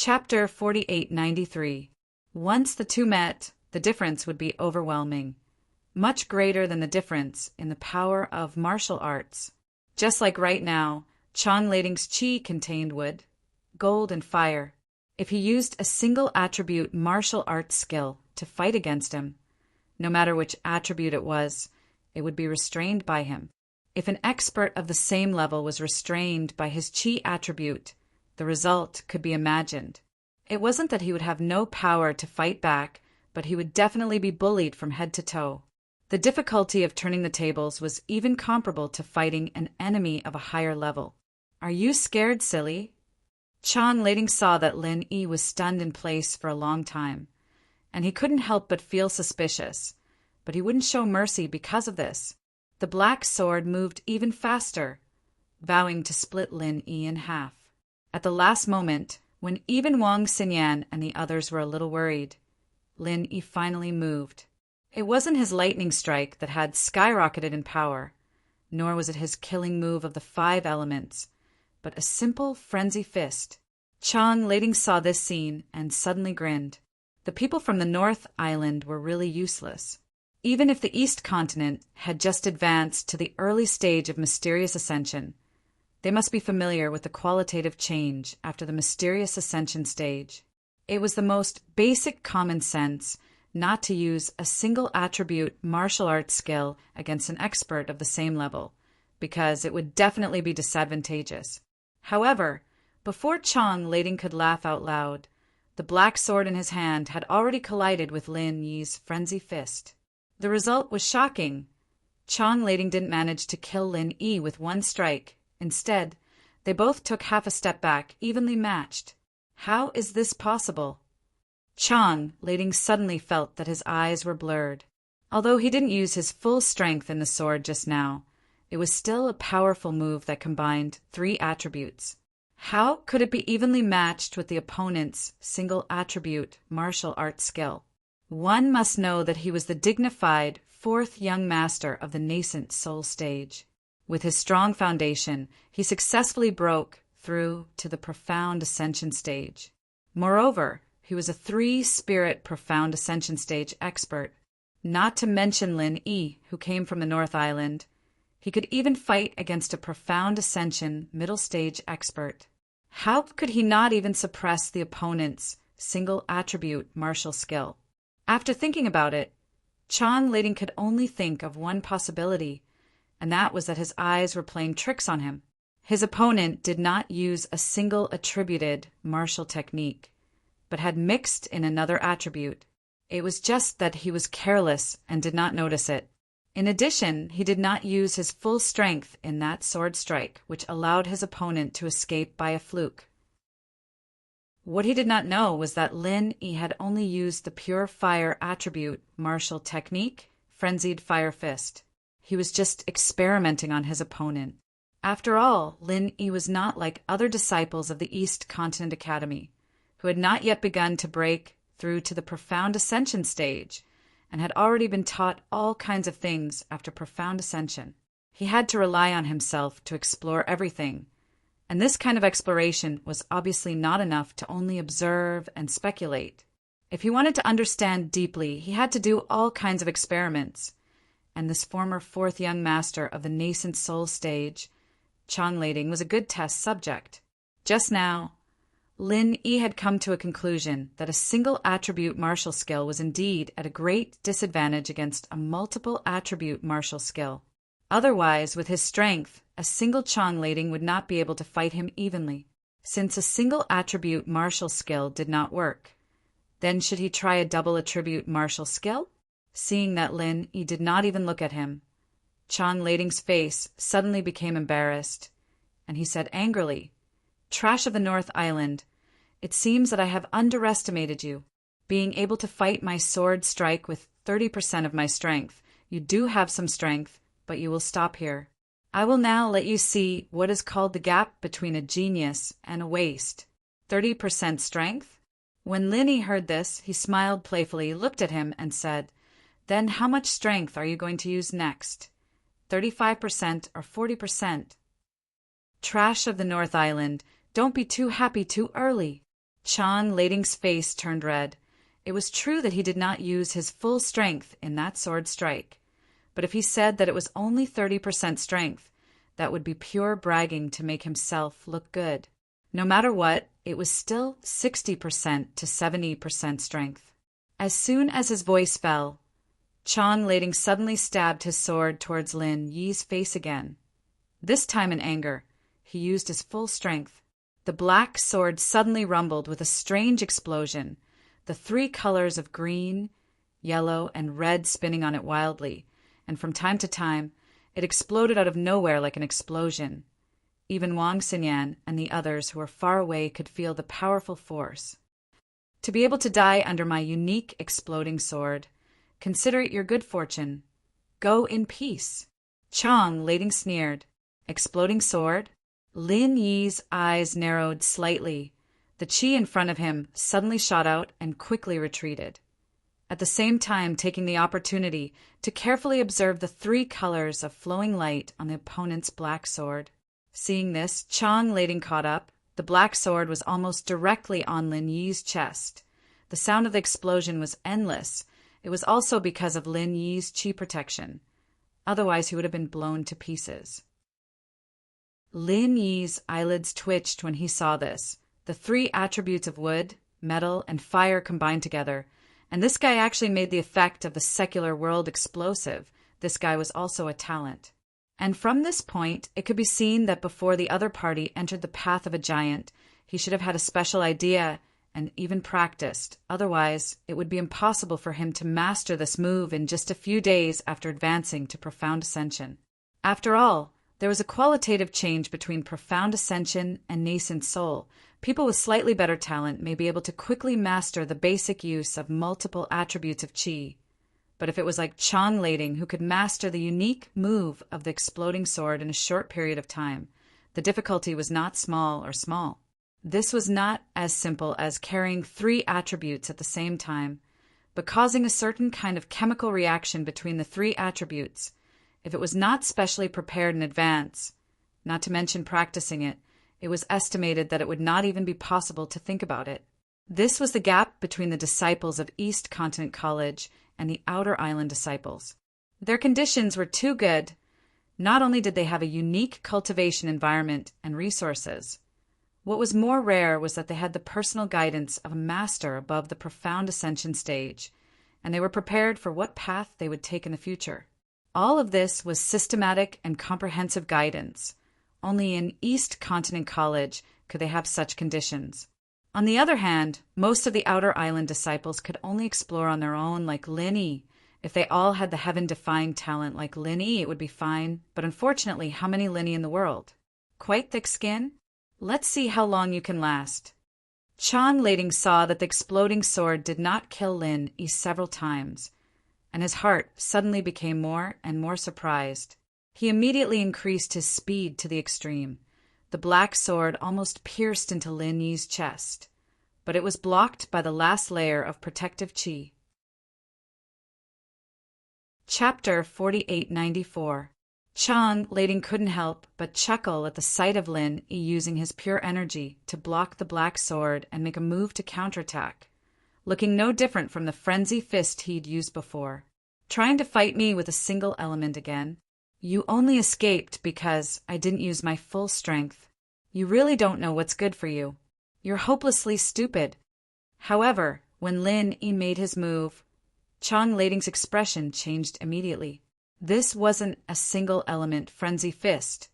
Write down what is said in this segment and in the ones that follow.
Chapter 4893. Once the two met, the difference would be overwhelming. Much greater than the difference in the power of martial arts. Just like right now, Chong Lading's chi contained wood, gold, and fire. If he used a single attribute martial arts skill to fight against him, no matter which attribute it would be restrained by him. If an expert of the same level was restrained by his chi attribute, the result could be imagined. It wasn't that he would have no power to fight back, but he would definitely be bullied from head to toe. The difficulty of turning the tables was even comparable to fighting an enemy of a higher level. "Are you scared, silly?" Chong Lading saw that Lin Yi was stunned in place for a long time, and he couldn't help but feel suspicious, but he wouldn't show mercy because of this. The black sword moved even faster, vowing to split Lin Yi in half. At the last moment, when even Wang Xinyan and the others were a little worried, Lin Yi finally moved. It wasn't his lightning strike that had skyrocketed in power, nor was it his killing move of the 5 elements, but a simple frenzy fist. Chong Lading saw this scene and suddenly grinned. The people from the North Island were really useless. Even if the East Continent had just advanced to the early stage of mysterious ascension, they must be familiar with the qualitative change after the mysterious ascension stage. It was the most basic common sense not to use a single attribute martial arts skill against an expert of the same level, because it would definitely be disadvantageous. However, before Chong Lading could laugh out loud, the black sword in his hand had already collided with Lin Yi's frenzy fist. The result was shocking. Chong Lading didn't manage to kill Lin Yi with one strike. Instead, they both took half a step back, evenly matched. How is this possible? Chong Lading suddenly felt that his eyes were blurred. Although he didn't use his full strength in the sword just now, it was still a powerful move that combined 3 attributes. How could it be evenly matched with the opponent's single attribute martial arts skill? One must know that he was the dignified 4th young master of the nascent soul stage. With his strong foundation, he successfully broke through to the profound ascension stage. Moreover, he was a 3-spirit profound ascension stage expert. Not to mention Lin Yi, who came from the North Island. He could even fight against a profound ascension middle stage expert. How could he not even suppress the opponent's single attribute martial skill? After thinking about it, Chong Lading could only think of one possibility, and that was that his eyes were playing tricks on him. His opponent did not use a single attributed martial technique, but had mixed in another attribute. It was just that he was careless and did not notice it. In addition, he did not use his full strength in that sword strike, which allowed his opponent to escape by a fluke. What he did not know was that Lin Yi had only used the pure fire attribute martial technique, frenzied fire fist. He was just experimenting on his opponent. After all, Lin Yi was not like other disciples of the East Continent Academy, who had not yet begun to break through to the profound ascension stage and had already been taught all kinds of things after profound ascension. He had to rely on himself to explore everything, and this kind of exploration was obviously not enough to only observe and speculate. If he wanted to understand deeply, he had to do all kinds of experiments, and this former 4th young master of the nascent soul stage, Chong Lading, was a good test subject. Just now, Lin Yi had come to a conclusion that a single attribute martial skill was indeed at a great disadvantage against a multiple attribute martial skill. Otherwise, with his strength, a single Chong Lading would not be able to fight him evenly. Since a single attribute martial skill did not work, then should he try a double attribute martial skill? Seeing that Lin Yi did not even look at him, Chong Lading's face suddenly became embarrassed, and he said angrily, "Trash of the North Island, it seems that I have underestimated you. Being able to fight my sword strike with 30% of my strength, you do have some strength, but you will stop here. I will now let you see what is called the gap between a genius and a waste. 30% strength?" When Lin Yi heard this, he smiled playfully, looked at him, and said, "Then how much strength are you going to use next? 35% or 40%? Trash of the North Island, don't be too happy too early." Chang Lading's face turned red. It was true that he did not use his full strength in that sword strike. But if he said that it was only 30% strength, that would be pure bragging to make himself look good. No matter what, it was still 60% to 70% strength. As soon as his voice fell, Chang Lading suddenly stabbed his sword towards Lin Yi's face again. This time in anger, he used his full strength. The black sword suddenly rumbled with a strange explosion, the 3 colors of green, yellow, and red spinning on it wildly, and from time to time, it exploded out of nowhere like an explosion. Even Wang Xinyan and the others who were far away could feel the powerful force. To be able to die under my unique exploding sword, consider it your good fortune. Go in peace. Chang Lading sneered. Exploding sword? Lin Yi's eyes narrowed slightly. The qi in front of him suddenly shot out and quickly retreated, at the same time taking the opportunity to carefully observe the 3 colors of flowing light on the opponent's black sword. Seeing this, Chang Lading caught up. The black sword was almost directly on Lin Yi's chest. The sound of the explosion was endless. It was also because of Lin Yi's qi protection. Otherwise, he would have been blown to pieces. Lin Yi's eyelids twitched when he saw this. The 3 attributes of wood, metal, and fire combined together. And this guy actually made the effect of the secular world explosive. This guy was also a talent. And from this point, it could be seen that before the other party entered the path of a giant, he should have had a special idea and even practiced. Otherwise, it would be impossible for him to master this move in just a few days after advancing to profound ascension. After all, there was a qualitative change between profound ascension and nascent soul. People with slightly better talent may be able to quickly master the basic use of multiple attributes of qi. But if it was like Chang Lading, who could master the unique move of the exploding sword in a short period of time, the difficulty was not small or small. This was not as simple as carrying 3 attributes at the same time, but causing a certain kind of chemical reaction between the 3 attributes. If it was not specially prepared in advance, not to mention practicing it, it was estimated that it would not even be possible to think about it. This was the gap between the disciples of East Continent College and the Outer Island disciples. Their conditions were too good. Not only did they have a unique cultivation environment and resources, what was more rare was that they had the personal guidance of a master above the profound ascension stage, and they were prepared for what path they would take in the future. All of this was systematic and comprehensive guidance. Only in East Continent College could they have such conditions. On the other hand, most of the Outer Island disciples could only explore on their own, like Lin Yi. If they all had the heaven-defying talent like Lin Yi, it would be fine. But unfortunately, how many Lin Yi in the world? Quite thick skin? Let's see how long you can last. Chang Lading saw that the exploding sword did not kill Lin Yi several times, and his heart suddenly became more and more surprised. He immediately increased his speed to the extreme. The black sword almost pierced into Lin Yi's chest, but it was blocked by the last layer of protective qi. Chapter 4894. Chang Lading couldn't help but chuckle at the sight of Lin Yi using his pure energy to block the black sword and make a move to counterattack, looking no different from the frenzy fist he'd used before. Trying to fight me with a single element again? You only escaped because I didn't use my full strength. You really don't know what's good for you. You're hopelessly stupid. However, when Lin Yi made his move, Chang Lading's expression changed immediately. This wasn't a single element frenzy fist,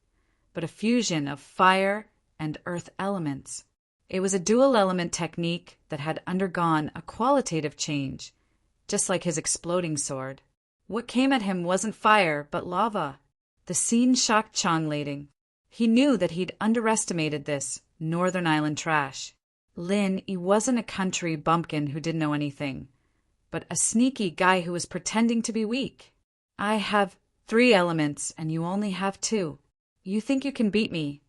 but a fusion of fire and earth elements. It was a dual element technique that had undergone a qualitative change, just like his exploding sword. What came at him wasn't fire, but lava. The scene shocked Chang Lading. He knew that he'd underestimated this Northern Island trash. Lin Yi wasn't a country bumpkin who didn't know anything, but a sneaky guy who was pretending to be weak. I have 3 elements, and you only have 2. You think you can beat me?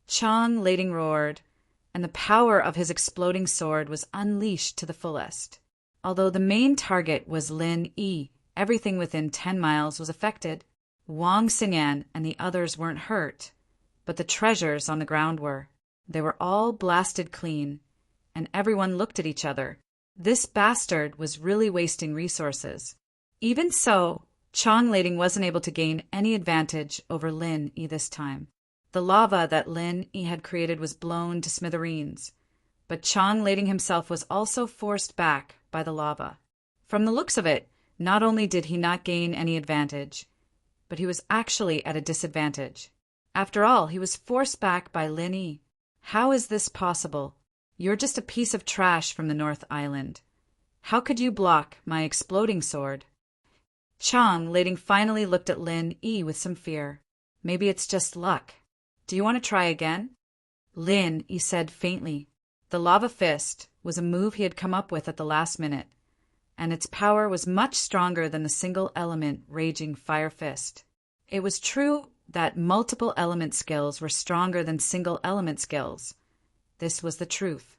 Chang Lading roared, and the power of his exploding sword was unleashed to the fullest. Although the main target was Lin Yi, everything within 10 miles was affected. Wang Xinyan and the others weren't hurt, but the treasures on the ground were. They were all blasted clean. and everyone looked at each other. This bastard was really wasting resources. Even so, Chong Lading wasn't able to gain any advantage over Lin Yi this time. The lava that Lin Yi had created was blown to smithereens, but Chong Lading himself was also forced back by the lava. From the looks of it, not only did he not gain any advantage, but he was actually at a disadvantage. After all, he was forced back by Lin Yi. How is this possible? You're just a piece of trash from the North Island. How could you block my exploding sword? Chong Lading finally looked at Lin Yi with some fear. Maybe it's just luck. Do you want to try again? Lin Yi said faintly. The lava fist was a move he had come up with at the last minute, and its power was much stronger than the single-element raging fire fist. It was true that multiple element skills were stronger than single-element skills. This was the truth.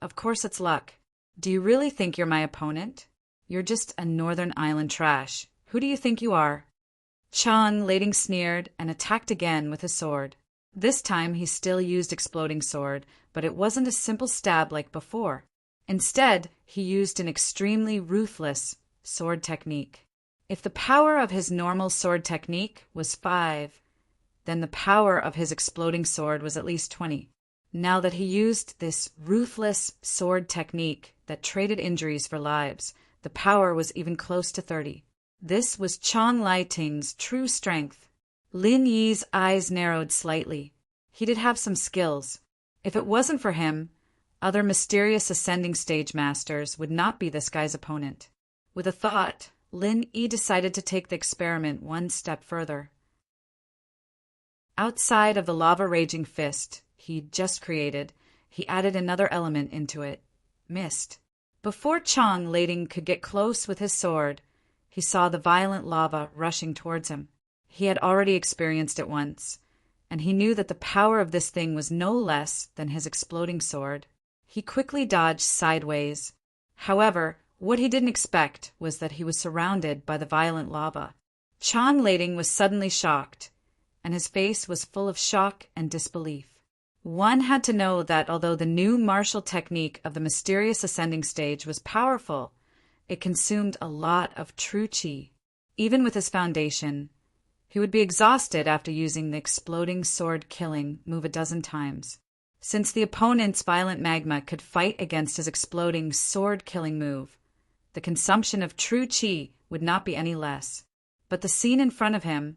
Of course it's luck. Do you really think you're my opponent? You're just a Northern Island trash. Who do you think you are? Chong Lading sneered and attacked again with his sword. This time he still used exploding sword, but it wasn't a simple stab like before. Instead, he used an extremely ruthless sword technique. If the power of his normal sword technique was 5, then the power of his exploding sword was at least 20. Now that he used this ruthless sword technique that traded injuries for lives, the power was even close to 30. This was Chong Lading's true strength. Lin Yi's eyes narrowed slightly. He did have some skills. If it wasn't for him, other mysterious ascending stage masters would not be this guy's opponent. With a thought, Lin Yi decided to take the experiment one step further. Outside of the lava-raging fist he'd just created, he added another element into it, mist. Before Chong Lading could get close with his sword, he saw the violent lava rushing towards him. He had already experienced it once, and he knew that the power of this thing was no less than his exploding sword. He quickly dodged sideways. However, what he didn't expect was that he was surrounded by the violent lava. Chong Lading was suddenly shocked, and his face was full of shock and disbelief. One had to know that although the new martial technique of the mysterious ascending stage was powerful, it consumed a lot of true qi. Even with his foundation, he would be exhausted after using the exploding sword killing move a dozen times. Since the opponent's violent magma could fight against his exploding sword killing move, the consumption of true qi would not be any less. But the scene in front of him,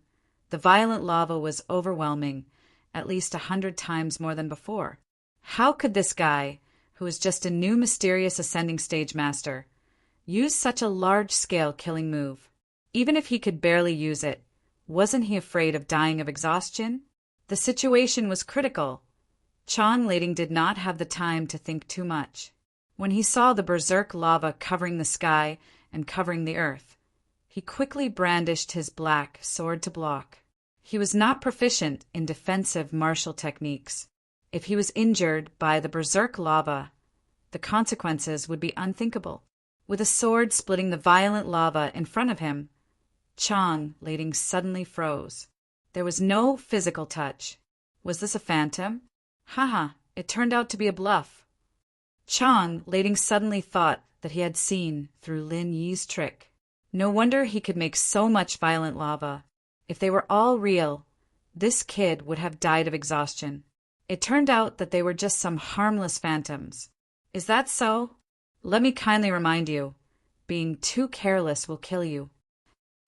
the violent lava, was overwhelming, at least 100 times more than before. How could this guy, who was just a new mysterious ascending stage master, use such a large-scale killing move? Even if he could barely use it, wasn't he afraid of dying of exhaustion? The situation was critical. Chong Lading did not have the time to think too much. When he saw the berserk lava covering the sky and covering the earth, he quickly brandished his black sword to block. He was not proficient in defensive martial techniques. If he was injured by the berserk lava, the consequences would be unthinkable. With a sword splitting the violent lava in front of him, Chong Lading suddenly froze. There was no physical touch. Was this a phantom? Haha, it turned out to be a bluff. Chong Lading suddenly thought that he had seen through Lin Yi's trick. No wonder he could make so much violent lava. If they were all real, this kid would have died of exhaustion. It turned out that they were just some harmless phantoms. Is that so? Let me kindly remind you, being too careless will kill you.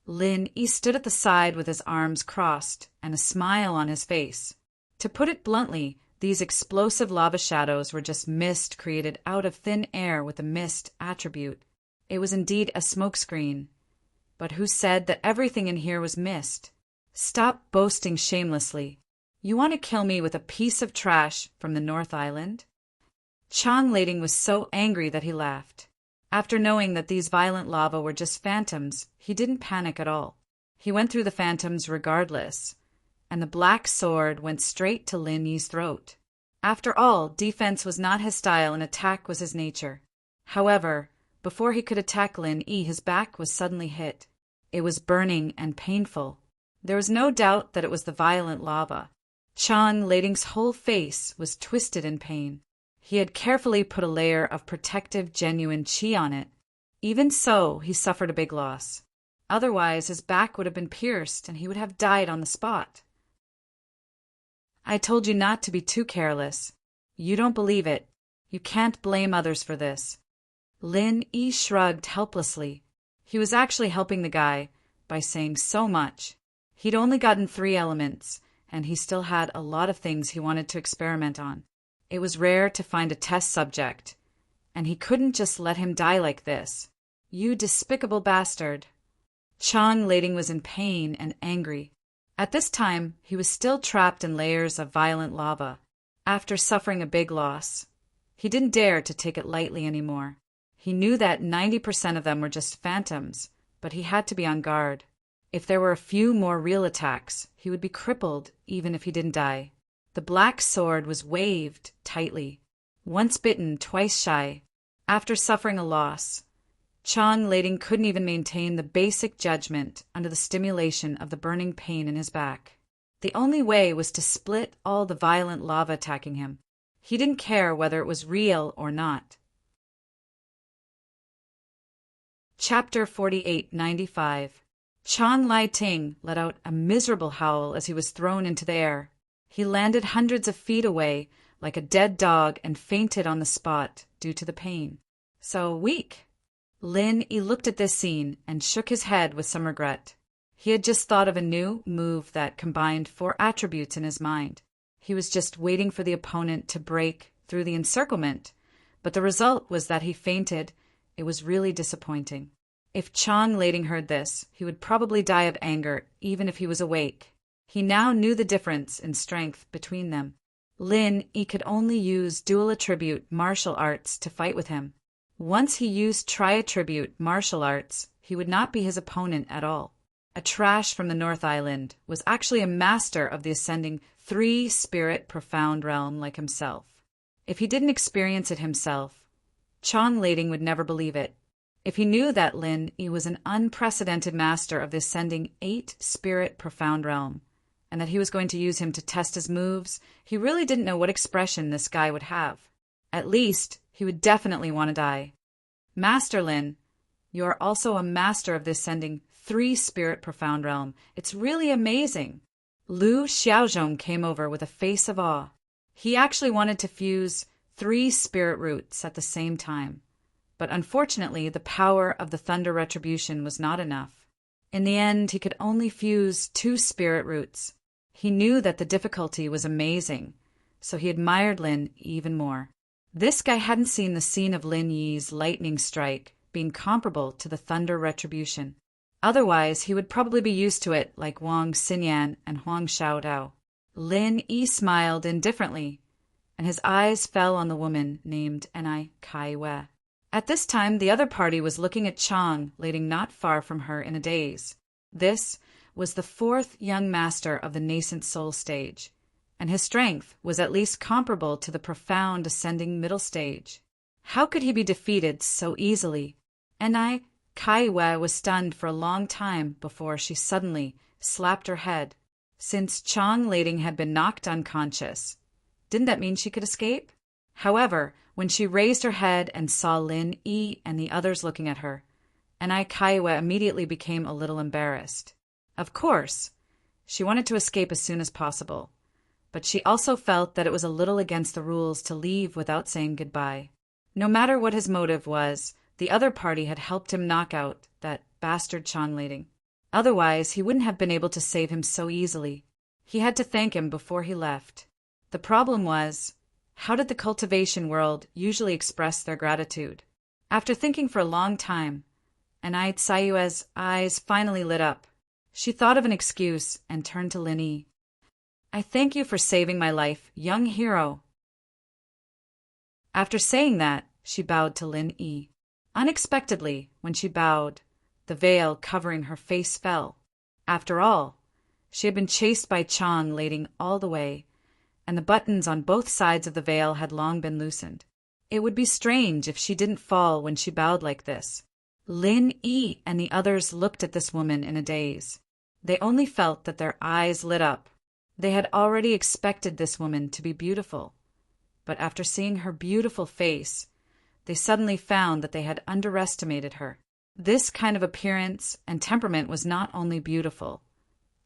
Lin Yi stood at the side with his arms crossed and a smile on his face. To put it bluntly, these explosive lava shadows were just mist created out of thin air with a mist attribute. It was indeed a smokescreen. But who said that everything in here was mist? Stop boasting shamelessly. You want to kill me with a piece of trash from the North Island? Chong Lading was so angry that he laughed. After knowing that these violent lava were just phantoms, he didn't panic at all. He went through the phantoms regardless, and the black sword went straight to Lin Yi's throat. After all, defense was not his style and attack was his nature. However, before he could attack Lin Yi, his back was suddenly hit. It was burning and painful. There was no doubt that it was the violent lava. Chong Lading's whole face was twisted in pain. He had carefully put a layer of protective, genuine qi on it. Even so, he suffered a big loss. Otherwise, his back would have been pierced and he would have died on the spot. I told you not to be too careless. You don't believe it. You can't blame others for this. Lin Yi shrugged helplessly. He was actually helping the guy by saying so much. He'd only gotten 3 elements, and he still had a lot of things he wanted to experiment on. It was rare to find a test subject, and he couldn't just let him die like this. You despicable bastard. Chang Lading was in pain and angry. At this time, he was still trapped in layers of violent lava. After suffering a big loss, he didn't dare to take it lightly anymore. He knew that 90% of them were just phantoms, but he had to be on guard. If there were a few more real attacks, he would be crippled even if he didn't die. The black sword was waved tightly. Once bitten, twice shy. After suffering a loss, Chang Lading couldn't even maintain the basic judgment under the stimulation of the burning pain in his back. The only way was to split all the violent lava attacking him. He didn't care whether it was real or not. Chapter 4895. Chang Lai-ting let out a miserable howl as he was thrown into the air. He landed hundreds of feet away like a dead dog and fainted on the spot due to the pain. So weak. Lin Yi looked at this scene and shook his head with some regret. He had just thought of a new move that combined 4 attributes in his mind. He was just waiting for the opponent to break through the encirclement, but the result was that he fainted. It was really disappointing. If Chang Lading heard this, he would probably die of anger, even if he was awake. He now knew the difference in strength between them. Lin Yi could only use dual attribute martial arts to fight with him. Once he used tri-attribute martial arts, he would not be his opponent at all. A trash from the North Island was actually a master of the ascending 3-spirit profound realm like himself. If he didn't experience it himself, Chang Lading would never believe it. If he knew that Lin Yi was an unprecedented master of the ascending 8-spirit profound realm, and that he was going to use him to test his moves, he really didn't know what expression this guy would have. At least, he would definitely want to die. Master Lin, you are also a master of the ascending 3-spirit profound realm. It's really amazing. Lu Xiaozhong came over with a face of awe. He actually wanted to fuse 3 spirit roots at the same time. But unfortunately, the power of the Thunder Retribution was not enough. In the end, he could only fuse 2 spirit roots. He knew that the difficulty was amazing, so he admired Lin even more. This guy hadn't seen the scene of Lin Yi's lightning strike being comparable to the Thunder Retribution. Otherwise, he would probably be used to it like Wang Xinyan and Huang Xiaodao. Lin Yi smiled indifferently, and his eyes fell on the woman named Enai Kai-we. At this time, the other party was looking at Chang, Lading not far from her in a daze. This was the 4th young master of the nascent soul stage, and his strength was at least comparable to the profound ascending middle stage. How could he be defeated so easily? Enai Kai-we was stunned for a long time before she suddenly slapped her head. Since Chang Lading had been knocked unconscious, didn't that mean she could escape? However, when she raised her head and saw Lin Yi and the others looking at her, Enai Kai-we immediately became a little embarrassed. Of course, she wanted to escape as soon as possible, but she also felt that it was a little against the rules to leave without saying goodbye. No matter what his motive was, the other party had helped him knock out that bastard Chang Lading. Otherwise, he wouldn't have been able to save him so easily. He had to thank him before he left. The problem was, how did the cultivation world usually express their gratitude? After thinking for a long time, Enai Tsayue's eyes finally lit up. She thought of an excuse and turned to Lin Yi. I thank you for saving my life, young hero. After saying that, she bowed to Lin Yi. Unexpectedly, when she bowed, the veil covering her face fell. After all, she had been chased by Chang Lading all the way, and the buttons on both sides of the veil had long been loosened. It would be strange if she didn't fall when she bowed like this. Lin Yi and the others looked at this woman in a daze. They only felt that their eyes lit up. They had already expected this woman to be beautiful, but after seeing her beautiful face, they suddenly found that they had underestimated her. This kind of appearance and temperament was not only beautiful,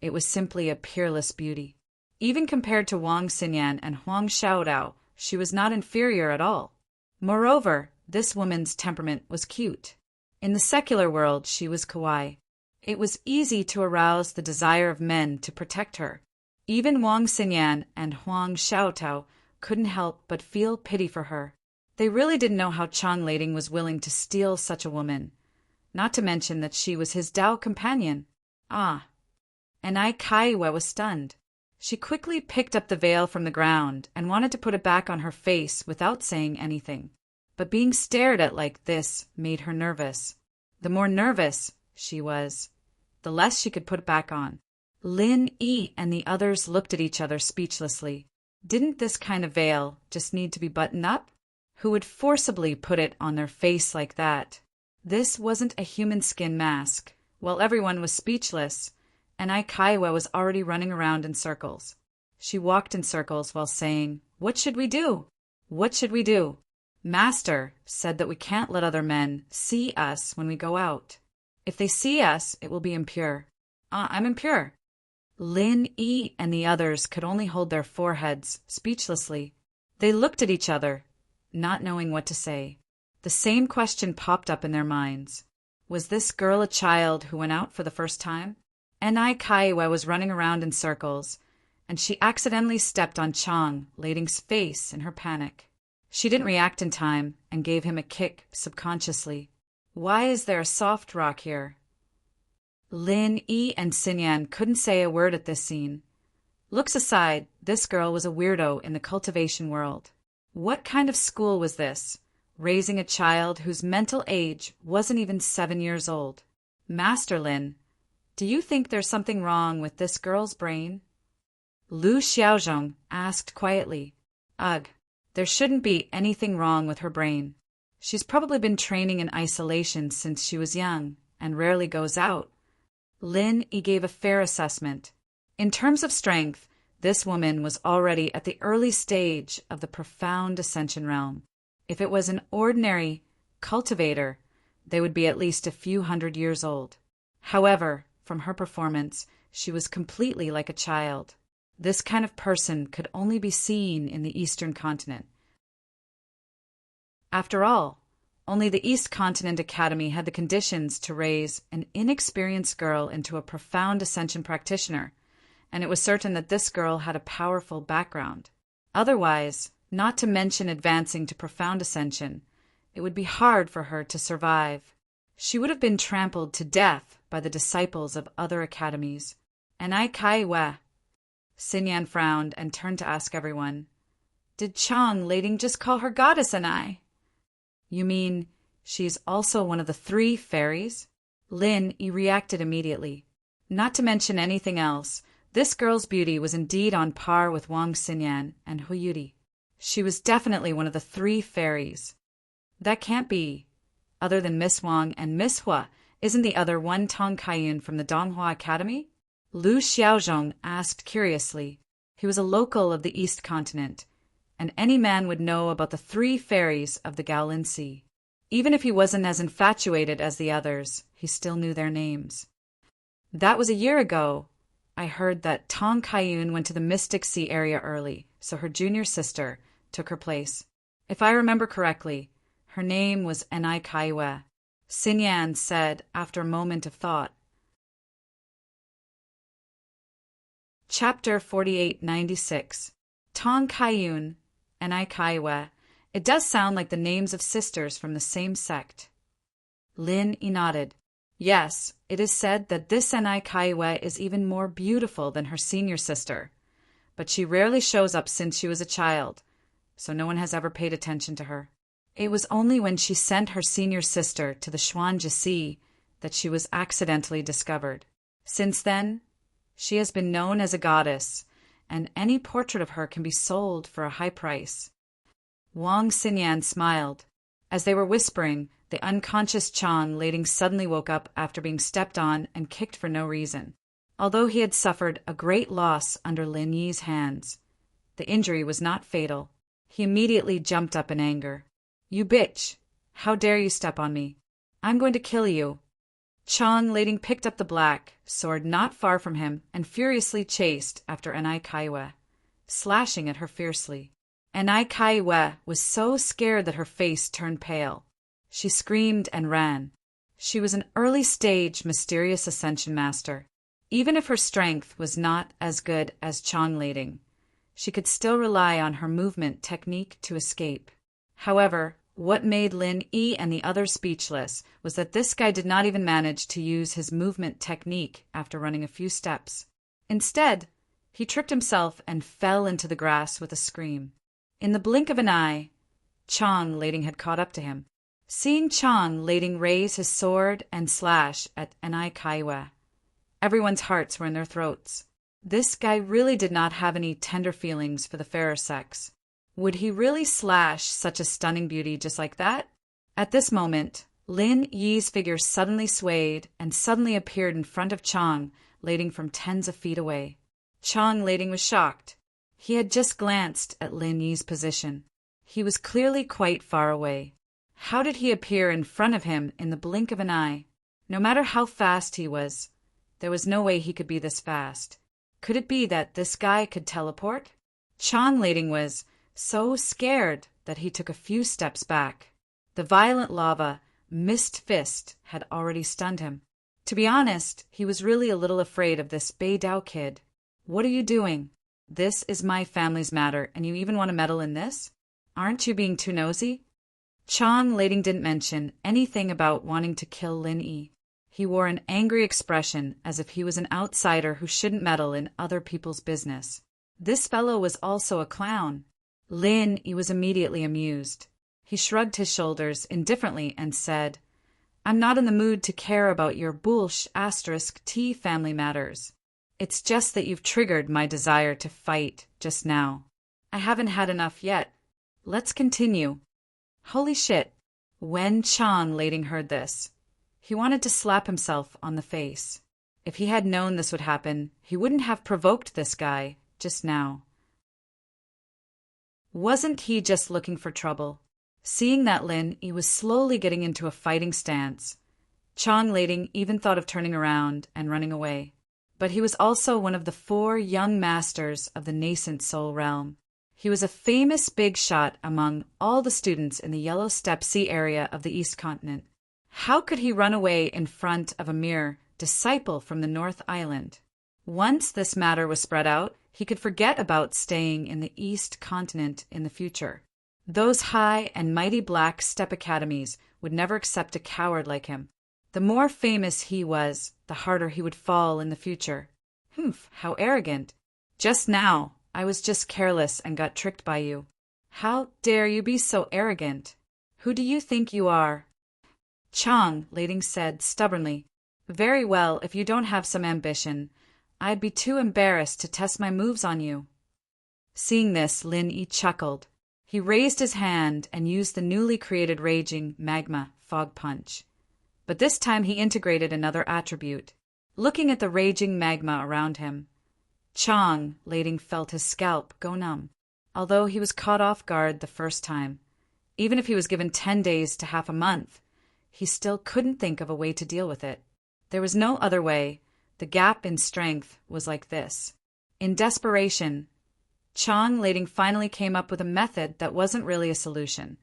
it was simply a peerless beauty. Even compared to Wang Xinyan and Huang Xiaodao, she was not inferior at all. Moreover, this woman's temperament was cute. In the secular world, she was kawaii. It was easy to arouse the desire of men to protect her. Even Wang Xinyan and Huang Xiaotao couldn't help but feel pity for her. They really didn't know how Chang Lading was willing to steal such a woman, not to mention that she was his Dao companion. And Ai Kaiwa was stunned. She quickly picked up the veil from the ground and wanted to put it back on her face without saying anything. But being stared at like this made her nervous. The more nervous she was, the less she could put it back on. Lin Yi and the others looked at each other speechlessly. Didn't this kind of veil just need to be buttoned up? Who would forcibly put it on their face like that? This wasn't a human skin mask. While everyone was speechless, and Ai Kaiwa was already running around in circles. She walked in circles while saying, "What should we do? What should we do? Master said that we can't let other men see us when we go out. If they see us, it will be impure. I'm impure." Lin Yi and the others could only hold their foreheads speechlessly. They looked at each other, not knowing what to say. The same question popped up in their minds. Was this girl a child who went out for the first time? And Ai Kaiwa was running around in circles, and she accidentally stepped on Chang Lading's face in her panic. She didn't react in time and gave him a kick subconsciously. Why is there a soft rock here? Lin Yi and Xinyan couldn't say a word at this scene. Looks aside, this girl was a weirdo in the cultivation world. What kind of school was this, raising a child whose mental age wasn't even 7 years old? Master Lin, do you think there's something wrong with this girl's brain? Lu Xiaozhong asked quietly. Ugh, there shouldn't be anything wrong with her brain. She's probably been training in isolation since she was young and rarely goes out. Lin Yi gave a fair assessment. In terms of strength, this woman was already at the early stage of the profound ascension realm. If it was an ordinary cultivator, they would be at least a few hundred years old. However, from her performance, she was completely like a child. This kind of person could only be seen in the Eastern continent. After all, only the East Continent Academy had the conditions to raise an inexperienced girl into a profound ascension practitioner, and it was certain that this girl had a powerful background. Otherwise, not to mention advancing to profound ascension, it would be hard for her to survive. She would have been trampled to death by the disciples of other academies. And Ai Kaiwa. Xinyan frowned and turned to ask everyone, "Did Chang Lading just call her goddess and I?" "You mean she's also one of the 3 fairies?" Lin Yi reacted immediately. Not to mention anything else, this girl's beauty was indeed on par with Wang Xinyan and Hu Yudi. She was definitely one of the 3 fairies. That can't be. Other than Miss Wang and Miss Hua, isn't the other one Tong Kaiyun from the Donghua Academy? Lu Xiaozhong asked curiously. He was a local of the East Continent, and any man would know about the 3 fairies of the Gaolin Sea. Even if he wasn't as infatuated as the others, he still knew their names. That was a year ago. I heard that Tong Kaiyun went to the Mystic Sea area early, so her junior sister took her place. If I remember correctly, her name was Enai Kaiwe, Xinyan said after a moment of thought. Chapter 4896. Tong Kaiyun, Enai Kaiwe. It does sound like the names of sisters from the same sect. Lin Yi nodded. Yes, it is said that this Enai Kaiwe is even more beautiful than her senior sister, but she rarely shows up since she was a child, so no one has ever paid attention to her. It was only when she sent her senior sister to the Xuanzhi Sea that she was accidentally discovered. Since then, she has been known as a goddess, and any portrait of her can be sold for a high price. Wang Xinyan smiled. As they were whispering, the unconscious Chang Lading suddenly woke up after being stepped on and kicked for no reason. Although he had suffered a great loss under Lin Yi's hands, the injury was not fatal. He immediately jumped up in anger. "You bitch! How dare you step on me? I'm going to kill you!" Chong Lading picked up the black sword not far from him and furiously chased after Anai Kaiwe, slashing at her fiercely. Anai Kaiwe was so scared that her face turned pale. She screamed and ran. She was an early-stage mysterious ascension master. Even if her strength was not as good as Chong Lading, she could still rely on her movement technique to escape. However, what made Lin Yi and the others speechless was that this guy did not even manage to use his movement technique after running a few steps. Instead, he tricked himself and fell into the grass with a scream. In the blink of an eye, Chong Lading had caught up to him. Seeing Chong Lading raise his sword and slash at Anai Kaiwe, everyone's hearts were in their throats. This guy really did not have any tender feelings for the fairer sex. Would he really slash such a stunning beauty just like that? At this moment, Lin Yi's figure suddenly swayed and suddenly appeared in front of Chong Lading from tens of feet away. Chong Lading was shocked. He had just glanced at Lin Yi's position. He was clearly quite far away. How did he appear in front of him in the blink of an eye? No matter how fast he was, there was no way he could be this fast. Could it be that this guy could teleport? Chong Lading was so scared that he took a few steps back. The violent lava mist fist had already stunned him. To be honest, he was really a little afraid of this Beidao kid. "What are you doing? This is my family's matter, and you even want to meddle in this? Aren't you being too nosy?" Chong Lading didn't mention anything about wanting to kill Lin Yi. He wore an angry expression as if he was an outsider who shouldn't meddle in other people's business. This fellow was also a clown. Lin Yi was immediately amused. He shrugged his shoulders indifferently and said, "I'm not in the mood to care about your *T family matters. It's just that you've triggered my desire to fight just now. I haven't had enough yet. Let's continue." Holy shit! When Chong Lading heard this, he wanted to slap himself on the face. If he had known this would happen, he wouldn't have provoked this guy just now. Wasn't he just looking for trouble? Seeing that Lin Yi was slowly getting into a fighting stance, Chong Lading even thought of turning around and running away. But he was also one of the 4 young masters of the nascent soul realm. He was a famous big shot among all the students in the Yellow Steppe Sea area of the East Continent. How could he run away in front of a mere disciple from the North Island? Once this matter was spread out, he could forget about staying in the East Continent in the future. Those high and mighty black steppe academies would never accept a coward like him. The more famous he was, the harder he would fall in the future. Humph, how arrogant. Just now, I was just careless and got tricked by you. How dare you be so arrogant? Who do you think you are? Chong Lading said stubbornly, "Very well, if you don't have some ambition. I'd be too embarrassed to test my moves on you." Seeing this, Lin Yi chuckled. He raised his hand and used the newly created Raging Magma Fog Punch. But this time he integrated another attribute. Looking at the raging magma around him, Chong Lading felt his scalp go numb. Although he was caught off guard the first time, even if he was given 10 days to half a month, he still couldn't think of a way to deal with it. There was no other way. The gap in strength was like this. In desperation, Chong Lading finally came up with a method that wasn't really a solution,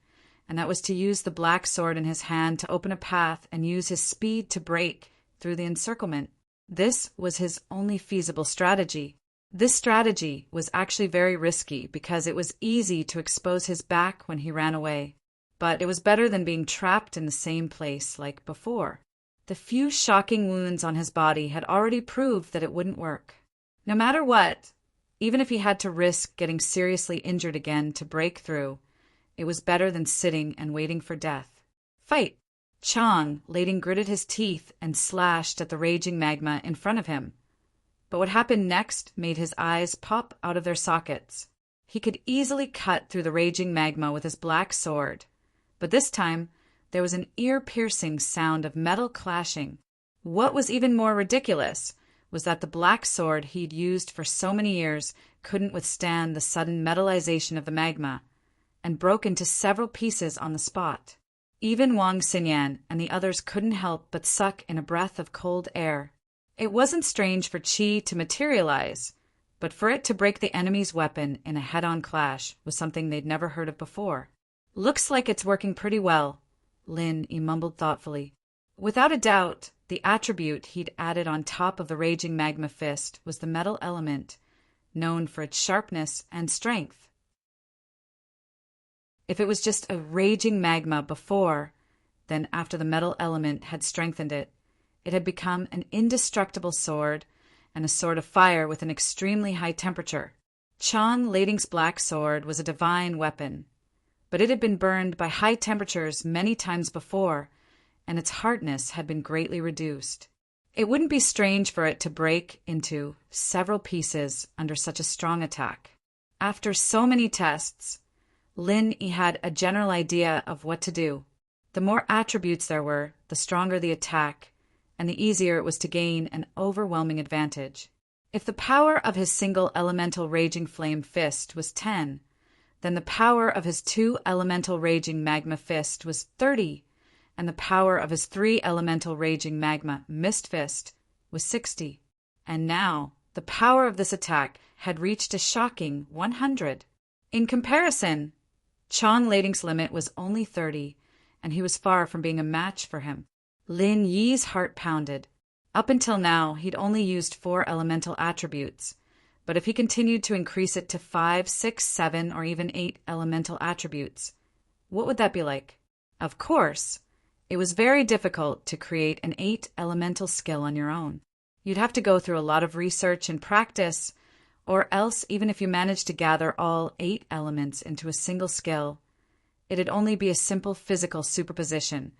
and that was to use the black sword in his hand to open a path and use his speed to break through the encirclement. This was his only feasible strategy. This strategy was actually very risky because it was easy to expose his back when he ran away, but it was better than being trapped in the same place like before. The few shocking wounds on his body had already proved that it wouldn't work. No matter what, even if he had to risk getting seriously injured again to break through, it was better than sitting and waiting for death. Fight! Chong Lading gritted his teeth and slashed at the raging magma in front of him. But what happened next made his eyes pop out of their sockets. He could easily cut through the raging magma with his black sword, but this time there was an ear-piercing sound of metal clashing. What was even more ridiculous was that the black sword he'd used for so many years couldn't withstand the sudden metallization of the magma. and broke into several pieces on the spot. Even Wang Xinyan and the others couldn't help but suck in a breath of cold air. It wasn't strange for qi to materialize, but for it to break the enemy's weapon in a head-on clash was something they'd never heard of before. "Looks like it's working pretty well," Lin Yi mumbled thoughtfully. Without a doubt, the attribute he'd added on top of the raging magma fist was the metal element, known for its sharpness and strength. If it was just a raging magma before, then after the metal element had strengthened it, it had become an indestructible sword, and a sword of fire with an extremely high temperature. Chang Lading's black sword was a divine weapon, but it had been burned by high temperatures many times before, and its hardness had been greatly reduced. It wouldn't be strange for it to break into several pieces under such a strong attack. After so many tests, Lin Yi had a general idea of what to do. The more attributes there were, the stronger the attack, and the easier it was to gain an overwhelming advantage. If the power of his single elemental raging flame fist was 10, then the power of his 2 elemental raging magma fist was 30, and the power of his 3 elemental raging magma mist fist was 60. And now, the power of this attack had reached a shocking 100. In comparison, Chang Lading's limit was only 30, and he was far from being a match for him. Lin Yi's heart pounded. Up until now, he'd only used 4 elemental attributes, but if he continued to increase it to 5, 6, 7, or even 8 elemental attributes, what would that be like? Of course, it was very difficult to create an 8 elemental skill on your own. You'd have to go through a lot of research and practice, or else even if you managed to gather all 8 elements into a single skill, it'd only be a simple physical superposition,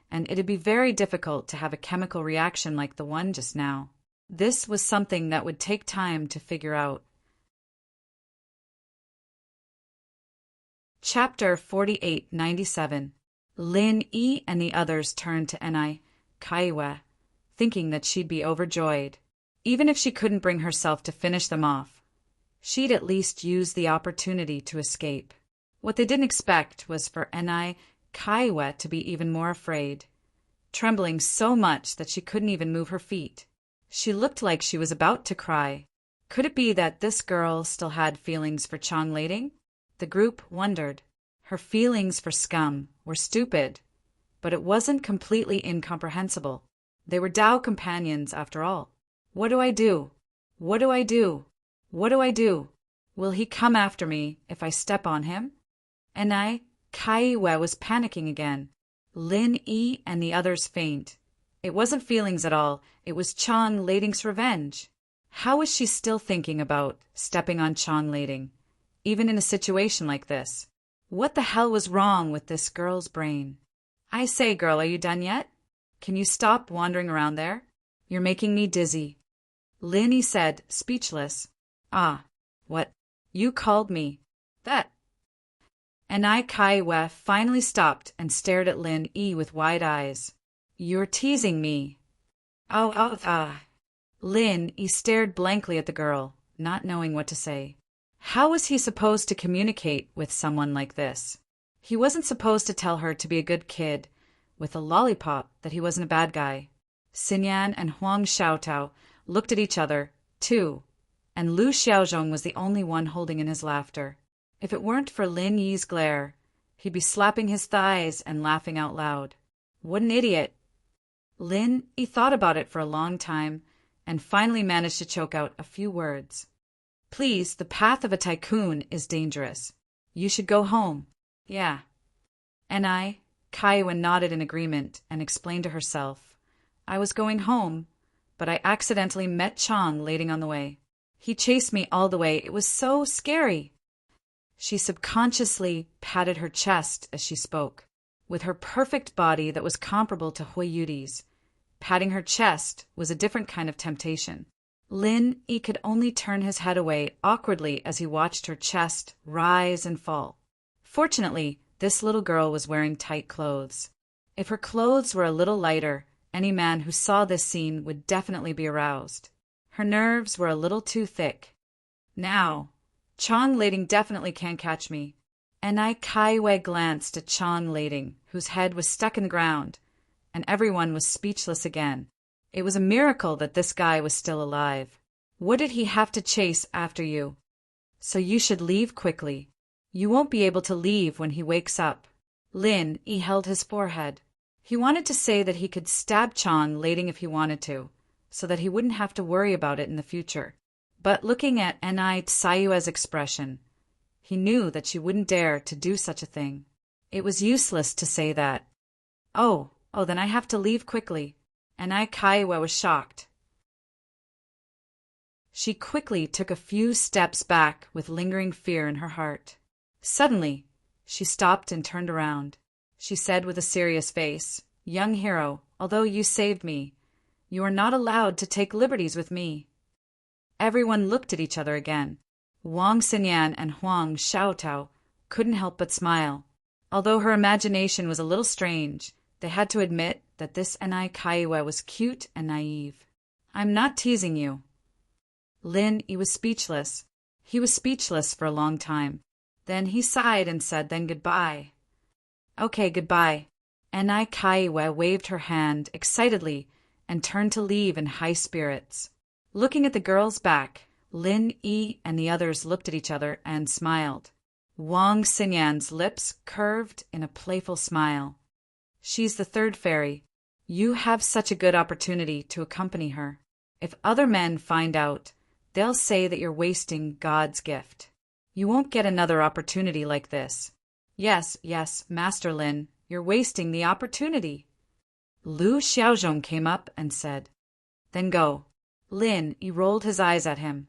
and it'd be very difficult to have a chemical reaction like the one just now. This was something that would take time to figure out. Chapter 4897. Lin Yi and the others turned to Enai Kaiwe, thinking that she'd be overjoyed. Even if she couldn't bring herself to finish them off, she'd at least use the opportunity to escape. What they didn't expect was for Enai Kaiwe to be even more afraid, trembling so much that she couldn't even move her feet. She looked like she was about to cry. Could it be that this girl still had feelings for Chang Lading? The group wondered. Her feelings for Scum were stupid, but it wasn't completely incomprehensible. They were Tao companions after all. What do I do? What do I do? What do I do? Will he come after me if I step on him? Enai Kaiwe was panicking again. Lin Yi and the others faint. It wasn't feelings at all. It was Chang Lading's revenge. How was she still thinking about stepping on Chang Lading, even in a situation like this? What the hell was wrong with this girl's brain? I say, girl, are you done yet? Can you stop wandering around there? You're making me dizzy. Lin Yi said, speechless. Ah, what? You called me that? Enai Kaiwe finally stopped and stared at Lin Yi with wide eyes. You're teasing me. Oh. Lin Yi stared blankly at the girl, not knowing what to say. How was he supposed to communicate with someone like this? He wasn't supposed to tell her to be a good kid with a lollipop, that he wasn't a bad guy. Xinyan and Huang Xiaotao looked at each other, too, and Lu Xiaozhong was the only one holding in his laughter. If it weren't for Lin Yi's glare, he'd be slapping his thighs and laughing out loud. What an idiot! Lin Yi thought about it for a long time, and finally managed to choke out a few words. Please, the path of a tycoon is dangerous. You should go home. Yeah. Enai Kaiwe nodded in agreement and explained to herself, I was going home, but I accidentally met Chang Lading on the way. He chased me all the way. It was so scary. She subconsciously patted her chest as she spoke. With her perfect body that was comparable to Hui Yudi's, patting her chest was a different kind of temptation. Lin Yi could only turn his head away awkwardly as he watched her chest rise and fall. Fortunately, this little girl was wearing tight clothes. If her clothes were a little lighter, any man who saw this scene would definitely be aroused. Her nerves were a little too thick. Now, Chang Lading definitely can't catch me. And I Kaiwe glanced at Chong Lading, whose head was stuck in the ground, and everyone was speechless again. It was a miracle that this guy was still alive. What did he have to chase after you? So you should leave quickly. You won't be able to leave when he wakes up. Lin Yi held his forehead. He wanted to say that he could stab Chong Lading if he wanted to, so that he wouldn't have to worry about it in the future. But looking at Ni Tsayue's expression, he knew that she wouldn't dare to do such a thing. It was useless to say that. Oh, then I have to leave quickly. Ni Kaiwe was shocked. She quickly took a few steps back with lingering fear in her heart. Suddenly, she stopped and turned around. She said with a serious face, "Young hero, although you saved me, you are not allowed to take liberties with me." Everyone looked at each other again. Wang Xinyan and Huang Xiaotao couldn't help but smile. Although her imagination was a little strange, they had to admit that this Ni Kaiwe was cute and naive. "I'm not teasing you." Lin Yi was speechless. He was speechless for a long time. Then he sighed and said, "Then goodbye." "Okay, goodbye." Ni Kaiwe waved her hand excitedly and turned to leave in high spirits. Looking at the girl's back, Lin Yi and the others looked at each other and smiled. Wang Xinyan's lips curved in a playful smile. "She's the third fairy. You have such a good opportunity to accompany her. If other men find out, they'll say that you're wasting God's gift. You won't get another opportunity like this." Yes, Master Lin, you're wasting the opportunity." Lu Xiaozhong came up and said, "Then go." Lin Yi rolled his eyes at him.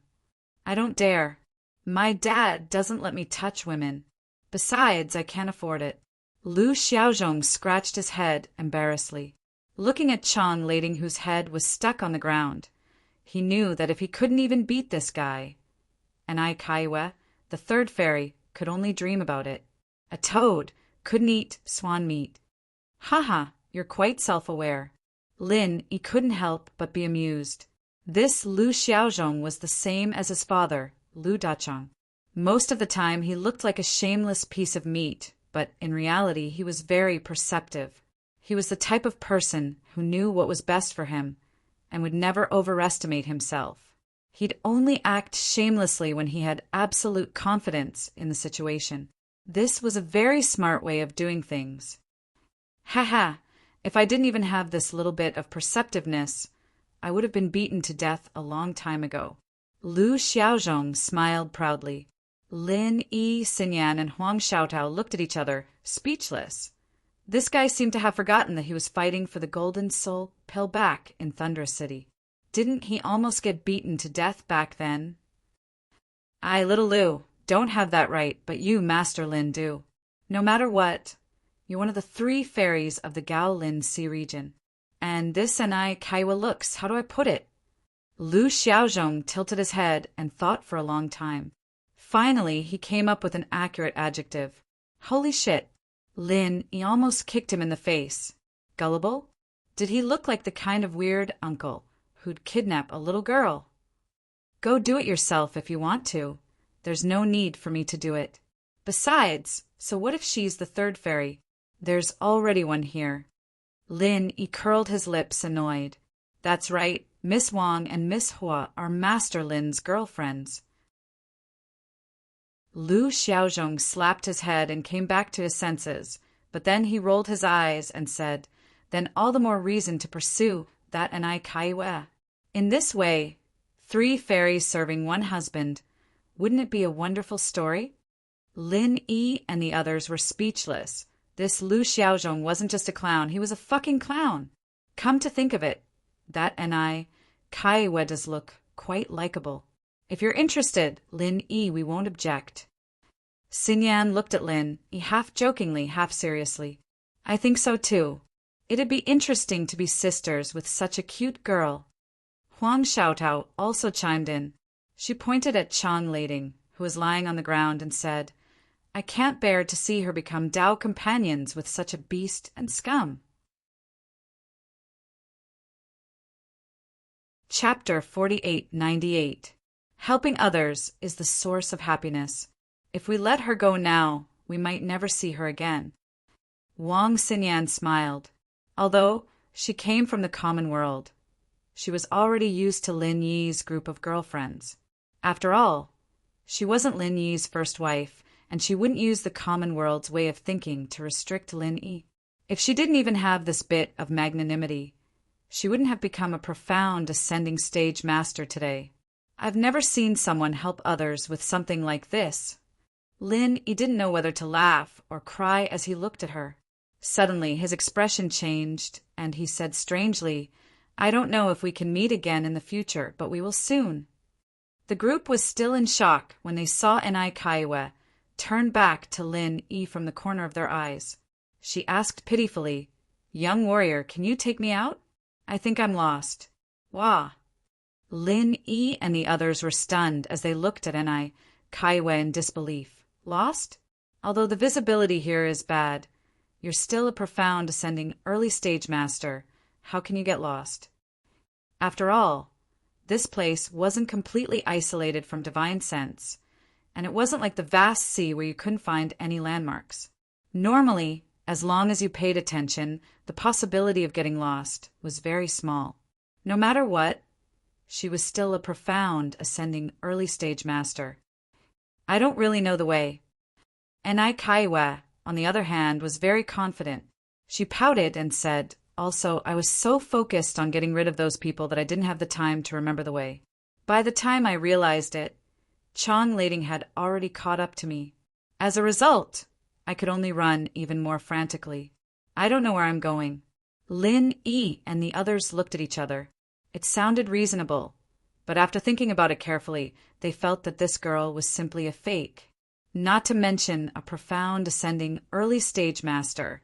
"I don't dare. My dad doesn't let me touch women. Besides, I can't afford it." Lu Xiaozhong scratched his head embarrassedly. Looking at Chong Lading, whose head was stuck on the ground, he knew that if he couldn't even beat this guy, Ni Kaiwe, the third fairy, could only dream about it. A toad couldn't eat swan meat. "Haha, you're quite self-aware." Lin Yi couldn't help but be amused. This Lu Xiaozhong was the same as his father, Lu Dachang. Most of the time he looked like a shameless piece of meat, but in reality he was very perceptive. He was the type of person who knew what was best for him and would never overestimate himself. He'd only act shamelessly when he had absolute confidence in the situation. This was a very smart way of doing things. "Haha, if I didn't even have this little bit of perceptiveness, I would have been beaten to death a long time ago." Lu Xiaozhong smiled proudly. Lin Yi, Xinyan, and Huang Xiaotao looked at each other, speechless. This guy seemed to have forgotten that he was fighting for the Golden Soul Pill back in Thunderous City. Didn't he almost get beaten to death back then? "I, little Lu, don't have that right, but you, Master Lin, do. No matter what, you're one of the 3 fairies of the Gaolin Sea region. And this Ni Kaiwe looks, how do I put it?" Lu Xiaozhong tilted his head and thought for a long time. Finally, he came up with an accurate adjective. "Holy shit." Lin Yi almost kicked him in the face. Gullible? Did he look like the kind of weird uncle who'd kidnap a little girl? "Go do it yourself if you want to. There's no need for me to do it. Besides, so what if she's the third fairy? There's already one here." Lin Yi curled his lips, annoyed. "That's right, Miss Wang and Miss Hua are Master Lin's girlfriends." Lu Xiaozhong slapped his head and came back to his senses, but then he rolled his eyes and said, "Then all the more reason to pursue that Ni Kaiwe. In this way, 3 fairies serving 1 husband. Wouldn't it be a wonderful story?" Lin Yi and the others were speechless. This Lu Xiaozhong wasn't just a clown, he was a fucking clown. Come to think of it, that Ni Kaiwe does look quite likable. If you're interested, Lin Yi, we won't object. Xinyan looked at Lin Yi half jokingly, half seriously. "I think so too. It'd be interesting to be sisters with such a cute girl." Huang Xiaotao also chimed in. She pointed at Chong Lading, who was lying on the ground, and said, "I can't bear to see her become Tao companions with such a beast and scum." Chapter 4898. Helping others is the source of happiness. If we let her go now, we might never see her again. Wang Xinyan smiled. Although she came from the common world, she was already used to Lin Yi's group of girlfriends. After all, she wasn't Lin Yi's first wife, and she wouldn't use the common world's way of thinking to restrict Lin Yi. If she didn't even have this bit of magnanimity, she wouldn't have become a profound ascending stage master today. I've never seen someone help others with something like this. Lin Yi didn't know whether to laugh or cry as he looked at her. Suddenly, his expression changed, and he said strangely, "I don't know if we can meet again in the future, but we will soon." The group was still in shock when they saw Enai Kaiwe turn back to Lin Yi from the corner of their eyes. She asked pitifully, "Young warrior, can you take me out? I think I'm lost." "Wah!" Lin Yi and the others were stunned as they looked at Enai Kaiwe in disbelief. "Lost? Although the visibility here is bad, you're still a profound ascending early stage master. How can you get lost?" After all, this place wasn't completely isolated from divine sense, and it wasn't like the vast sea where you couldn't find any landmarks. Normally, as long as you paid attention, the possibility of getting lost was very small. No matter what, she was still a profound ascending early stage master. "I don't really know the way." Enai Kaiwe, on the other hand, was very confident. She pouted and said, "Also, I was so focused on getting rid of those people that I didn't have the time to remember the way. By the time I realized it, Chong Lading had already caught up to me. As a result, I could only run even more frantically. I don't know where I'm going." Lin Yi and the others looked at each other. It sounded reasonable, but after thinking about it carefully, they felt that this girl was simply a fake, not to mention a profound ascending early stage master.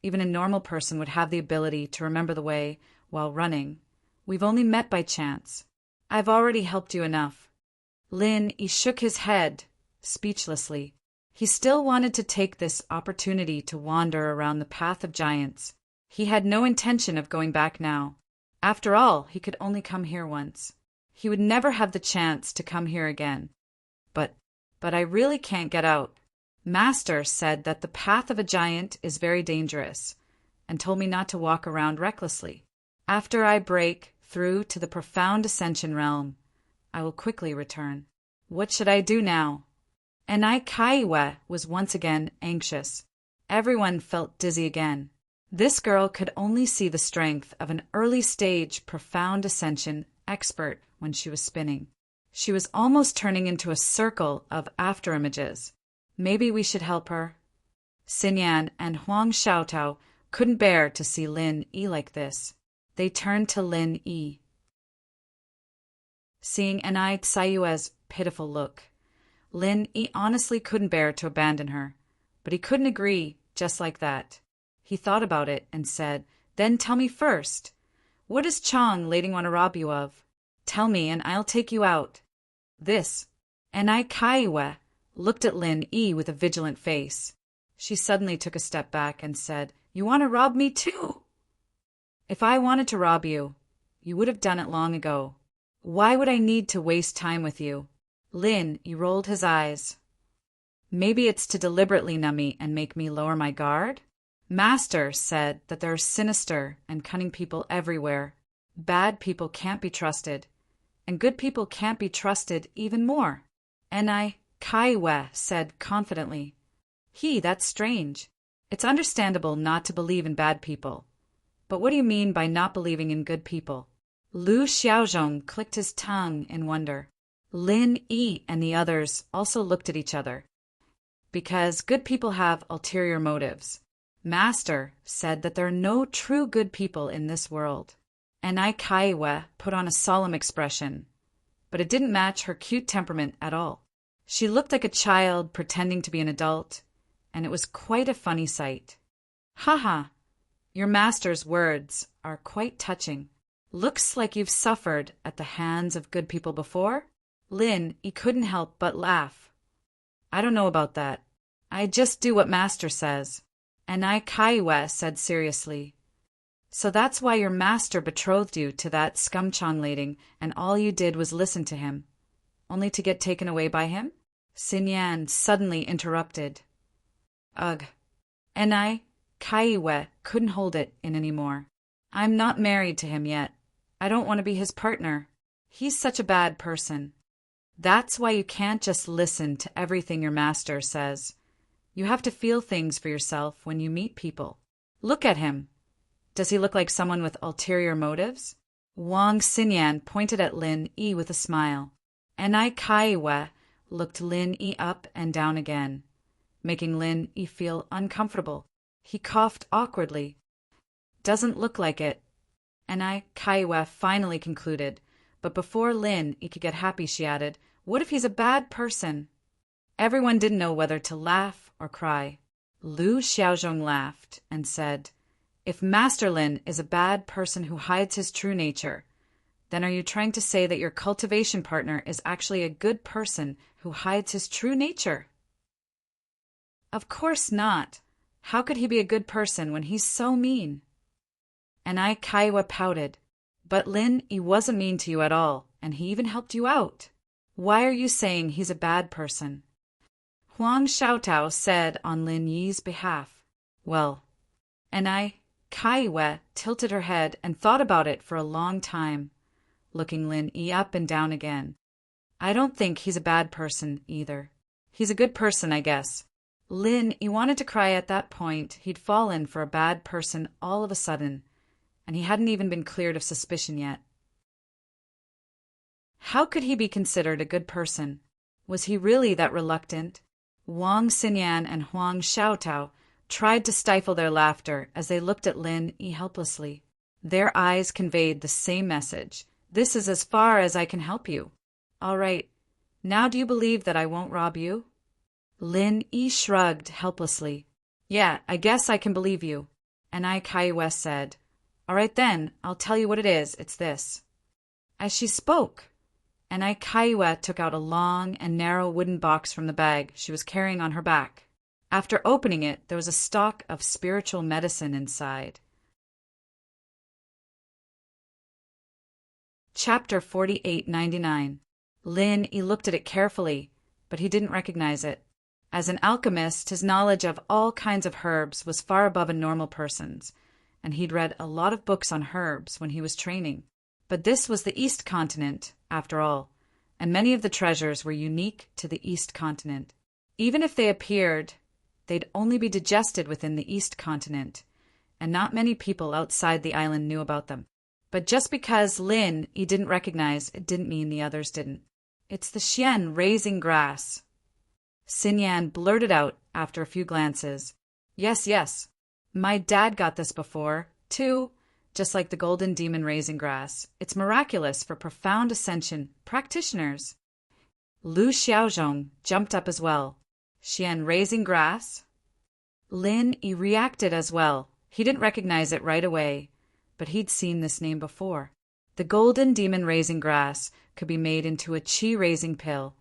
Even a normal person would have the ability to remember the way while running. We've only met by chance. I've already helped you enough." Lin Yi shook his head, speechlessly. He still wanted to take this opportunity to wander around the path of giants. He had no intention of going back now. After all, he could only come here once. He would never have the chance to come here again. But I really can't get out. Master said that the path of a giant is very dangerous, and told me not to walk around recklessly. After I break through to the profound ascension realm, I will quickly return. What should I do now? Enai Kaiwe was once again anxious. Everyone felt dizzy again. This girl could only see the strength of an early-stage, profound ascension expert when she was spinning. She was almost turning into a circle of afterimages. Maybe we should help her. Xinyan and Huang Xiaotao couldn't bear to see Lin Yi like this. They turned to Lin Yi. Seeing Enai Tsayue's pitiful look, Lin Yi honestly couldn't bear to abandon her, but he couldn't agree just like that. He thought about it and said, "Then tell me first, what does Chong Lading want to rob you of? Tell me and I'll take you out." This. Enai Kaiwe looked at Lin Yi with a vigilant face. She suddenly took a step back and said, "You want to rob me too?" "If I wanted to rob you, you would have done it long ago. Why would I need to waste time with you?" Lin Yi rolled his eyes. "Maybe it's to deliberately numb me and make me lower my guard? Master said that there are sinister and cunning people everywhere. Bad people can't be trusted, and good people can't be trusted even more." Enai Kaiwe said confidently. That's strange. It's understandable not to believe in bad people. But what do you mean by not believing in good people?" Lu Xiaozhong clicked his tongue in wonder. Lin Yi and the others also looked at each other. "Because good people have ulterior motives. Master said that there are no true good people in this world." Enai Kaiwe put on a solemn expression, but it didn't match her cute temperament at all. She looked like a child pretending to be an adult, and it was quite a funny sight. "Haha, your master's words are quite touching. Looks like you've suffered at the hands of good people before?" Lin Yi couldn't help but laugh. "I don't know about that. I just do what master says." Enai Kaiwe said seriously. "So that's why your master betrothed you to that Chong Lading, and all you did was listen to him, only to get taken away by him?" Xinyan suddenly interrupted. Ugh. And I, Kaiwe, couldn't hold it in anymore. I'm not married to him yet. I don't want to be his partner. He's such a bad person. That's why you can't just listen to everything your master says. You have to feel things for yourself when you meet people. Look at him. Does he look like someone with ulterior motives? Wang Xinyan pointed at Lin Yi with a smile, and I Kaiwe looked Lin Yi up and down again, making Lin Yi feel uncomfortable. He coughed awkwardly. Doesn't look like it. And I Kaiwe finally concluded, but before Lin Yi could get happy she added, what if he's a bad person? Everyone didn't know whether to laugh or cry. Lu Xiaozhong laughed and said, if Master Lin is a bad person who hides his true nature, then are you trying to say that your cultivation partner is actually a good person who hides his true nature? Of course not. How could he be a good person when he's so mean? And I Kaiwa pouted. But Lin, he wasn't mean to you at all, and he even helped you out. Why are you saying he's a bad person? Huang Xiaotao said on Lin Yi's behalf. Well, and I Kaiwe tilted her head and thought about it for a long time, looking Lin Yi up and down again. I don't think he's a bad person either. He's a good person, I guess. Lin Yi wanted to cry at that point. He'd fallen for a bad person all of a sudden, and he hadn't even been cleared of suspicion yet. How could he be considered a good person? Was he really that reluctant? Wang Xinyan and Huang Xiaotao tried to stifle their laughter as they looked at Lin Yi helplessly. Their eyes conveyed the same message. This is as far as I can help you. All right, now do you believe that I won't rob you? Lin Yi shrugged helplessly. Yeah, I guess I can believe you. And I Kaiwe said, all right then, I'll tell you what it is. It's this. As she spoke, and I Kaiwe took out a long and narrow wooden box from the bag she was carrying on her back. After opening it, there was a stock of spiritual medicine inside. Chapter 4899. Lin Yi looked at it carefully, but he didn't recognize it. As an alchemist, his knowledge of all kinds of herbs was far above a normal person's, and he'd read a lot of books on herbs when he was training. But this was the East Continent, after all, and many of the treasures were unique to the East Continent. Even if they appeared, they'd only be digested within the East Continent, and not many people outside the island knew about them. But just because Lin Yi didn't recognize, it didn't mean the others didn't. It's the Xian raising grass. Xinyan blurted out after a few glances. Yes. My dad got this before, too, just like the golden demon raising grass. It's miraculous for profound ascension practitioners. Lu Xiaozhong jumped up as well. Xian raising grass? Lin Yi reacted as well. He didn't recognize it right away, but he'd seen this name before. The golden demon raising grass could be made into a qi raising pill,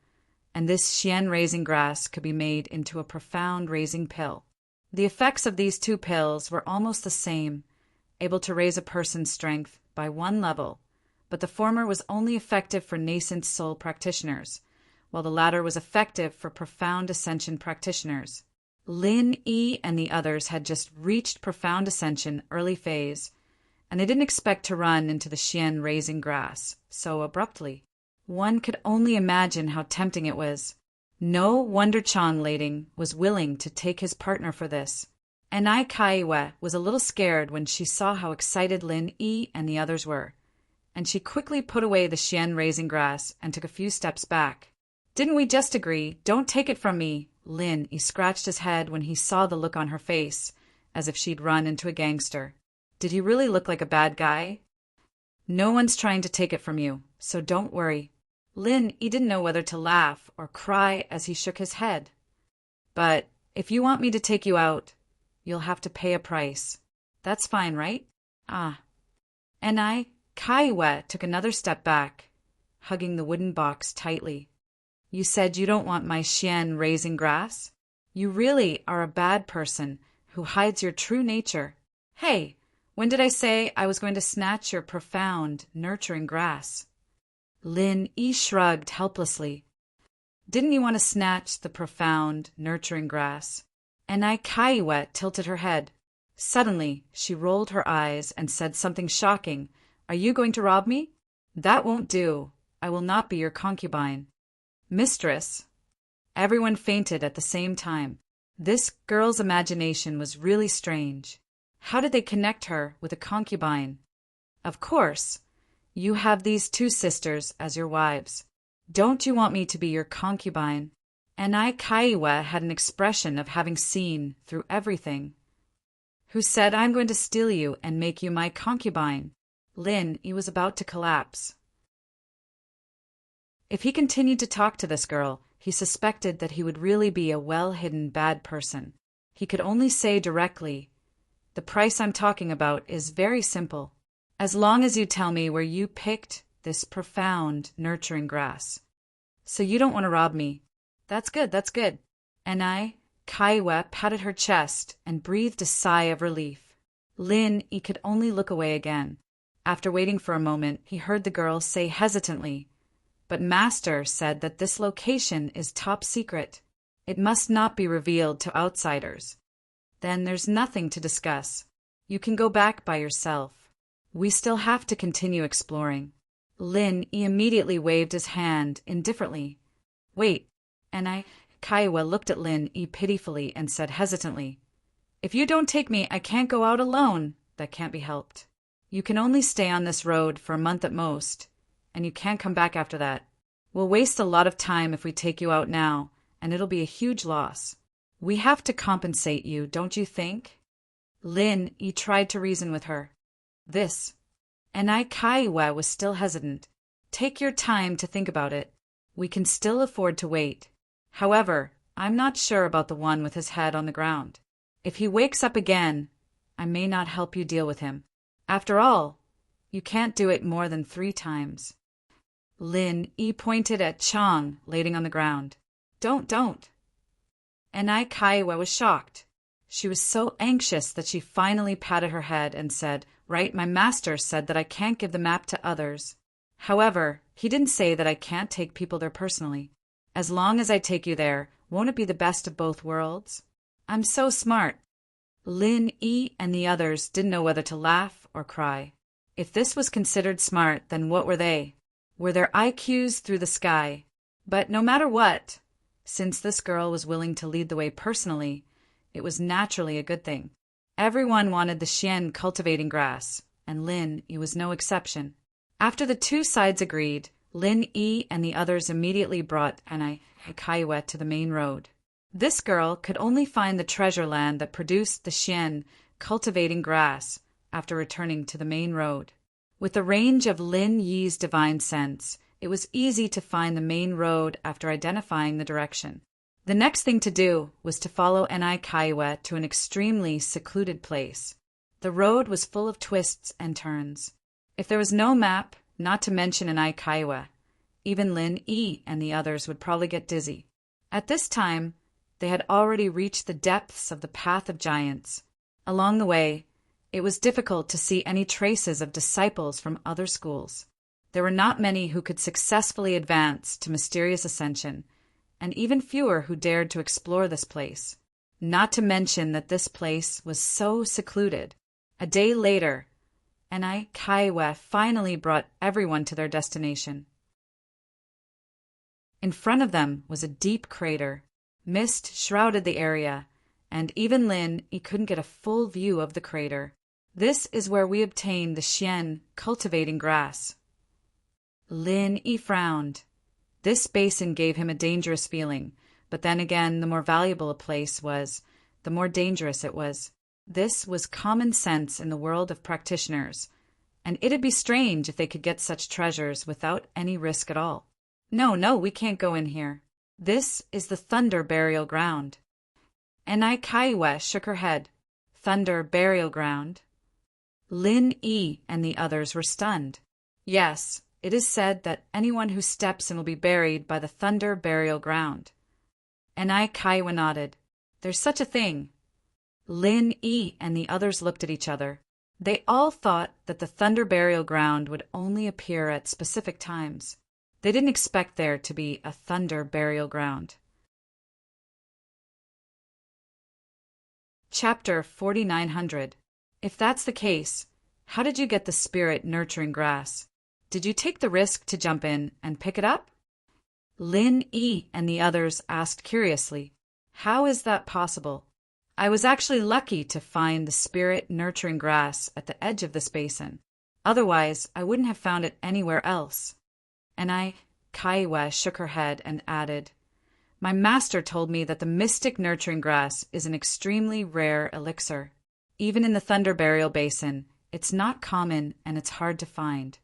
and this Xian raising grass could be made into a profound raising pill. The effects of these two pills were almost the same, able to raise a person's strength by one level, but the former was only effective for nascent soul practitioners, while the latter was effective for profound ascension practitioners. Lin Yi and the others had just reached profound ascension early phase, and they didn't expect to run into the Xian raising grass so abruptly. One could only imagine how tempting it was. No wonder Chang Lading was willing to take his partner for this. And I Kaiwe was a little scared when she saw how excited Lin Yi and the others were, and she quickly put away the Xian raising grass and took a few steps back. Didn't we just agree? Don't take it from me. Lin Yi scratched his head when he saw the look on her face, as if she'd run into a gangster. Did he really look like a bad guy? No one's trying to take it from you, so don't worry. Lin Yi didn't know whether to laugh or cry as he shook his head. But if you want me to take you out, you'll have to pay a price. That's fine, right? Ah. And I, Kaiwe, took another step back, hugging the wooden box tightly. You said you don't want my Xian raising grass? You really are a bad person who hides your true nature. Hey, when did I say I was going to snatch your profound, nurturing grass? Lin Yi shrugged helplessly. Didn't you want to snatch the profound, nurturing grass? And Kaiwa tilted her head. Suddenly, she rolled her eyes and said something shocking. Are you going to rob me? That won't do. I will not be your concubine. Mistress. Everyone fainted at the same time. This girl's imagination was really strange. How did they connect her with a concubine? Of course. You have these two sisters as your wives. Don't you want me to be your concubine? And Kaiwa had an expression of having seen through everything. Who said I'm going to steal you and make you my concubine? Lin, he was about to collapse. If he continued to talk to this girl, he suspected that he would really be a well-hidden bad person. He could only say directly, the price I'm talking about is very simple. As long as you tell me where you picked this profound, nurturing grass. So you don't want to rob me. That's good, that's good. And Kaiwa patted her chest and breathed a sigh of relief. Lin, he could only look away again. After waiting for a moment, he heard the girl say hesitantly, but Master said that this location is top secret. It must not be revealed to outsiders. Then there's nothing to discuss. You can go back by yourself. We still have to continue exploring. Lin, he immediately waved his hand indifferently. Wait, and Kaiwa looked at Lin pitifully and said hesitantly, if you don't take me, I can't go out alone. That can't be helped. You can only stay on this road for a month at most, and you can't come back after that. We'll waste a lot of time if we take you out now, and it'll be a huge loss. We have to compensate you, don't you think? Lin, he tried to reason with her. This. And Kaiwa was still hesitant. Take your time to think about it. We can still afford to wait. However, I'm not sure about the one with his head on the ground. If he wakes up again, I may not help you deal with him. After all, you can't do it more than 3 times. Lin, he pointed at Chang, laying on the ground. Don't. And Kaiwa was shocked. She was so anxious that she finally patted her head and said, Right, my master said that I can't give the map to others. However, he didn't say that I can't take people there personally. As long as I take you there, won't it be the best of both worlds? I'm so smart. Lin, Yi, and the others didn't know whether to laugh or cry. If this was considered smart, then what were they? Were their IQs through the sky? But no matter what, since this girl was willing to lead the way personally, it was naturally a good thing. Everyone wanted the Xian cultivating grass, and Lin Yi was no exception. After the two sides agreed, Lin Yi and the others immediately brought Kaiwa to the main road. This girl could only find the treasure land that produced the Xian cultivating grass after returning to the main road. With the range of Lin Yi's divine sense, it was easy to find the main road after identifying the direction. The next thing to do was to follow Kaiwa to an extremely secluded place. The road was full of twists and turns. If there was no map, not to mention Kaiwa, even Lin Yi and the others would probably get dizzy. At this time, they had already reached the depths of the Path of Giants. Along the way, it was difficult to see any traces of disciples from other schools. There were not many who could successfully advance to mysterious ascension, and even fewer who dared to explore this place. Not to mention that this place was so secluded. A day later, Kaiwa finally brought everyone to their destination. In front of them was a deep crater. Mist shrouded the area, and even Lin, he couldn't get a full view of the crater. This is where we obtain the Xian cultivating grass. Lin, he frowned. This basin gave him a dangerous feeling, but then again, the more valuable a place was, the more dangerous it was. This was common sense in the world of practitioners, and it'd be strange if they could get such treasures without any risk at all. No, we can't go in here. This is the Thunder Burial Ground. And Kaiwa shook her head. Thunder Burial Ground? Lin Yi and the others were stunned. Yes, it is said that anyone who steps in will be buried by the Thunder Burial Ground. And Kaiwa nodded. There's such a thing. Lin Yi and the others looked at each other. They all thought that the Thunder Burial Ground would only appear at specific times. They didn't expect there to be a Thunder Burial Ground. Chapter 4900. If that's the case, how did you get the spirit-nurturing grass? Did you take the risk to jump in and pick it up? Lin Yi and the others asked curiously, how is that possible? I was actually lucky to find the spirit-nurturing grass at the edge of this basin. Otherwise, I wouldn't have found it anywhere else. And Kaiwa shook her head and added, my master told me that the mystic nurturing grass is an extremely rare elixir. Even in the Thunder Burial Basin, it's not common and it's hard to find.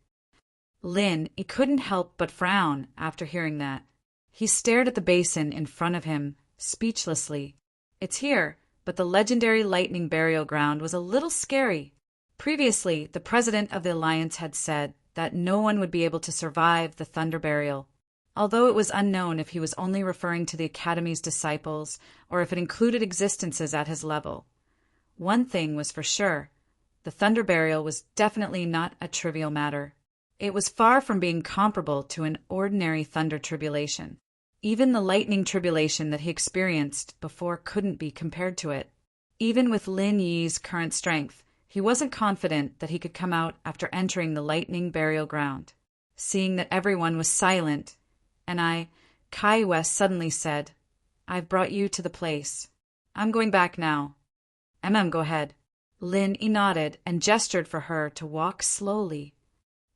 He couldn't help but frown after hearing that. He stared at the basin in front of him, speechlessly. It's here, but the legendary lightning burial ground was a little scary. Previously, the president of the Alliance had said that no one would be able to survive the Thunder Burial, although it was unknown if he was only referring to the Academy's disciples or if it included existences at his level. One thing was for sure, the Thunder Burial was definitely not a trivial matter. It was far from being comparable to an ordinary thunder tribulation. Even the lightning tribulation that he experienced before couldn't be compared to it. Even with Lin Yi's current strength, he wasn't confident that he could come out after entering the lightning burial ground. Seeing that everyone was silent, and Kai West suddenly said, I've brought you to the place. I'm going back now. Go ahead. Lin Yi nodded and gestured for her to walk slowly.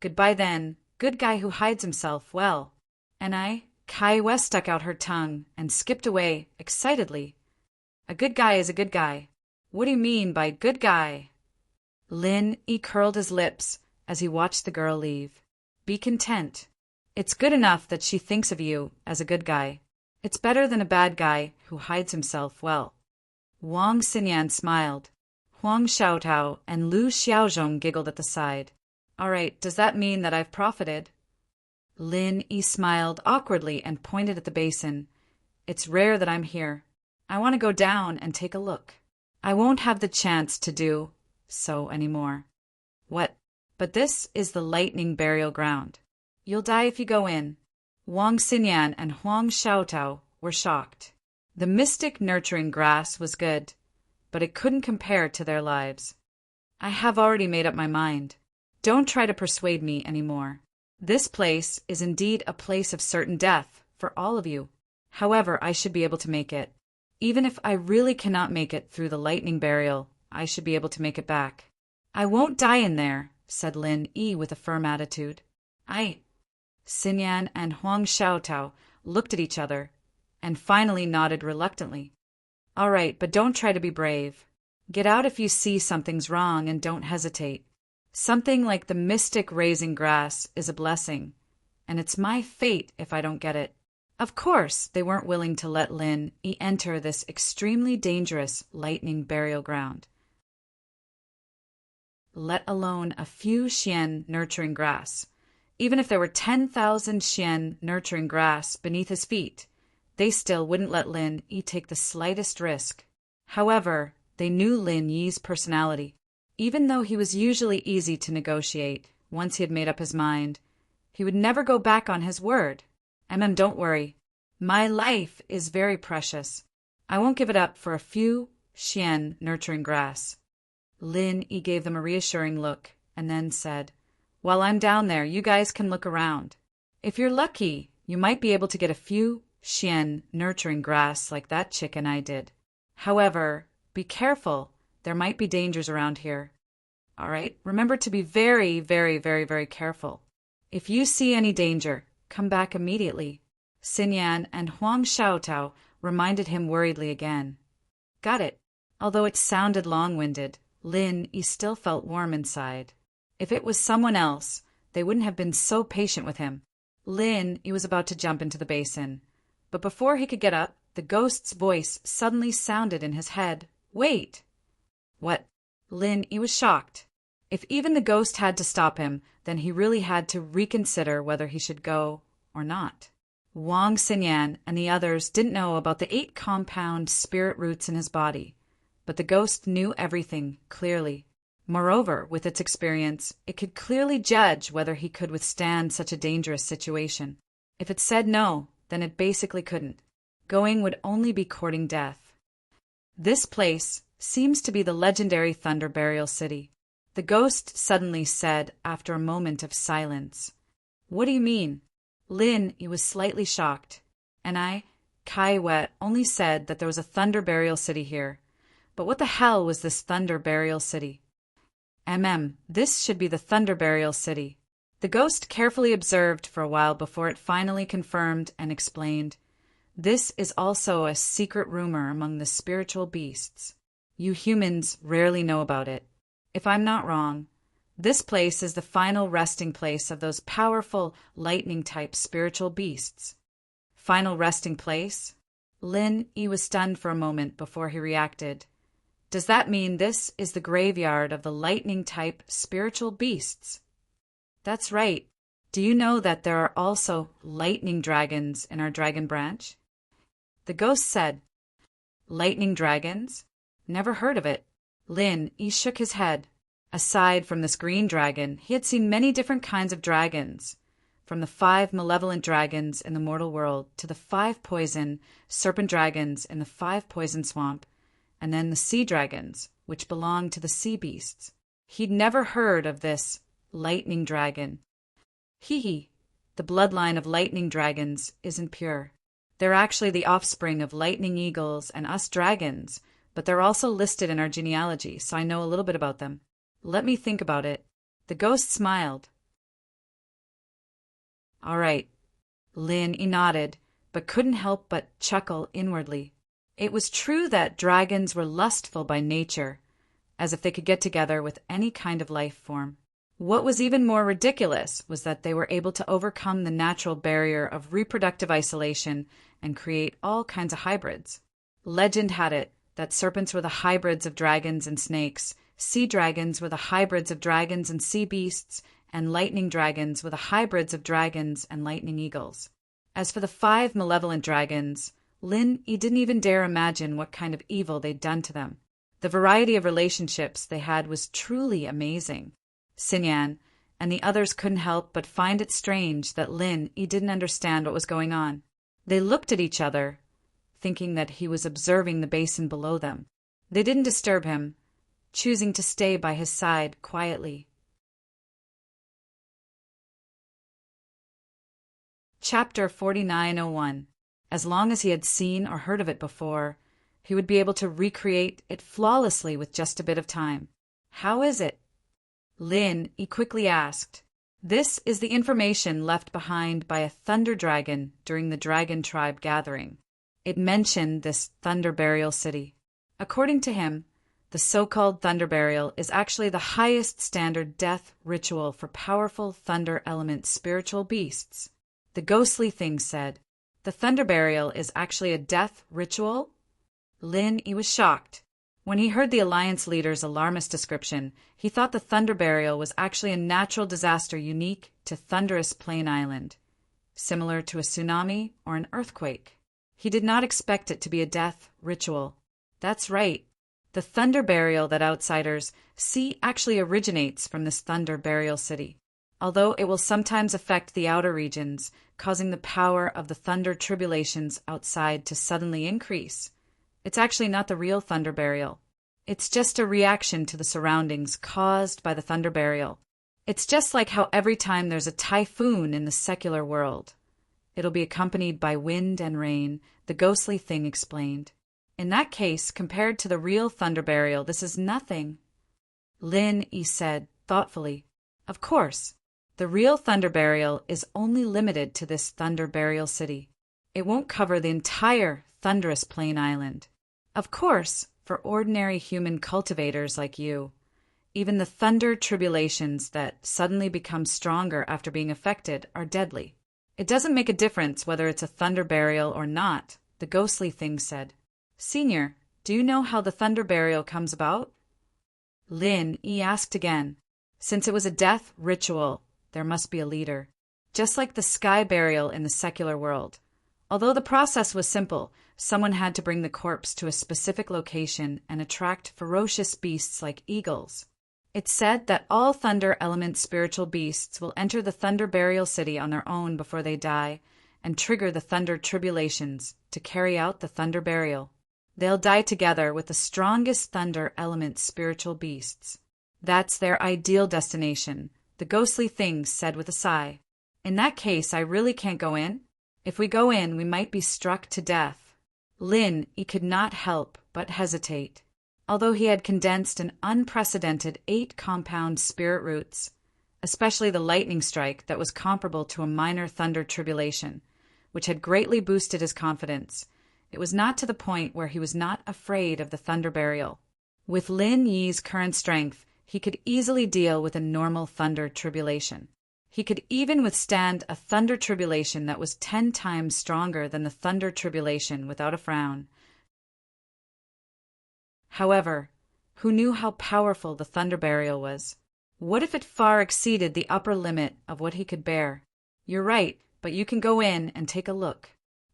Goodbye then, good guy who hides himself well. And Kai West stuck out her tongue and skipped away excitedly. A good guy is a good guy. What do you mean by good guy? Lin Yi curled his lips as he watched the girl leave. Be content. It's good enough that she thinks of you as a good guy. It's better than a bad guy who hides himself well. Wang Xinyan smiled. Huang Xiaotao and Lu Xiaozhong giggled at the side. All right, does that mean that I've profited? Lin Yi smiled awkwardly and pointed at the basin. It's rare that I'm here. I want to go down and take a look. I won't have the chance to do so anymore. What? But this is the lightning burial ground. You'll die if you go in. Wang Xinyan and Huang Xiaotao were shocked. The mystic nurturing grass was good, but it couldn't compare to their lives. I have already made up my mind. Don't try to persuade me anymore. This place is indeed a place of certain death for all of you. However, I should be able to make it. Even if I really cannot make it through the lightning burial, I should be able to make it back. I won't die in there, said Lin Yi with a firm attitude. Xinyan and Huang Xiaotao looked at each other and finally nodded reluctantly. All right, but don't try to be brave. Get out if you see something's wrong and don't hesitate. Something like the mystic raising grass is a blessing, and it's my fate if I don't get it. Of course, they weren't willing to let Lin Yi enter this extremely dangerous lightning burial ground, let alone a few xian nurturing grass. Even if there were 10,000 xian nurturing grass beneath his feet, they still wouldn't let Lin Yi take the slightest risk. However, they knew Lin Yi's personality. Even though he was usually easy to negotiate, once he had made up his mind, he would never go back on his word. Don't worry. My life is very precious. I won't give it up for a few xian nurturing grass. Lin Yi gave them a reassuring look and then said, while I'm down there, you guys can look around. If you're lucky, you might be able to get a few xian nurturing grass like that chick and I did. However, be careful. There might be dangers around here. All right, remember to be very, very, very, very careful. If you see any danger, come back immediately. Xinyan and Huang Xiaotao reminded him worriedly again. Got it. Although it sounded long-winded, Lin Yi still felt warm inside. If it was someone else, they wouldn't have been so patient with him. Lin Yi was about to jump into the basin, but before he could get up, the ghost's voice suddenly sounded in his head. Wait! What? Lin Yi was shocked. If even the ghost had to stop him, then he really had to reconsider whether he should go or not. Wang Xinyan and the others didn't know about the 8 compound spirit roots in his body, but the ghost knew everything clearly. Moreover, with its experience, it could clearly judge whether he could withstand such a dangerous situation. If it said no, then it basically couldn't. Going would only be courting death. This place seems to be the legendary Thunder Burial City. The ghost suddenly said after a moment of silence. What do you mean? Lin, he was slightly shocked. And I, Kai Wet, only said that there was a Thunder Burial City here. But what the hell was this Thunder Burial City? This should be the Thunder Burial City. The ghost carefully observed for a while before it finally confirmed and explained. This is also a secret rumor among the spiritual beasts. You humans rarely know about it. If I'm not wrong, this place is the final resting place of those powerful lightning-type spiritual beasts. Final resting place? Lin, he was stunned for a moment before he reacted. Does that mean this is the graveyard of the lightning-type spiritual beasts? That's right. Do you know that there are also lightning dragons in our dragon branch? The ghost said, Lightning dragons? Never heard of it. Lin, he shook his head. Aside from this green dragon, he had seen many different kinds of dragons, from the 5 malevolent dragons in the mortal world to the 5 poison serpent dragons in the 5 poison swamp, and then the sea dragons, which belonged to the sea beasts. He'd never heard of this lightning dragon. Hee, the bloodline of lightning dragons isn't pure. They're actually the offspring of lightning eagles and us dragons, but they're also listed in our genealogy, so I know a little bit about them. Let me think about it. The ghost smiled. All right. Lin, he nodded, but couldn't help but chuckle inwardly. It was true that dragons were lustful by nature, as if they could get together with any kind of life form. What was even more ridiculous was that they were able to overcome the natural barrier of reproductive isolation and create all kinds of hybrids. Legend had it that serpents were the hybrids of dragons and snakes, sea dragons were the hybrids of dragons and sea beasts, and lightning dragons were the hybrids of dragons and lightning eagles. As for the 5 malevolent dragons, Lin, he didn't even dare imagine what kind of evil they'd done to them. The variety of relationships they had was truly amazing. Sinyan and the others couldn't help but find it strange that Lin, he didn't understand what was going on. They looked at each other, thinking that he was observing the basin below them. They didn't disturb him, choosing to stay by his side quietly. Chapter 4901. As long as he had seen or heard of it before, he would be able to recreate it flawlessly with just a bit of time. How is it? Lin, he quickly asked. This is the information left behind by a thunder dragon during the dragon tribe gathering. It mentioned this Thunder Burial City. According to him, the so-called Thunder Burial is actually the highest standard death ritual for powerful thunder element spiritual beasts. The ghostly thing said, The Thunder Burial is actually a death ritual? Lin, he was shocked. When he heard the Alliance leader's alarmist description, he thought the Thunder Burial was actually a natural disaster unique to Thunderous Plain Island, similar to a tsunami or an earthquake. He did not expect it to be a death ritual. That's right. The Thunder Burial that outsiders see actually originates from this Thunder Burial City. Although it will sometimes affect the outer regions, causing the power of the thunder tribulations outside to suddenly increase, it's actually not the real Thunder Burial. It's just a reaction to the surroundings caused by the Thunder Burial. It's just like how every time there's a typhoon in the secular world, it'll be accompanied by wind and rain, the ghostly thing explained. In that case, compared to the real Thunder Burial, this is nothing. Lin, he said, thoughtfully. Of course, the real Thunder Burial is only limited to this Thunder Burial City. It won't cover the entire Thunderous Plain Island. Of course, for ordinary human cultivators like you, even the thunder tribulations that suddenly become stronger after being affected are deadly. It doesn't make a difference whether it's a Thunder Burial or not, the ghostly thing said. Senior, do you know how the Thunder Burial comes about? Lin, he asked again. Since it was a death ritual, there must be a leader. Just like the Sky Burial in the secular world. Although the process was simple, someone had to bring the corpse to a specific location and attract ferocious beasts like eagles. It's said that all thunder element spiritual beasts will enter the Thunder Burial City on their own before they die and trigger the thunder tribulations to carry out the Thunder Burial. They'll die together with the strongest thunder element spiritual beasts. That's their ideal destination, the ghostly thing said with a sigh. In that case, I really can't go in? If we go in, we might be struck to death. Lin Yi could not help but hesitate. Although he had condensed an unprecedented 8 compound spirit roots, especially the lightning strike that was comparable to a minor thunder tribulation, which had greatly boosted his confidence, it was not to the point where he was not afraid of the thunder burial. With Lin Yi's current strength, he could easily deal with a normal thunder tribulation. He could even withstand a thunder tribulation that was 10 times stronger than the thunder tribulation without a frown. However, who knew how powerful the thunder burial was? What if it far exceeded the upper limit of what he could bear? You're right, but you can go in and take a look.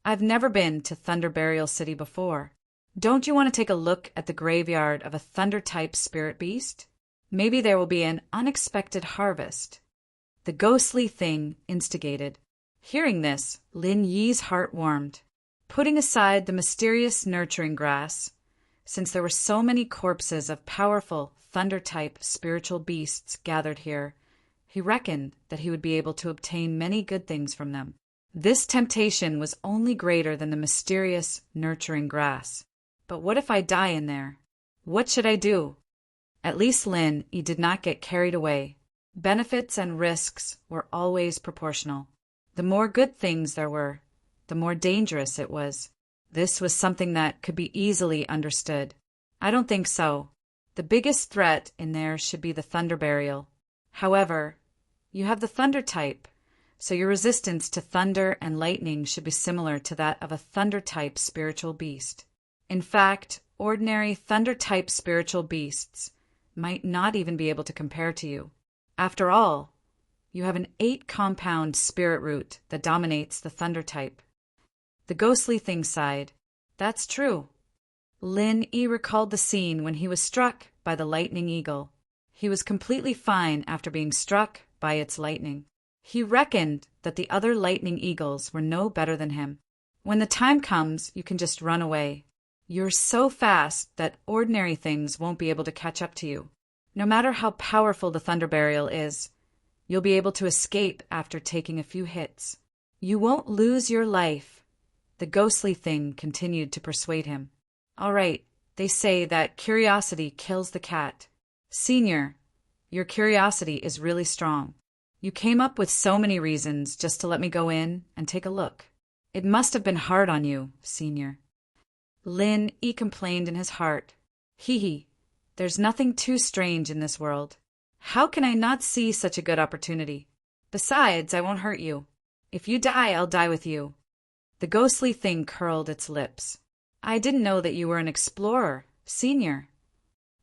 I've never been to Thunder Burial City before. Don't you want to take a look at the graveyard of a thunder-type spirit beast? Maybe there will be an unexpected harvest. The ghostly thing instigated. Hearing this, Lin Yi's heart warmed. Putting aside the mysterious nurturing grass, since there were so many corpses of powerful thunder-type spiritual beasts gathered here, he reckoned that he would be able to obtain many good things from them. This temptation was only greater than the mysterious nurturing grass. But what if I die in there? What should I do? At least Lin Yi did not get carried away. Benefits and risks were always proportional. The more good things there were, the more dangerous it was. This was something that could be easily understood. I don't think so. The biggest threat in there should be the thunder burial. However, you have the thunder type, so your resistance to thunder and lightning should be similar to that of a thunder-type spiritual beast. In fact, ordinary thunder-type spiritual beasts might not even be able to compare to you. After all, you have an 8 compound spirit root that dominates the thunder type. The ghostly thing sighed. That's true. Lin Yi recalled the scene when he was struck by the lightning eagle. He was completely fine after being struck by its lightning. He reckoned that the other lightning eagles were no better than him. When the time comes, you can just run away. You're so fast that ordinary things won't be able to catch up to you. No matter how powerful the thunder burial is, you'll be able to escape after taking a few hits. You won't lose your life. The ghostly thing continued to persuade him. All right, they say that curiosity kills the cat. Senior, your curiosity is really strong. You came up with so many reasons just to let me go in and take a look. It must have been hard on you, Senior. Lin Yi complained in his heart. Hee, there's nothing too strange in this world. How can I not see such a good opportunity? Besides, I won't hurt you. If you die, I'll die with you. The ghostly thing curled its lips. I didn't know that you were an explorer, Senior.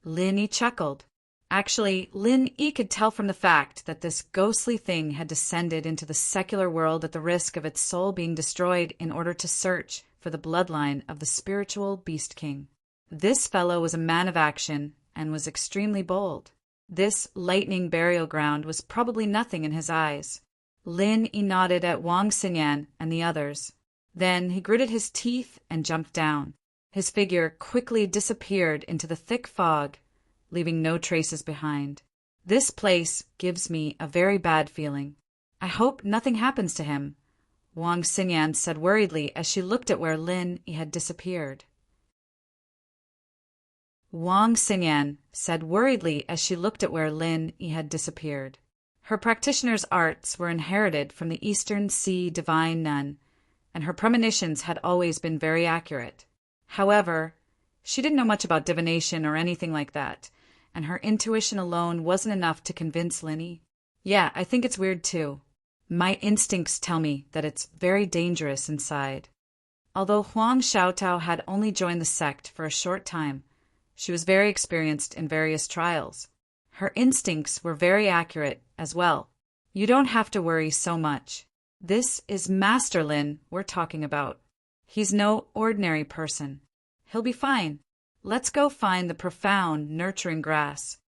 Lin Yi chuckled. Actually, Lin Yi could tell from the fact that this ghostly thing had descended into the secular world at the risk of its soul being destroyed in order to search for the bloodline of the spiritual Beast King. This fellow was a man of action and was extremely bold. This lightning burial ground was probably nothing in his eyes. Lin Yi nodded at Wang Xinyan and the others. Then he gritted his teeth and jumped down. His figure quickly disappeared into the thick fog, leaving no traces behind. This place gives me a very bad feeling. I hope nothing happens to him, Wang Xinyan said worriedly as she looked at where Lin Yi had disappeared. Wang Xinyan said worriedly as she looked at where Lin Yi had disappeared. Her practitioner's arts were inherited from the Eastern Sea divine nun, and her premonitions had always been very accurate. However, she didn't know much about divination or anything like that, and her intuition alone wasn't enough to convince Lin Yi. Yeah, I think it's weird too. My instincts tell me that it's very dangerous inside. Although Huang Xiaotao had only joined the sect for a short time, she was very experienced in various trials. Her instincts were very accurate as well. You don't have to worry so much. This is Master Lin we're talking about. He's no ordinary person. He'll be fine. Let's go find the profound, nurturing grass.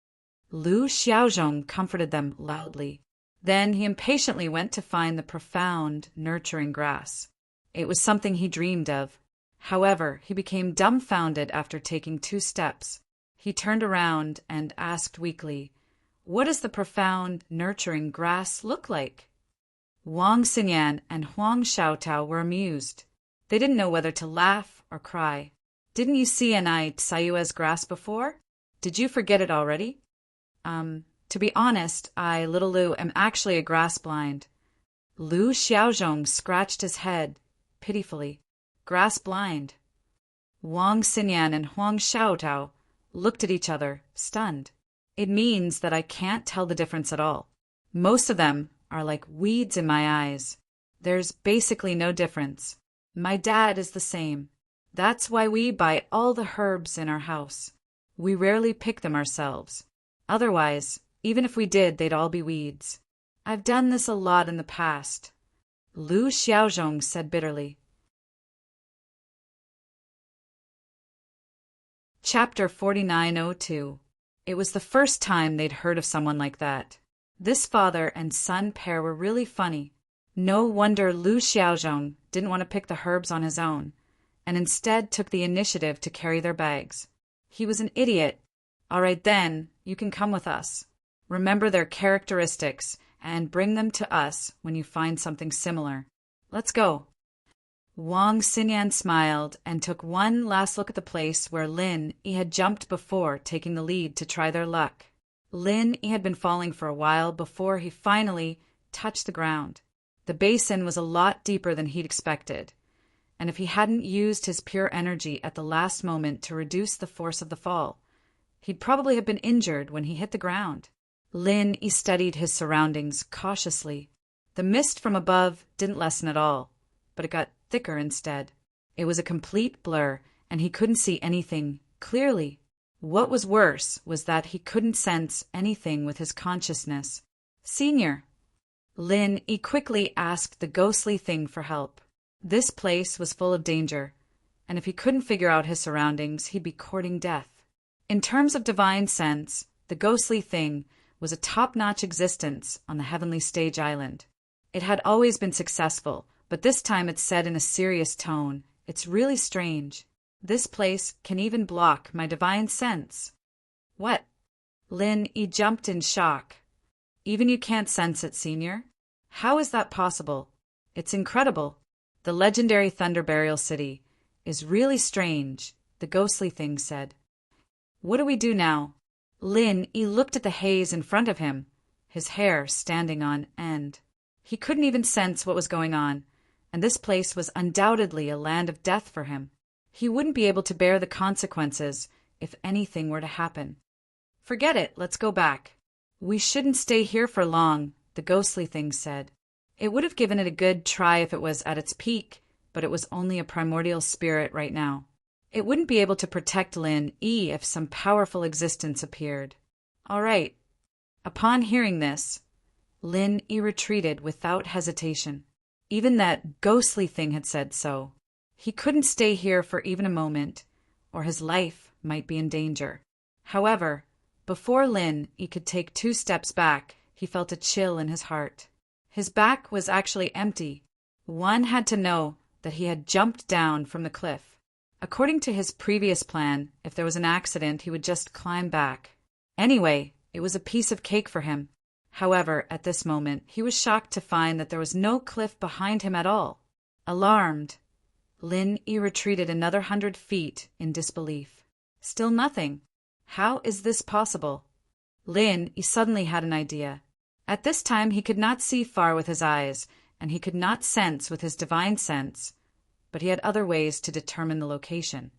Lu Xiaozhong comforted them loudly. Then he impatiently went to find the profound, nurturing grass. It was something he dreamed of. However, he became dumbfounded after taking 2 steps. He turned around and asked weakly, "What does the profound, nurturing grass look like?" Wang Xinyan and Huang Xiaotao were amused. They didn't know whether to laugh or cry. "Didn't you see Anai Tsayue's grass before? Did you forget it already?" To be honest, I, little Lu, am actually a grass blind." Lu Xiaozhong scratched his head pitifully. Grass blind. Wang Xinyan and Huang Xiaotao looked at each other, stunned. "It means that I can't tell the difference at all. Most of them are like weeds in my eyes. There's basically no difference. My dad is the same. That's why we buy all the herbs in our house. We rarely pick them ourselves. Otherwise, even if we did, they'd all be weeds. I've done this a lot in the past," Lu Xiaozhong said bitterly. Chapter 4902. It was the first time they'd heard of someone like that. This father and son pair were really funny. No wonder Lu Xiaozhong didn't want to pick the herbs on his own, and instead took the initiative to carry their bags. He was an idiot. "All right then, you can come with us. Remember their characteristics and bring them to us when you find something similar. Let's go." Wang Xinyan smiled and took one last look at the place where Lin Yi had jumped before, taking the lead to try their luck. Lin Yi had been falling for a while before he finally touched the ground. The basin was a lot deeper than he'd expected, and if he hadn't used his pure energy at the last moment to reduce the force of the fall, he'd probably have been injured when he hit the ground. Lin Yi studied his surroundings cautiously. The mist from above didn't lessen at all, but it got thicker instead. It was a complete blur, and he couldn't see anything clearly. What was worse was that he couldn't sense anything with his consciousness. "Senior." Lin Yi quickly asked the ghostly thing for help. This place was full of danger, and if he couldn't figure out his surroundings, he'd be courting death. In terms of divine sense, the ghostly thing was a top-notch existence on the heavenly stage island. It had always been successful, but this time it said in a serious tone, "It's really strange. This place can even block my divine sense." "What?" Lin Yi jumped in shock. "Even you can't sense it, Senior? How is that possible? It's incredible. The legendary Thunder Burial City is really strange," the ghostly thing said. "What do we do now?" Lin Yi looked at the haze in front of him, his hair standing on end. He couldn't even sense what was going on, and this place was undoubtedly a land of death for him. He wouldn't be able to bear the consequences if anything were to happen. "Forget it, let's go back." "We shouldn't stay here for long," the ghostly thing said. It would have given it a good try if it was at its peak, but it was only a primordial spirit right now. It wouldn't be able to protect Lin Yi if some powerful existence appeared. "All right." Upon hearing this, Lin Yi retreated without hesitation. Even that ghostly thing had said so. He couldn't stay here for even a moment, or his life might be in danger. However, before Lin Yi could take 2 steps back, he felt a chill in his heart. His back was actually empty. One had to know that he had jumped down from the cliff. According to his previous plan, if there was an accident, he would just climb back. Anyway, it was a piece of cake for him. However, at this moment, he was shocked to find that there was no cliff behind him at all. Alarmed, Lin Yi retreated another 100 feet in disbelief. Still nothing. How is this possible? Lin Yi suddenly had an idea. At this time, he could not see far with his eyes, and he could not sense with his divine sense, but he had other ways to determine the location.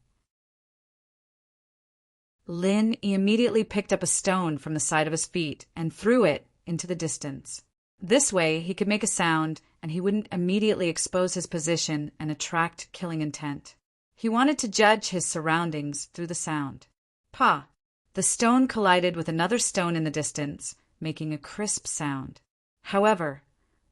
Lin Yi immediately picked up a stone from the side of his feet and threw it into the distance. This way, he could make a sound, and he wouldn't immediately expose his position and attract killing intent. He wanted to judge his surroundings through the sound. Pa! The stone collided with another stone in the distance, making a crisp sound. However,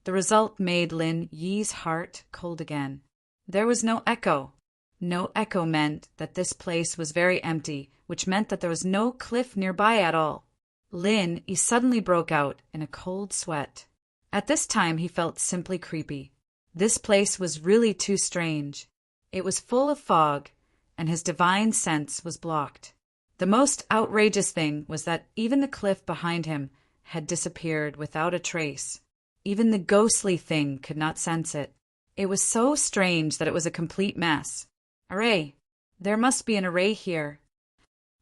the result made Lin Yi's heart cold again. There was no echo. No echo meant that this place was very empty, which meant that there was no cliff nearby at all. Lin Yi suddenly broke out in a cold sweat. At this time he felt simply creepy. This place was really too strange. It was full of fog, and his divine sense was blocked. The most outrageous thing was that even the cliff behind him had disappeared without a trace. Even the ghostly thing could not sense it. It was so strange that it was a complete mess. Array! There must be an array here.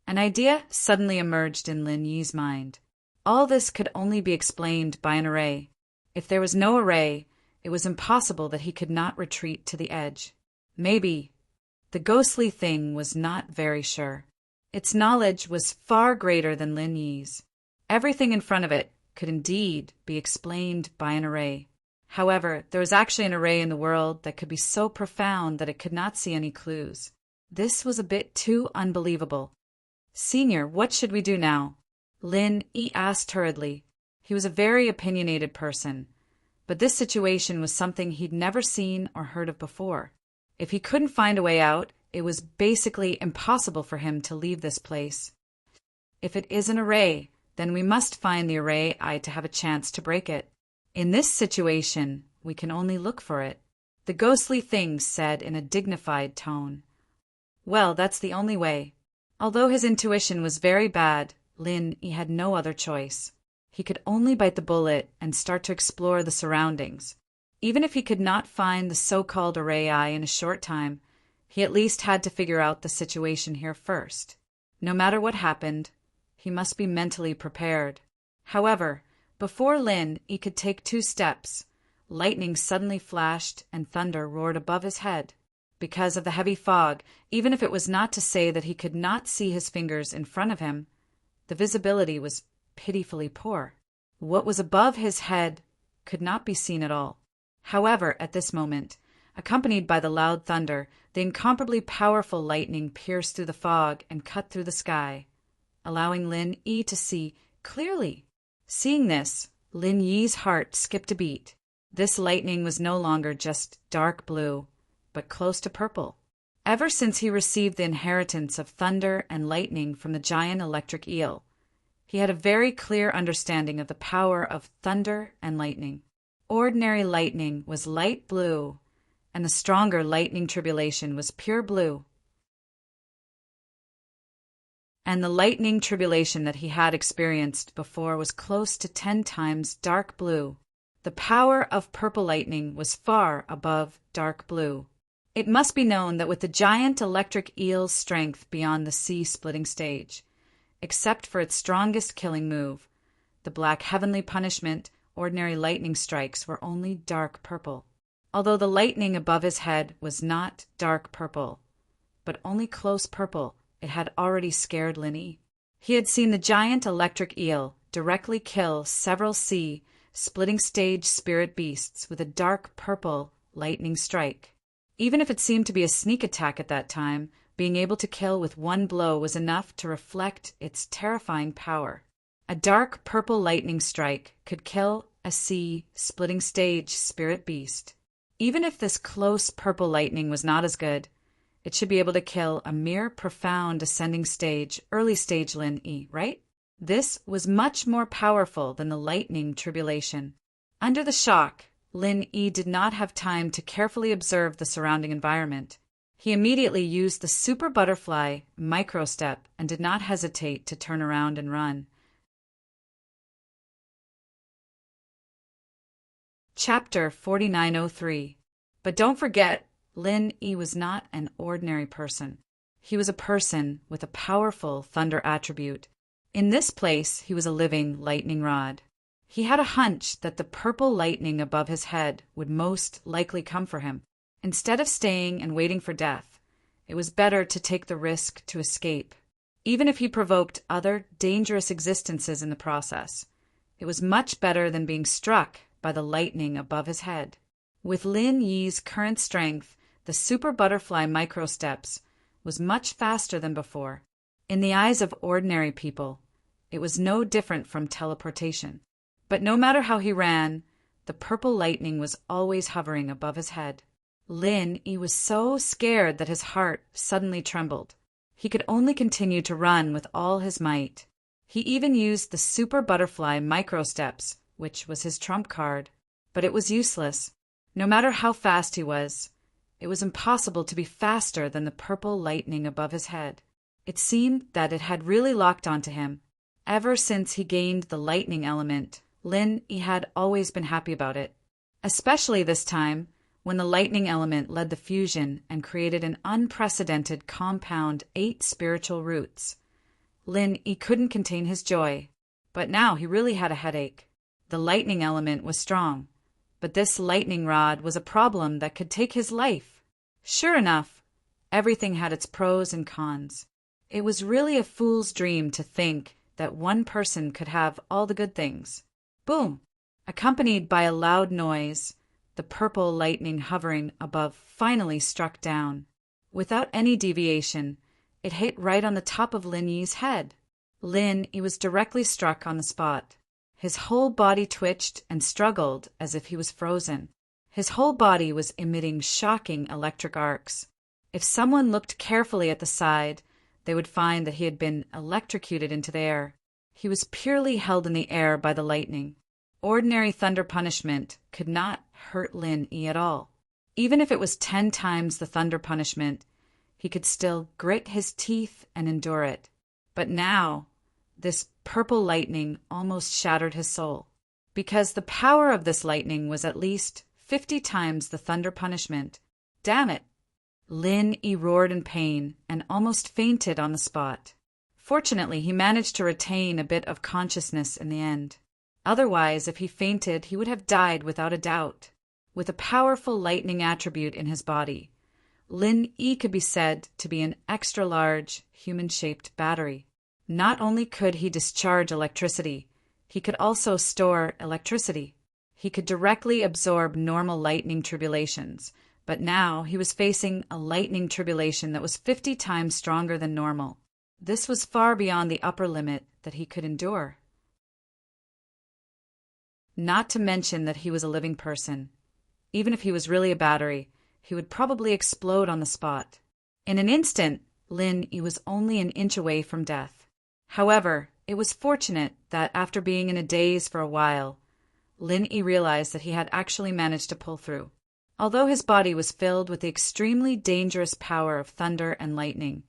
An idea suddenly emerged in Lin Yi's mind. All this could only be explained by an array. If there was no array, it was impossible that he could not retreat to the edge. Maybe. The ghostly thing was not very sure. Its knowledge was far greater than Lin Yi's. Everything in front of it could indeed be explained by an array. However, there was actually an array in the world that could be so profound that it could not see any clues. This was a bit too unbelievable. "Senior, what should we do now?" Lin Yi asked hurriedly. He was a very opinionated person, but this situation was something he'd never seen or heard of before. If he couldn't find a way out, it was basically impossible for him to leave this place. If it is an array, then we must find the array eye to have a chance to break it. In this situation, we can only look for it. The ghostly thing said in a dignified tone. Well, that's the only way. Although his intuition was very bad, Lin Yi had no other choice. He could only bite the bullet and start to explore the surroundings. Even if he could not find the so-called array eye in a short time, he at least had to figure out the situation here first. No matter what happened, he must be mentally prepared. However, before Lin Yi could take 2 steps, lightning suddenly flashed and thunder roared above his head. Because of the heavy fog, even if it was not to say that he could not see his fingers in front of him, the visibility was pitifully poor. What was above his head could not be seen at all. However, at this moment, accompanied by the loud thunder, the incomparably powerful lightning pierced through the fog and cut through the sky, allowing Lin Yi to see clearly. Seeing this, Lin Yi's heart skipped a beat. This lightning was no longer just dark blue, but close to purple. Ever since he received the inheritance of thunder and lightning from the giant electric eel, he had a very clear understanding of the power of thunder and lightning. Ordinary lightning was light blue, and the stronger lightning tribulation was pure blue. And the lightning tribulation that he had experienced before was close to 10 times dark blue. The power of purple lightning was far above dark blue. It must be known that with the giant electric eel's strength beyond the sea-splitting stage, except for its strongest killing move, the black heavenly punishment, ordinary lightning strikes were only dark purple. Although the lightning above his head was not dark purple, but only close purple, it had already scared Lin Yi. He had seen the giant electric eel directly kill several sea-splitting stage spirit beasts with a dark purple lightning strike. Even if it seemed to be a sneak attack at that time, being able to kill with one blow was enough to reflect its terrifying power. A dark purple lightning strike could kill a sea-splitting stage spirit beast. Even if this close purple lightning was not as good, it should be able to kill a mere profound ascending stage, early stage Lin Yi, right? This was much more powerful than the lightning tribulation. Under the shock, Lin Yi did not have time to carefully observe the surrounding environment. He immediately used the super butterfly microstep and did not hesitate to turn around and run. Chapter 4903. But don't forget, Lin Yi was not an ordinary person. He was a person with a powerful thunder attribute. In this place, he was a living lightning rod. He had a hunch that the purple lightning above his head would most likely come for him. Instead of staying and waiting for death, it was better to take the risk to escape. Even if he provoked other dangerous existences in the process, it was much better than being struck by the lightning above his head. With Lin Yi's current strength, the super butterfly microsteps was much faster than before. In the eyes of ordinary people, it was no different from teleportation. But no matter how he ran, the purple lightning was always hovering above his head. Lin Yi was so scared that his heart suddenly trembled. He could only continue to run with all his might. He even used the super butterfly microsteps, which was his trump card. But it was useless. No matter how fast he was, It was impossible to be faster than the purple lightning above his head. It seemed that it had really locked onto him. Ever since he gained the lightning element, Lin-Yi had always been happy about it. Especially this time, when the lightning element led the fusion and created an unprecedented compound 8 spiritual roots. Lin-Yi couldn't contain his joy, but now he really had a headache. The lightning element was strong, but this lightning rod was a problem that could take his life. Sure enough, everything had its pros and cons. It was really a fool's dream to think that one person could have all the good things. Boom! Accompanied by a loud noise, the purple lightning hovering above finally struck down. Without any deviation, it hit right on the top of Lin-Yi's head. Lin-Yi was directly struck on the spot. His whole body twitched and struggled as if he was frozen. His whole body was emitting shocking electric arcs. If someone looked carefully at the side, they would find that he had been electrocuted into the air. He was purely held in the air by the lightning. Ordinary thunder punishment could not hurt Lin-Yi at all. Even if it was 10 times the thunder punishment, he could still grit his teeth and endure it. But now, this purple lightning almost shattered his soul, because the power of this lightning was at least 50 times the thunder punishment. Damn it! Lin-Yi roared in pain and almost fainted on the spot. Fortunately, he managed to retain a bit of consciousness in the end. Otherwise, if he fainted, he would have died without a doubt. With a powerful lightning attribute in his body, Lin-Yi could be said to be an extra-large, human-shaped battery. Not only could he discharge electricity, he could also store electricity. He could directly absorb normal lightning tribulations, but now he was facing a lightning tribulation that was 50 times stronger than normal. This was far beyond the upper limit that he could endure. Not to mention that he was a living person. Even if he was really a battery, he would probably explode on the spot. In an instant, Lin-Yi was only an inch away from death. However, it was fortunate that after being in a daze for a while, Lin-Yi realized that he had actually managed to pull through. Although his body was filled with the extremely dangerous power of thunder and lightning,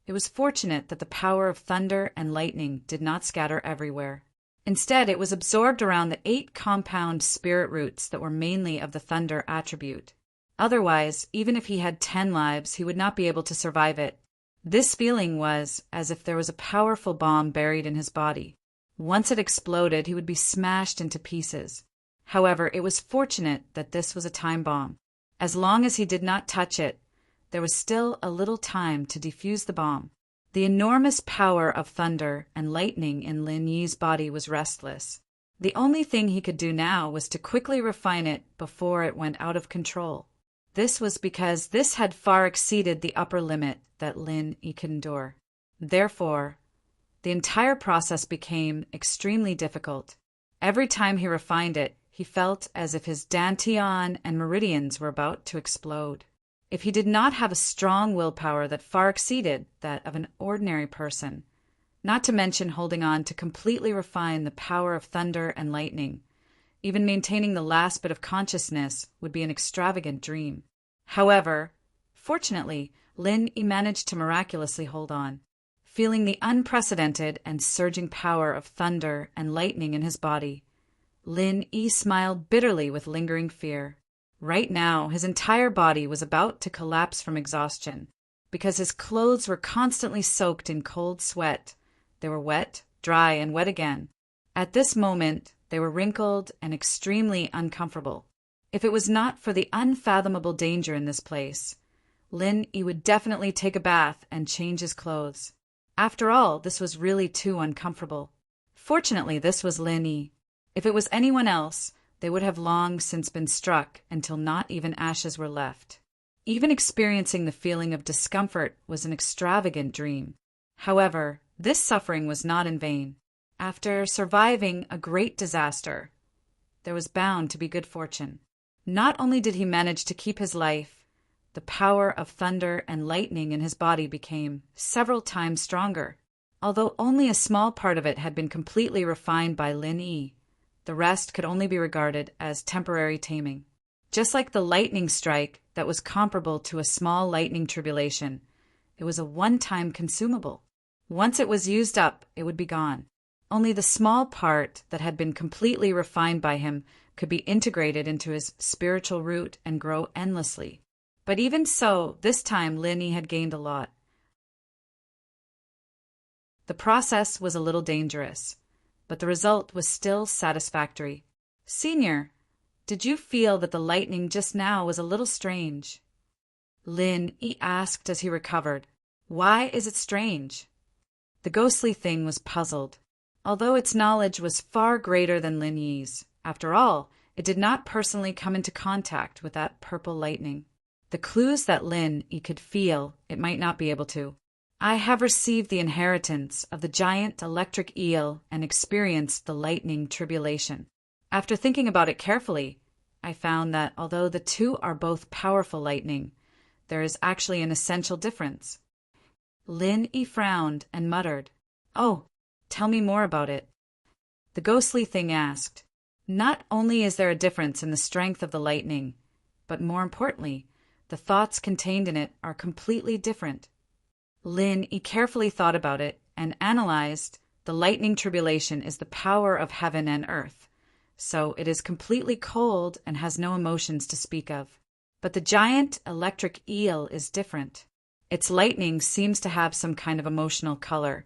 it was fortunate that the power of thunder and lightning did not scatter everywhere. Instead, it was absorbed around the 8 compound spirit roots that were mainly of the thunder attribute. Otherwise, even if he had 10 lives, he would not be able to survive it. This feeling was as if there was a powerful bomb buried in his body. Once it exploded, he would be smashed into pieces. However, it was fortunate that this was a time bomb. As long as he did not touch it, there was still a little time to defuse the bomb. The enormous power of thunder and lightning in Lin-Yi's body was restless. The only thing he could do now was to quickly refine it before it went out of control. This was because this had far exceeded the upper limit that Lin-Yi could endure. Therefore, the entire process became extremely difficult. Every time he refined it, he felt as if his dantian and meridians were about to explode. If he did not have a strong willpower that far exceeded that of an ordinary person, not to mention holding on to completely refine the power of thunder and lightning, even maintaining the last bit of consciousness would be an extravagant dream. However, fortunately, Lin-Yi managed to miraculously hold on. Feeling the unprecedented and surging power of thunder and lightning in his body, Lin-Yi smiled bitterly with lingering fear. Right now, his entire body was about to collapse from exhaustion, because his clothes were constantly soaked in cold sweat. They were wet, dry, and wet again. At this moment, they were wrinkled and extremely uncomfortable. If it was not for the unfathomable danger in this place, Lin-Yi would definitely take a bath and change his clothes. After all, this was really too uncomfortable. Fortunately, this was Lin-Yi. If it was anyone else, they would have long since been struck until not even ashes were left. Even experiencing the feeling of discomfort was an extravagant dream. However, this suffering was not in vain. After surviving a great disaster, there was bound to be good fortune. Not only did he manage to keep his life, the power of thunder and lightning in his body became several times stronger. Although only a small part of it had been completely refined by Lin-Yi, the rest could only be regarded as temporary taming. Just like the lightning strike that was comparable to a small lightning tribulation, it was a one-time consumable. Once it was used up, it would be gone. Only the small part that had been completely refined by him could be integrated into his spiritual root and grow endlessly. But even so, this time Lin Yi had gained a lot. The process was a little dangerous, but the result was still satisfactory. Senior, did you feel that the lightning just now was a little strange? Lin Yi asked as he recovered. Why is it strange? The ghostly thing was puzzled. Although its knowledge was far greater than Lin Yi's, after all, it did not personally come into contact with that purple lightning. The clues that Lin Yi could feel, it might not be able to. I have received the inheritance of the giant electric eel and experienced the lightning tribulation. After thinking about it carefully, I found that although the two are both powerful lightning, there is actually an essential difference. Lin Yi frowned and muttered, "Oh, tell me more about it." The ghostly thing asked, "Not only is there a difference in the strength of the lightning, but more importantly, the thoughts contained in it are completely different." Lin Yi carefully thought about it and analyzed. The lightning tribulation is the power of heaven and earth, so it is completely cold and has no emotions to speak of. But the giant electric eel is different. Its lightning seems to have some kind of emotional color.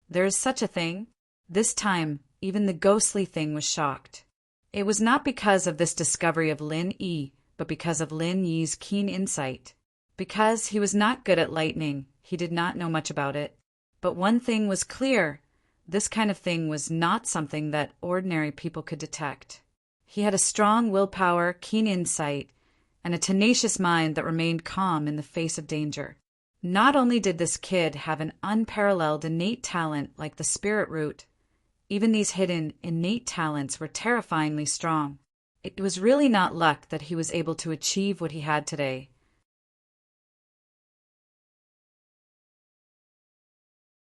There is such a thing? This time, even the ghostly thing was shocked. It was not because of this discovery of Lin Yi, but because of Lin Yi's keen insight. Because he was not good at lightning, he did not know much about it. But one thing was clear. This kind of thing was not something that ordinary people could detect. He had a strong willpower, keen insight, and a tenacious mind that remained calm in the face of danger. Not only did this kid have an unparalleled innate talent like the spirit root, even these hidden innate talents were terrifyingly strong. It was really not luck that he was able to achieve what he had today.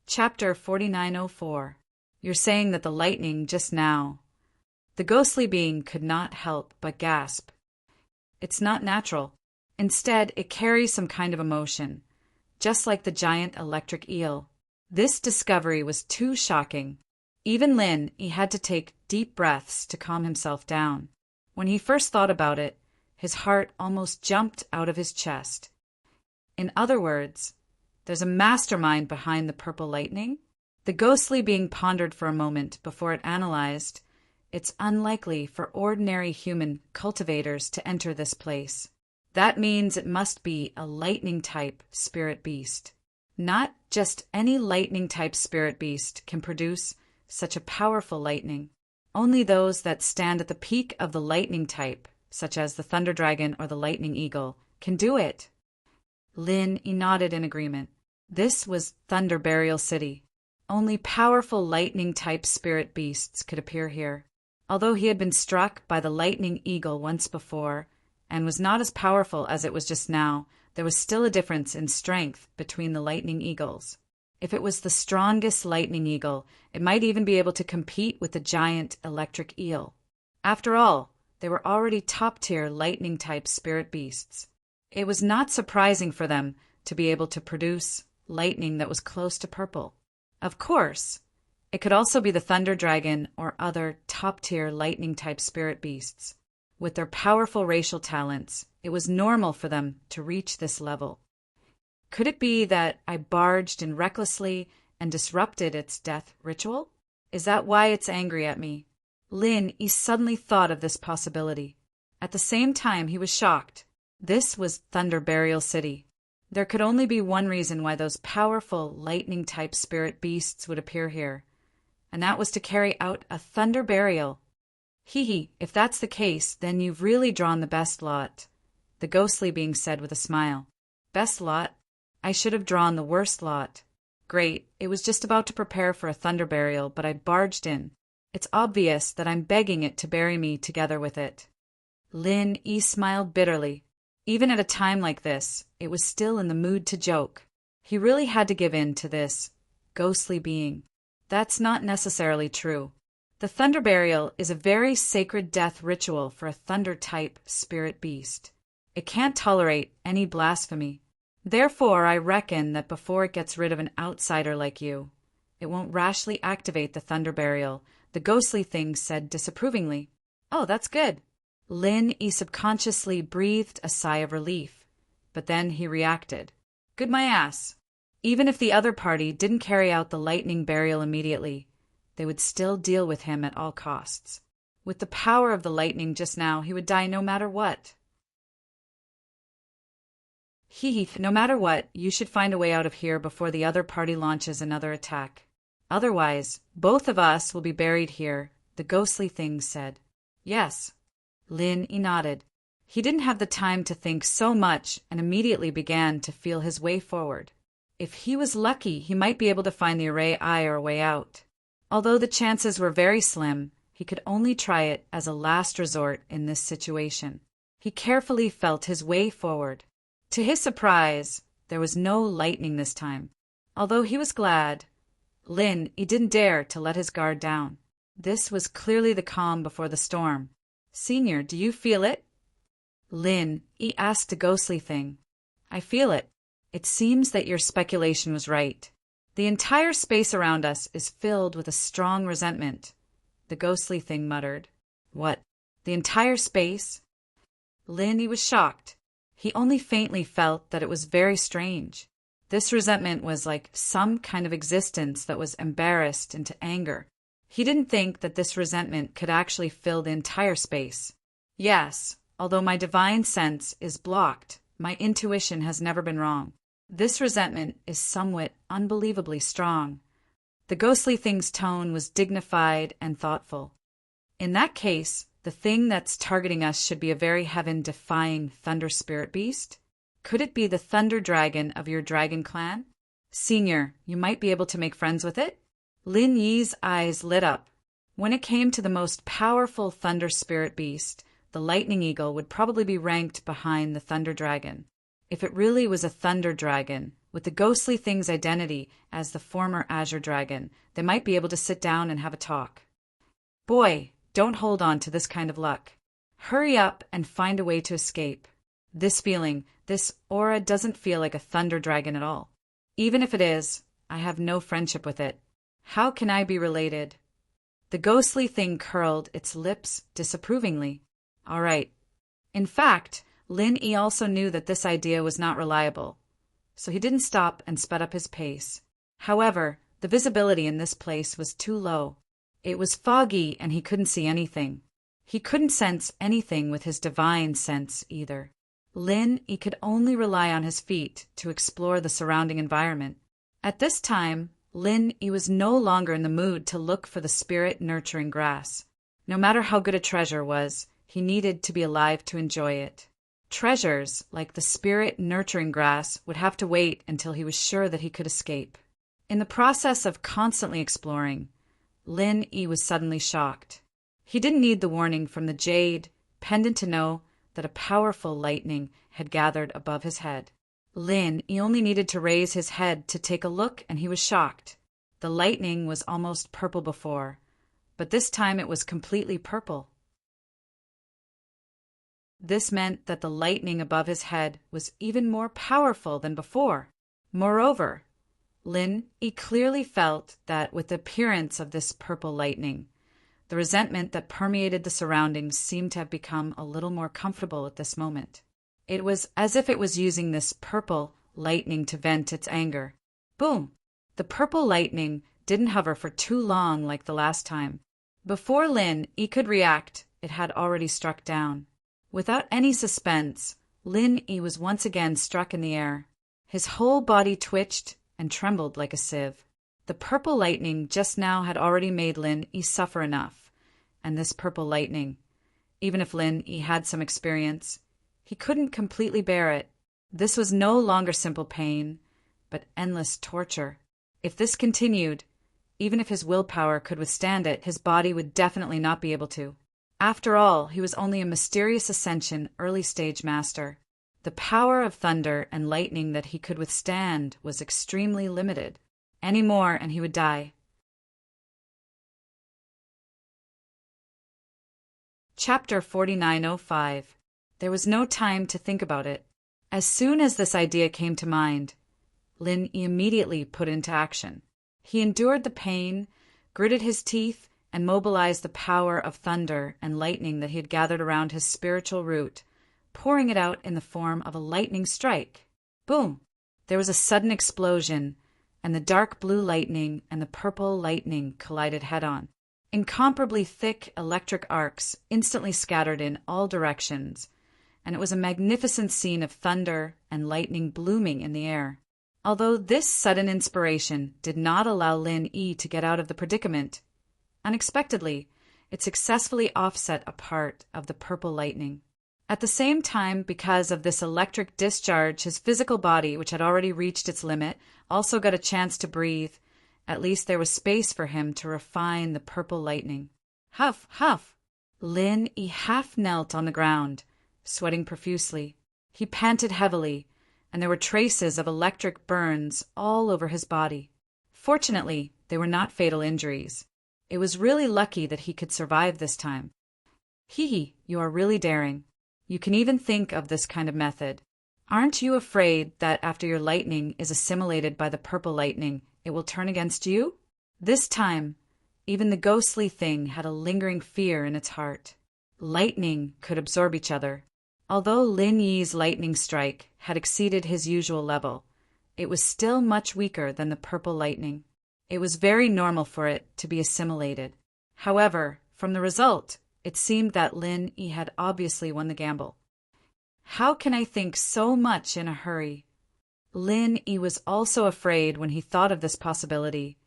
Chapter 4904. You're saying that the lightning just now. The ghostly being could not help but gasp. It's not natural. Instead, it carries some kind of emotion, just like the giant electric eel. This discovery was too shocking. Even Lin Yi had to take deep breaths to calm himself down. When he first thought about it, his heart almost jumped out of his chest. In other words, there's a mastermind behind the purple lightning? The ghostly being pondered for a moment before it analyzed. It's unlikely for ordinary human cultivators to enter this place. That means it must be a lightning-type spirit beast. Not just any lightning-type spirit beast can produce such a powerful lightning. Only those that stand at the peak of the lightning type, such as the thunder dragon or the lightning eagle, can do it. Lin Yi nodded in agreement. This was Thunder Burial City. Only powerful lightning-type spirit beasts could appear here. Although he had been struck by the lightning eagle once before, and was not as powerful as it was just now, there was still a difference in strength between the lightning eagles. If it was the strongest lightning eagle, it might even be able to compete with the giant electric eel. After all, they were already top-tier lightning-type spirit beasts. It was not surprising for them to be able to produce lightning that was close to purple. Of course, it could also be the thunder dragon or other top-tier lightning-type spirit beasts. With their powerful racial talents, it was normal for them to reach this level. Could it be that I barged in recklessly and disrupted its death ritual? Is that why it's angry at me? Lin Yi suddenly thought of this possibility. At the same time, he was shocked. This was Thunder Burial City. There could only be one reason why those powerful lightning-type spirit beasts would appear here, and that was to carry out a thunder burial. Hee, if that's the case, then you've really drawn the best lot, the ghostly being said with a smile. Best lot? I should have drawn the worst lot. Great, it was just about to prepare for a thunder burial, but I barged in. It's obvious that I'm begging it to bury me together with it. Lin Yi smiled bitterly. Even at a time like this, it was still in the mood to joke. He really had to give in to this ghostly being. That's not necessarily true. The thunder burial is a very sacred death ritual for a thunder-type spirit beast. It can't tolerate any blasphemy. Therefore, I reckon that before it gets rid of an outsider like you, it won't rashly activate the thunder burial, the ghostly thing said disapprovingly. Oh, that's good. Lin Yi subconsciously breathed a sigh of relief, but then he reacted. Good my ass. Even if the other party didn't carry out the lightning burial immediately, they would still deal with him at all costs. With the power of the lightning just now, he would die no matter what. Heath, no matter what, you should find a way out of here before the other party launches another attack. Otherwise, both of us will be buried here, the ghostly thing said. Yes. Lin Yi nodded. He didn't have the time to think so much and immediately began to feel his way forward. If he was lucky, he might be able to find the array eye or way out. Although the chances were very slim, he could only try it as a last resort in this situation. He carefully felt his way forward. To his surprise, there was no lightning this time. Although he was glad, Lin Yi didn't dare to let his guard down. This was clearly the calm before the storm. Senior, do you feel it? Lin Yi asked the ghostly thing. I feel it. It seems that your speculation was right. The entire space around us is filled with a strong resentment, the ghostly thing muttered. What? The entire space? Lin Yi was shocked. He only faintly felt that it was very strange. This resentment was like some kind of existence that was embarrassed into anger. He didn't think that this resentment could actually fill the entire space. Yes, although my divine sense is blocked, my intuition has never been wrong. This resentment is somewhat unbelievably strong. The ghostly thing's tone was dignified and thoughtful. In that case, the thing that's targeting us should be a very heaven-defying thunder spirit beast? Could it be the thunder dragon of your dragon clan? Senior, you might be able to make friends with it? Lin Yi's eyes lit up. When it came to the most powerful thunder spirit beast, the lightning eagle would probably be ranked behind the thunder dragon. If it really was a thunder dragon, with the ghostly thing's identity as the former azure dragon, they might be able to sit down and have a talk. Boy, don't hold on to this kind of luck. Hurry up and find a way to escape. This feeling, this aura doesn't feel like a thunder dragon at all. Even if it is, I have no friendship with it. How can I be related? The ghostly thing curled its lips disapprovingly. All right. In fact, Lin Yi also knew that this idea was not reliable, so he didn't stop and sped up his pace. However, the visibility in this place was too low. It was foggy and he couldn't see anything. He couldn't sense anything with his divine sense either. Lin Yi could only rely on his feet to explore the surrounding environment. At this time, Lin Yi was no longer in the mood to look for the spirit-nurturing grass. No matter how good a treasure was, he needed to be alive to enjoy it. Treasures, like the spirit-nurturing grass, would have to wait until he was sure that he could escape. In the process of constantly exploring, Lin Yi was suddenly shocked. He didn't need the warning from the jade pendant to know that a powerful lightning had gathered above his head. Lin Yi only needed to raise his head to take a look and he was shocked. The lightning was almost purple before, but this time it was completely purple. This meant that the lightning above his head was even more powerful than before. Moreover, Lin Yi clearly felt that with the appearance of this purple lightning, the resentment that permeated the surroundings seemed to have become a little more comfortable at this moment. It was as if it was using this purple lightning to vent its anger. Boom! The purple lightning didn't hover for too long like the last time. Before Lin Yi could react, it had already struck down. Without any suspense, Lin Yi was once again struck in the air. His whole body twitched and trembled like a sieve. The purple lightning just now had already made Lin Yi suffer enough, and this purple lightning, even if Lin Yi had some experience, he couldn't completely bear it. This was no longer simple pain, but endless torture. If this continued, even if his willpower could withstand it, his body would definitely not be able to. After all, he was only a mysterious ascension early-stage master. The power of thunder and lightning that he could withstand was extremely limited. Any more and he would die. Chapter 4905. There was no time to think about it. As soon as this idea came to mind, Lin immediately put into action. He endured the pain, gritted his teeth, and mobilized the power of thunder and lightning that he had gathered around his spiritual root, pouring it out in the form of a lightning strike. Boom! There was a sudden explosion, and the dark blue lightning and the purple lightning collided head-on. Incomparably thick electric arcs instantly scattered in all directions, and it was a magnificent scene of thunder and lightning blooming in the air. Although this sudden inspiration did not allow Lin Yi to get out of the predicament, unexpectedly, it successfully offset a part of the purple lightning. At the same time, because of this electric discharge, his physical body, which had already reached its limit, also got a chance to breathe. At least there was space for him to refine the purple lightning. Huff, huff! Lin Yi half knelt on the ground, sweating profusely. He panted heavily, and there were traces of electric burns all over his body. Fortunately, they were not fatal injuries. It was really lucky that he could survive this time. Hee, you are really daring. You can even think of this kind of method. Aren't you afraid that after your lightning is assimilated by the purple lightning, it will turn against you? This time, even the ghostly thing had a lingering fear in its heart. Lightning could absorb each other. Although Lin Yi's lightning strike had exceeded his usual level, it was still much weaker than the purple lightning. It was very normal for it to be assimilated. However, from the result, it seemed that Lin Yi had obviously won the gamble. How can I think so much in a hurry? Lin Yi was also afraid when he thought of this possibility,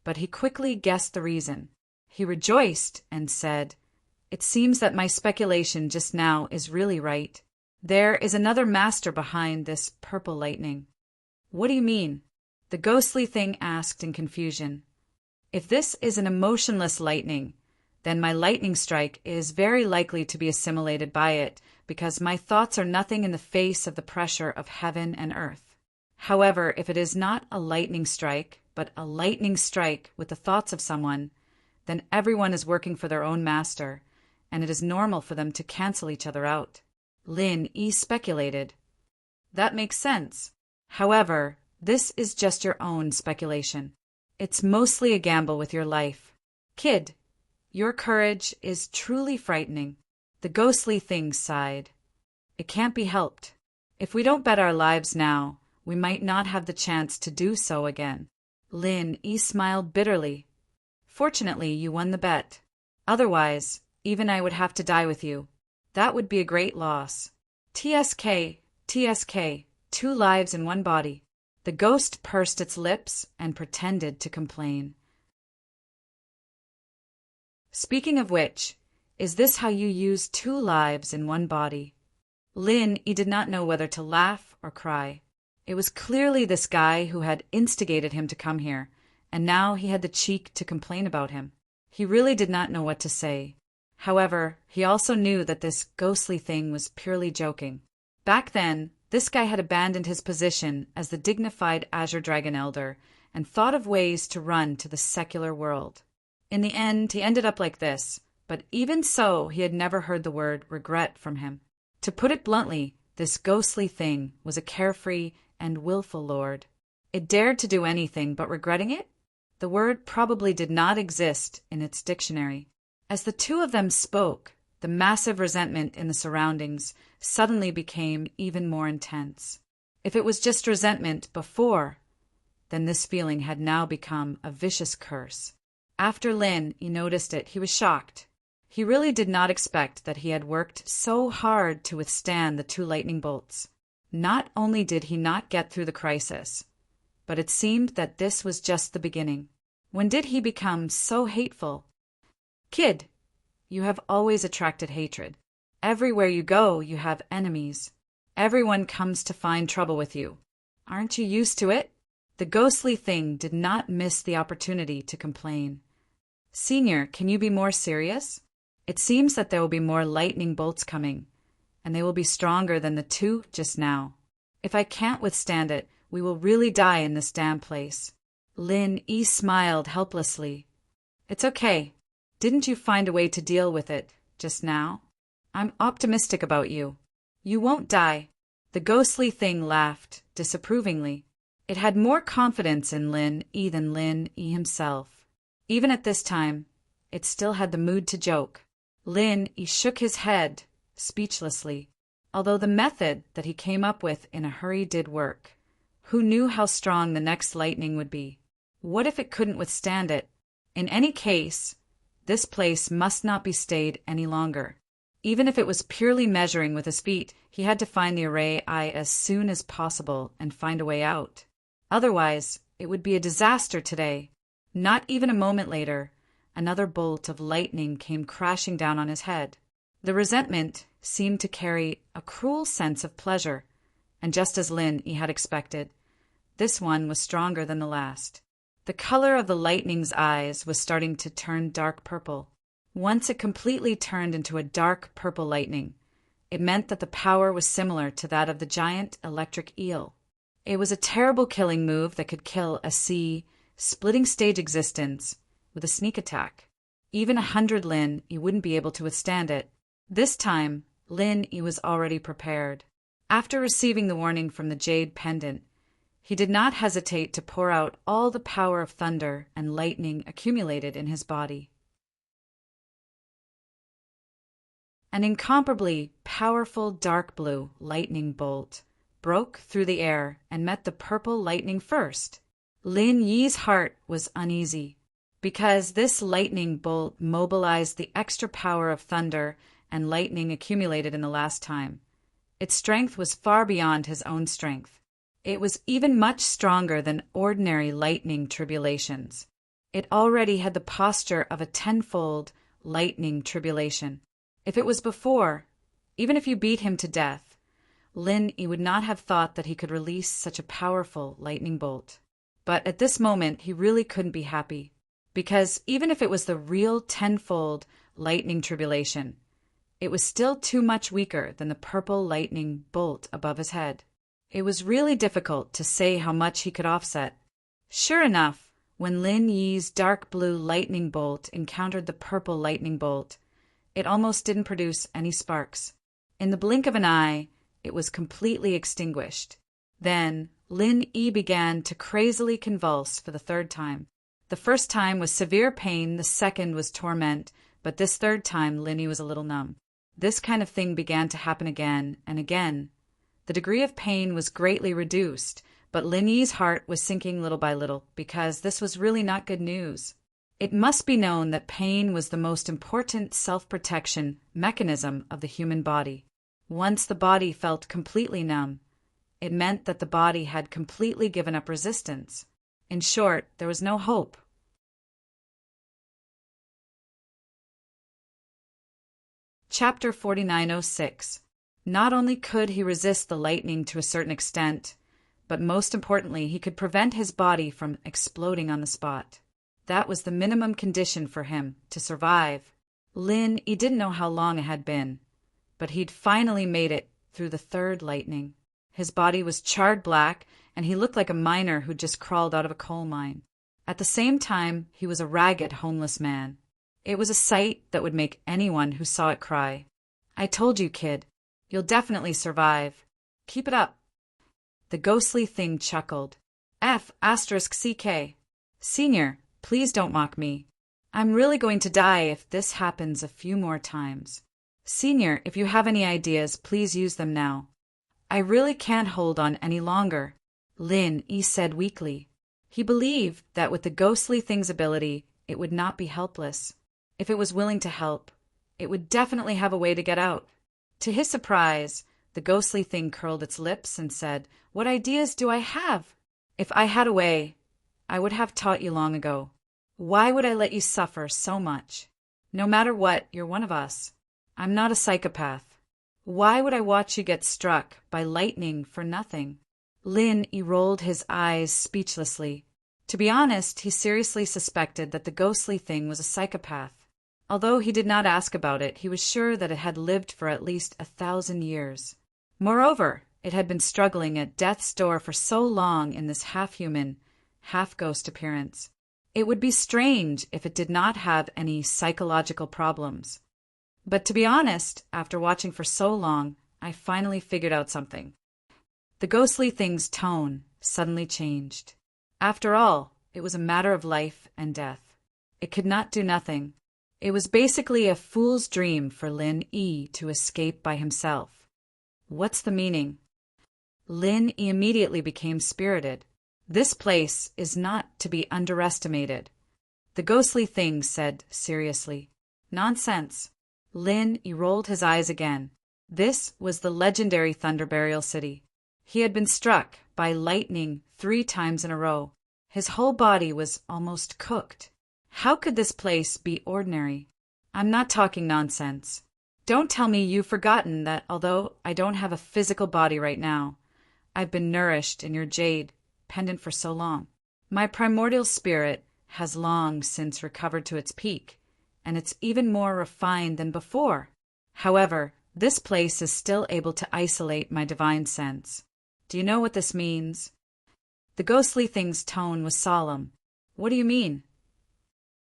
but he quickly guessed the reason. He rejoiced and said, "It seems that my speculation just now is really right. There is another master behind this purple lightning." "What do you mean?" the ghostly thing asked in confusion. "If this is an emotionless lightning, then my lightning strike is very likely to be assimilated by it, because my thoughts are nothing in the face of the pressure of heaven and earth. However, if it is not a lightning strike, but a lightning strike with the thoughts of someone, then everyone is working for their own master, and it is normal for them to cancel each other out." Lin Yi speculated. "That makes sense. However, this is just your own speculation. It's mostly a gamble with your life. Kid, your courage is truly frightening." The ghostly thing sighed. "It can't be helped. If we don't bet our lives now, we might not have the chance to do so again." Lin Yi smiled bitterly. "Fortunately, you won the bet. Otherwise, even I would have to die with you. That would be a great loss. TSK, TSK, 2 lives in 1 body." The ghost pursed its lips and pretended to complain. "Speaking of which, is this how you use 2 lives in 1 body?" Lin Yi did not know whether to laugh or cry. It was clearly this guy who had instigated him to come here, and now he had the cheek to complain about him. He really did not know what to say. However, he also knew that this ghostly thing was purely joking. Back then, this guy had abandoned his position as the dignified Azure Dragon Elder and thought of ways to run to the secular world. In the end, he ended up like this, but even so, he had never heard the word regret from him. To put it bluntly, this ghostly thing was a carefree and willful lord. It dared to do anything but regretting it? The word probably did not exist in its dictionary. As the two of them spoke, the massive resentment in the surroundings suddenly became even more intense. If it was just resentment before, then this feeling had now become a vicious curse. After Lin Yi noticed it, he was shocked. He really did not expect that he had worked so hard to withstand the 2 lightning bolts. Not only did he not get through the crisis, but it seemed that this was just the beginning. When did he become so hateful? "Kid, you have always attracted hatred. Everywhere you go, you have enemies. Everyone comes to find trouble with you. Aren't you used to it?" The ghostly thing did not miss the opportunity to complain. "Senior, can you be more serious? It seems that there will be more lightning bolts coming, and they will be stronger than the 2 just now. If I can't withstand it, we will really die in this damn place." Lin Yi smiled helplessly. "It's okay. Didn't you find a way to deal with it just now?" I'm optimistic about you. You won't die." The ghostly thing laughed disapprovingly. It had more confidence in Lin Yi than Lin Yi himself. Even at this time, it still had the mood to joke. Lin Yi shook his head, speechlessly, although the method that he came up with in a hurry did work. Who knew how strong the next lightning would be? What if it couldn't withstand it? In any case, this place must not be stayed any longer. Even if it was purely measuring with his feet, he had to find the array eye as soon as possible and find a way out. Otherwise, it would be a disaster today. Not even a moment later, another bolt of lightning came crashing down on his head. The resentment seemed to carry a cruel sense of pleasure, and just as Lin Yi had expected, this one was stronger than the last. The color of the lightning's eyes was starting to turn dark purple. Once it completely turned into a dark purple lightning, it meant that the power was similar to that of the giant electric eel. It was a terrible killing move that could kill a splitting stage existence with a sneak attack. Even 100 Lin Yi wouldn't be able to withstand it. This time, Lin Yi was already prepared. After receiving the warning from the jade pendant, he did not hesitate to pour out all the power of thunder and lightning accumulated in his body. An incomparably powerful dark blue lightning bolt broke through the air and met the purple lightning first. Lin Yi's heart was uneasy, because this lightning bolt mobilized the extra power of thunder and lightning accumulated in the last time. Its strength was far beyond his own strength. It was even much stronger than ordinary lightning tribulations. It already had the posture of a tenfold lightning tribulation. If it was before, even if you beat him to death, Lin Yi would not have thought that he could release such a powerful lightning bolt. But at this moment he really couldn't be happy, because even if it was the real tenfold lightning tribulation, it was still too much weaker than the purple lightning bolt above his head. It was really difficult to say how much he could offset. Sure enough, when Lin Yi's dark blue lightning bolt encountered the purple lightning bolt, it almost didn't produce any sparks. In the blink of an eye, it was completely extinguished. Then Lin Yi began to crazily convulse for the third time. The first time was severe pain, the second was torment, but this third time Lin Yi was a little numb. This kind of thing began to happen again and again. The degree of pain was greatly reduced, but Lin Yi's heart was sinking little by little, because this was really not good news. It must be known that pain was the most important self-protection mechanism of the human body. Once the body felt completely numb, it meant that the body had completely given up resistance. In short, there was no hope. Chapter 4906. Not only could he resist the lightning to a certain extent, but most importantly, he could prevent his body from exploding on the spot. That was the minimum condition for him to survive. Lin Yi didn't know how long it had been, but he'd finally made it through the third lightning. His body was charred black, and he looked like a miner who'd just crawled out of a coal mine. At the same time, he was a ragged, homeless man. It was a sight that would make anyone who saw it cry. "I told you, kid. You'll definitely survive. Keep it up." The ghostly thing chuckled. F***CK. "Senior, please don't mock me. I'm really going to die if this happens a few more times. Senior, if you have any ideas, please use them now. I really can't hold on any longer," Lin Yi said weakly. He believed that with the ghostly thing's ability, it would not be helpless. If it was willing to help, it would definitely have a way to get out. To his surprise, the ghostly thing curled its lips and said, "What ideas do I have? If I had a way, I would have taught you long ago. Why would I let you suffer so much? No matter what, you're one of us. I'm not a psychopath. Why would I watch you get struck by lightning for nothing?" Lin Yi rolled his eyes speechlessly. To be honest, he seriously suspected that the ghostly thing was a psychopath. Although he did not ask about it, he was sure that it had lived for at least 1,000 years. Moreover, it had been struggling at death's door for so long in this half-human, half-ghost appearance. It would be strange if it did not have any psychological problems. But to be honest, after watching for so long, I finally figured out something. The ghostly thing's tone suddenly changed. After all, it was a matter of life and death. It could not do nothing. It was basically a fool's dream for Lin Yi to escape by himself. What's the meaning? Lin Yi immediately became spirited. This place is not to be underestimated. The ghostly thing said seriously. Nonsense. Lin Yi rolled his eyes again. This was the legendary Thunder Burial City. He had been struck by lightning 3 times in a row. His whole body was almost cooked. How could this place be ordinary? I'm not talking nonsense. Don't tell me you've forgotten that although I don't have a physical body right now, I've been nourished in your jade pendant for so long. My primordial spirit has long since recovered to its peak, and it's even more refined than before. However, this place is still able to isolate my divine sense. Do you know what this means? The ghostly thing's tone was solemn. What do you mean?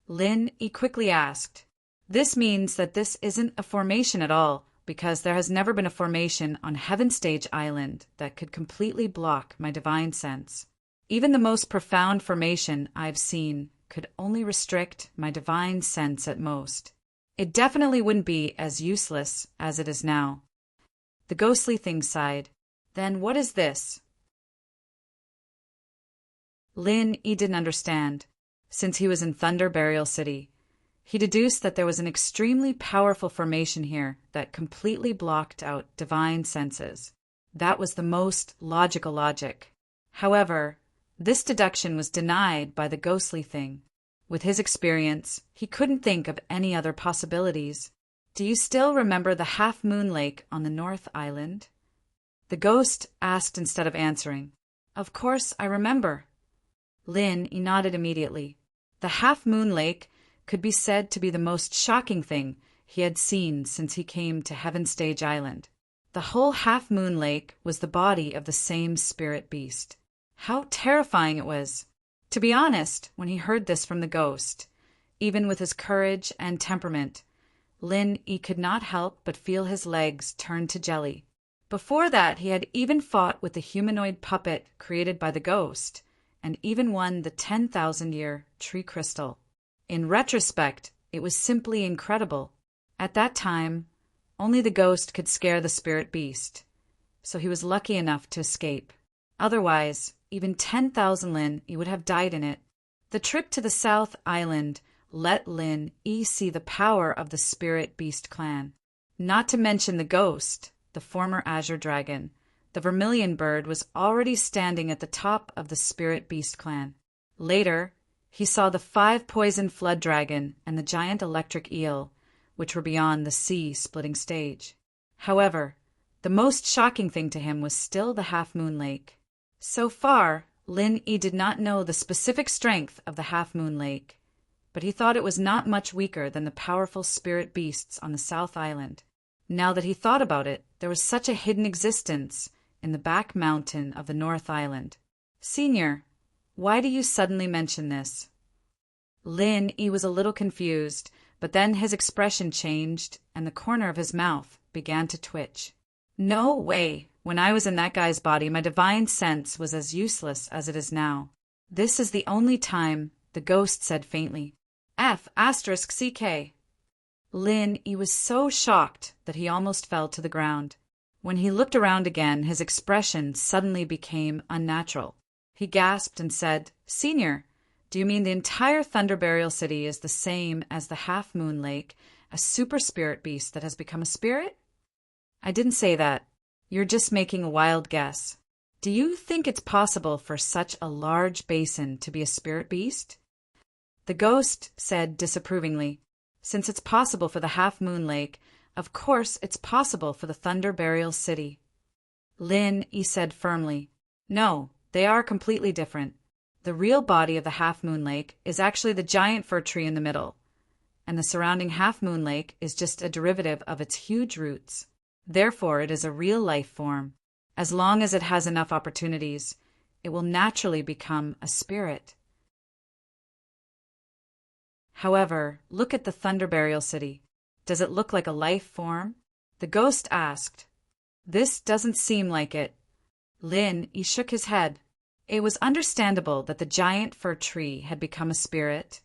Lin Yi quickly asked. This means that this isn't a formation at all, because there has never been a formation on Heaven Stage Island that could completely block my divine sense. Even the most profound formation I've seen could only restrict my divine sense at most. It definitely wouldn't be as useless as it is now. The ghostly thing sighed. Then what is this? Lin Yi didn't understand. Since he was in Thunder Burial City, he deduced that there was an extremely powerful formation here that completely blocked out divine senses. That was the most logical logic. However, this deduction was denied by the ghostly thing. With his experience, he couldn't think of any other possibilities. Do you still remember the half-moon lake on the North Island? The ghost asked instead of answering. Of course I remember. Lin Yi nodded immediately. The half-moon lake could be said to be the most shocking thing he had seen since he came to Heaven Stage Island. The whole half-moon lake was the body of the same spirit beast. How terrifying it was! To be honest, when he heard this from the ghost, even with his courage and temperament, Lin Yi could not help but feel his legs turn to jelly. Before that, he had even fought with the humanoid puppet created by the ghost, and even won the 10,000-year tree crystal. In retrospect, it was simply incredible. At that time, only the ghost could scare the spirit beast, so he was lucky enough to escape. Otherwise, even 10,000 Lin Yi would have died in it. The trip to the South Island let Lin Yi see the power of the spirit beast clan. Not to mention the ghost, the former azure dragon. The vermilion bird was already standing at the top of the spirit beast clan. Later, he saw the 5-poison flood dragon and the giant electric eel, which were beyond the sea-splitting stage. However, the most shocking thing to him was still the half-moon lake. So far, Lin Yi did not know the specific strength of the half-moon lake, but he thought it was not much weaker than the powerful spirit beasts on the South Island. Now that he thought about it, there was such a hidden existence in the back mountain of the North Island. Senior, why do you suddenly mention this? Lin Yi was a little confused, but then his expression changed and the corner of his mouth began to twitch. No way! When I was in that guy's body, my divine sense was as useless as it is now. This is the only time, the ghost said faintly. F***CK. Lin Yi was so shocked that he almost fell to the ground. When he looked around again, his expression suddenly became unnatural. He gasped and said, Senior, do you mean the entire Thunder Burial City is the same as the half-moon lake, a super spirit beast that has become a spirit? I didn't say that. You're just making a wild guess. Do you think it's possible for such a large basin to be a spirit beast? The ghost said disapprovingly, Since it's possible for the half-moon lake, of course it's possible for the Thunder Burial City. Lin Yi said firmly, No, they are completely different. The real body of the half-moon lake is actually the giant fir tree in the middle, and the surrounding half-moon lake is just a derivative of its huge roots. Therefore, it is a real life form. As long as it has enough opportunities, it will naturally become a spirit. However, look at the Thunder Burial City. Does it look like a life form? The ghost asked. This doesn't seem like it. Lin, he shook his head. It was understandable that the giant fir tree had become a spirit,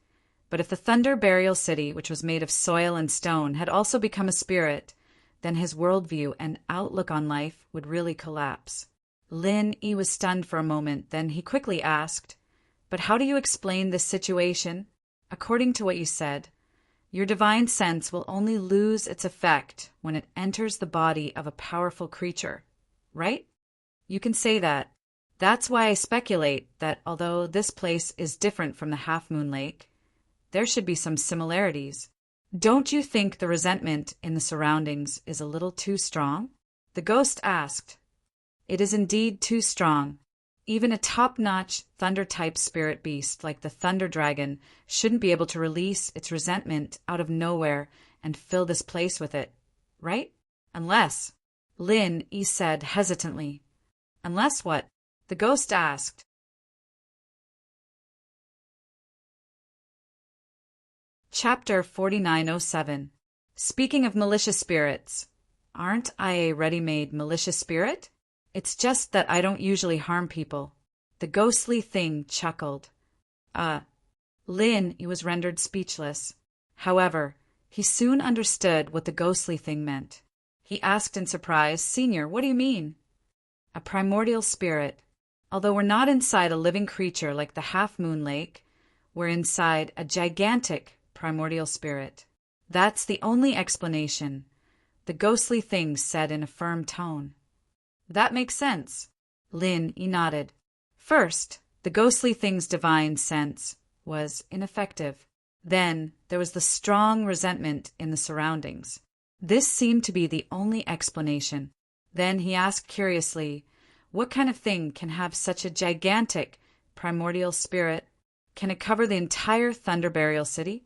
but if the Thunder Burial City, which was made of soil and stone, had also become a spirit, then his worldview and outlook on life would really collapse. Lin Yi was stunned for a moment, then he quickly asked, "But how do you explain this situation? According to what you said, your divine sense will only lose its effect when it enters the body of a powerful creature, right?" You can say that. That's why I speculate that although this place is different from the Half Moon Lake, there should be some similarities. Don't you think the resentment in the surroundings is a little too strong? The ghost asked. It is indeed too strong. Even a top-notch thunder-type spirit beast like the Thunder Dragon shouldn't be able to release its resentment out of nowhere and fill this place with it, right? Unless, Lin Yi said hesitantly. Unless what? The ghost asked. Chapter 4907. Speaking of malicious spirits, aren't I a ready-made malicious spirit? It's just that I don't usually harm people. The ghostly thing chuckled. Lin, he was rendered speechless. However, he soon understood what the ghostly thing meant. He asked in surprise, "Senior, what do you mean?" A primordial spirit. Although we're not inside a living creature like the Half Moon Lake, we're inside a gigantic primordial spirit. That's the only explanation, the ghostly thing said in a firm tone. That makes sense. Lin Yi nodded. First, the ghostly thing's divine sense was ineffective. Then there was the strong resentment in the surroundings. This seemed to be the only explanation. Then he asked curiously, what kind of thing can have such a gigantic primordial spirit? Can it cover the entire Thunder Burial City?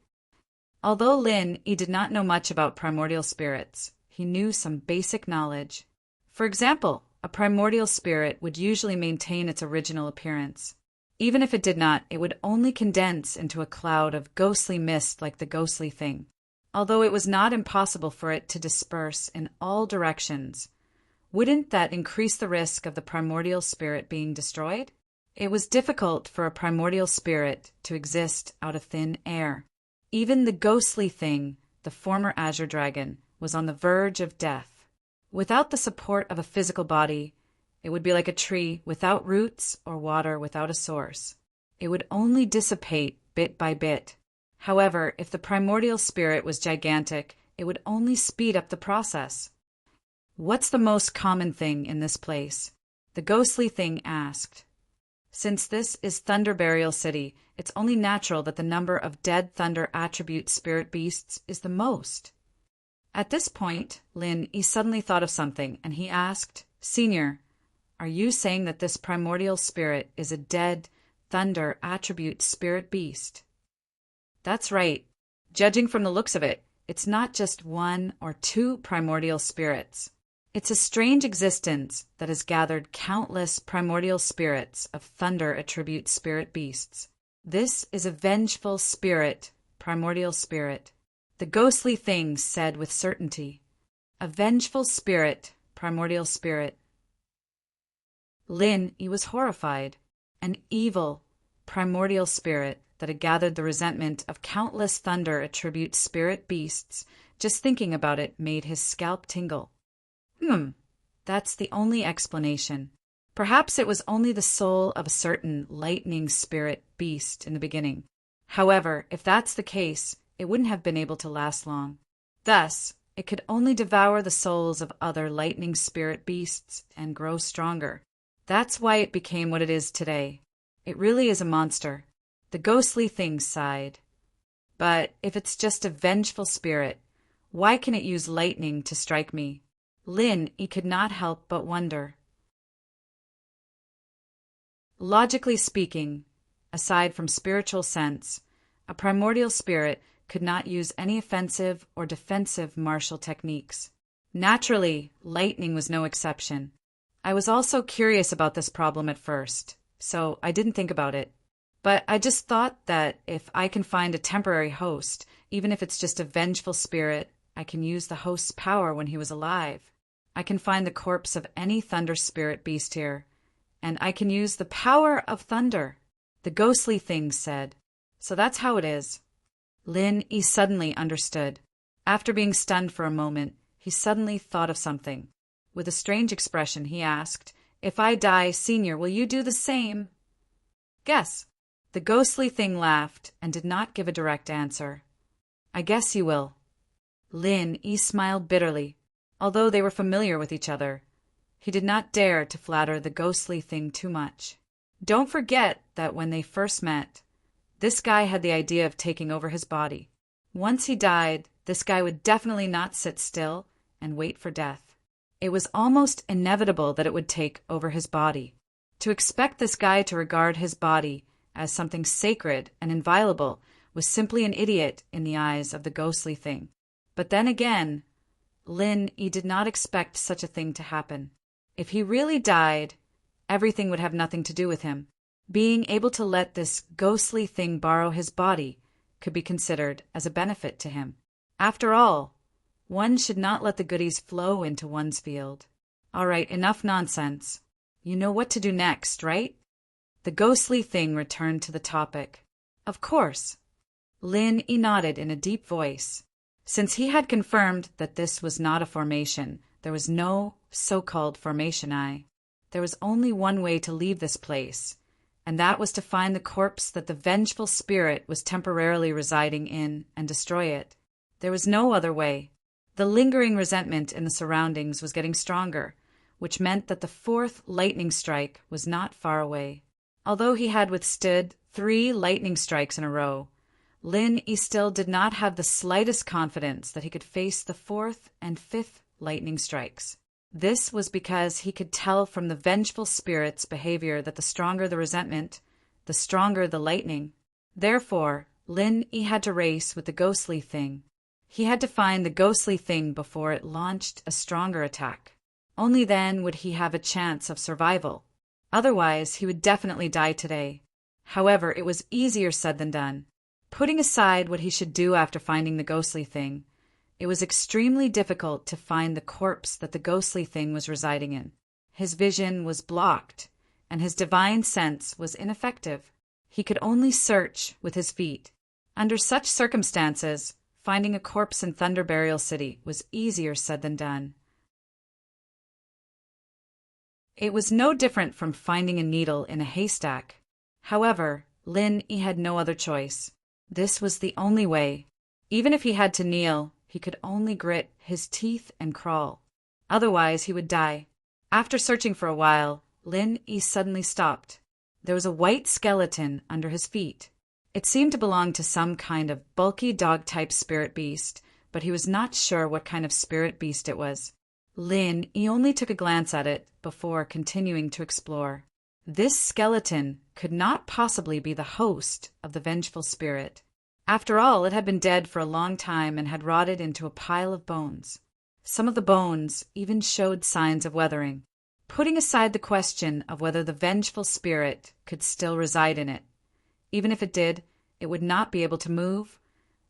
Although Lin Yi did not know much about primordial spirits, he knew some basic knowledge. For example, a primordial spirit would usually maintain its original appearance. Even if it did not, it would only condense into a cloud of ghostly mist like the ghostly thing. Although it was not impossible for it to disperse in all directions, wouldn't that increase the risk of the primordial spirit being destroyed? It was difficult for a primordial spirit to exist out of thin air. Even the ghostly thing, the former Azure Dragon, was on the verge of death. Without the support of a physical body, it would be like a tree without roots or water without a source. It would only dissipate bit by bit. However, if the primordial spirit was gigantic, it would only speed up the process. What's the most common thing in this place? The ghostly thing asked. Since this is Thunder Burial City, it's only natural that the number of dead thunder attribute spirit beasts is the most. At this point, Lin Yi suddenly thought of something, and he asked, "Senior, are you saying that this primordial spirit is a dead thunder attribute spirit beast?" That's right. Judging from the looks of it, it's not just one or two primordial spirits. It's a strange existence that has gathered countless primordial spirits of thunder attribute spirit beasts. This is a vengeful spirit, primordial spirit. The ghostly thing said with certainty. A vengeful spirit, primordial spirit. Lin, he was horrified. An evil, primordial spirit that had gathered the resentment of countless thunder attribute spirit beasts. Just thinking about it made his scalp tingle. That's the only explanation. Perhaps it was only the soul of a certain lightning spirit beast in the beginning. However, if that's the case, it wouldn't have been able to last long. Thus, it could only devour the souls of other lightning spirit beasts and grow stronger. That's why it became what it is today. It really is a monster. The ghostly thing sighed. But if it's just a vengeful spirit, why can it use lightning to strike me? Lin, he could not help but wonder. Logically speaking, aside from spiritual sense, a primordial spirit could not use any offensive or defensive martial techniques. Naturally, lightning was no exception. I was also curious about this problem at first, so I didn't think about it. But I just thought that if I can find a temporary host, even if it's just a vengeful spirit, I can use the host's power when he was alive. I can find the corpse of any thunder spirit beast here, and I can use the power of thunder, the ghostly thing said. So that's how it is. Lin Yi suddenly understood. After being stunned for a moment, he suddenly thought of something. With a strange expression, he asked, "If I die, Senior, will you do the same?" "Guess." The ghostly thing laughed and did not give a direct answer. "I guess you will." Lin Yi smiled bitterly. Although they were familiar with each other, he did not dare to flatter the ghostly thing too much. Don't forget that when they first met, this guy had the idea of taking over his body. Once he died, this guy would definitely not sit still and wait for death. It was almost inevitable that it would take over his body. To expect this guy to regard his body as something sacred and inviolable was simply an idiot in the eyes of the ghostly thing. But then again, Lin Yi did not expect such a thing to happen. If he really died, everything would have nothing to do with him. Being able to let this ghostly thing borrow his body could be considered as a benefit to him. After all, one should not let the goodies flow into one's field. All right, enough nonsense. You know what to do next, right? The ghostly thing returned to the topic. Of course. Lin Yi nodded in a deep voice. Since he had confirmed that this was not a formation, there was no so-called formation eye. There was only one way to leave this place, and that was to find the corpse that the vengeful spirit was temporarily residing in and destroy it. There was no other way. The lingering resentment in the surroundings was getting stronger, which meant that the fourth lightning strike was not far away. Although he had withstood 3 lightning strikes in a row, Lin Yi still did not have the slightest confidence that he could face the 4th and 5th lightning strikes. This was because he could tell from the vengeful spirit's behavior that the stronger the resentment, the stronger the lightning. Therefore, Lin Yi had to race with the ghostly thing. He had to find the ghostly thing before it launched a stronger attack. Only then would he have a chance of survival. Otherwise, he would definitely die today. However, it was easier said than done. Putting aside what he should do after finding the ghostly thing, it was extremely difficult to find the corpse that the ghostly thing was residing in. His vision was blocked, and his divine sense was ineffective. He could only search with his feet. Under such circumstances, finding a corpse in Thunder Burial City was easier said than done. It was no different from finding a needle in a haystack. However, Lin Yi had no other choice. This was the only way. Even if he had to kneel, he could only grit his teeth and crawl. Otherwise, he would die. After searching for a while, Lin Yi suddenly stopped. There was a white skeleton under his feet. It seemed to belong to some kind of bulky dog-type spirit beast, but he was not sure what kind of spirit beast it was. Lin Yi only took a glance at it before continuing to explore. This skeleton could not possibly be the host of the vengeful spirit. After all, it had been dead for a long time and had rotted into a pile of bones. Some of the bones even showed signs of weathering. Putting aside the question of whether the vengeful spirit could still reside in it, even if it did, it would not be able to move,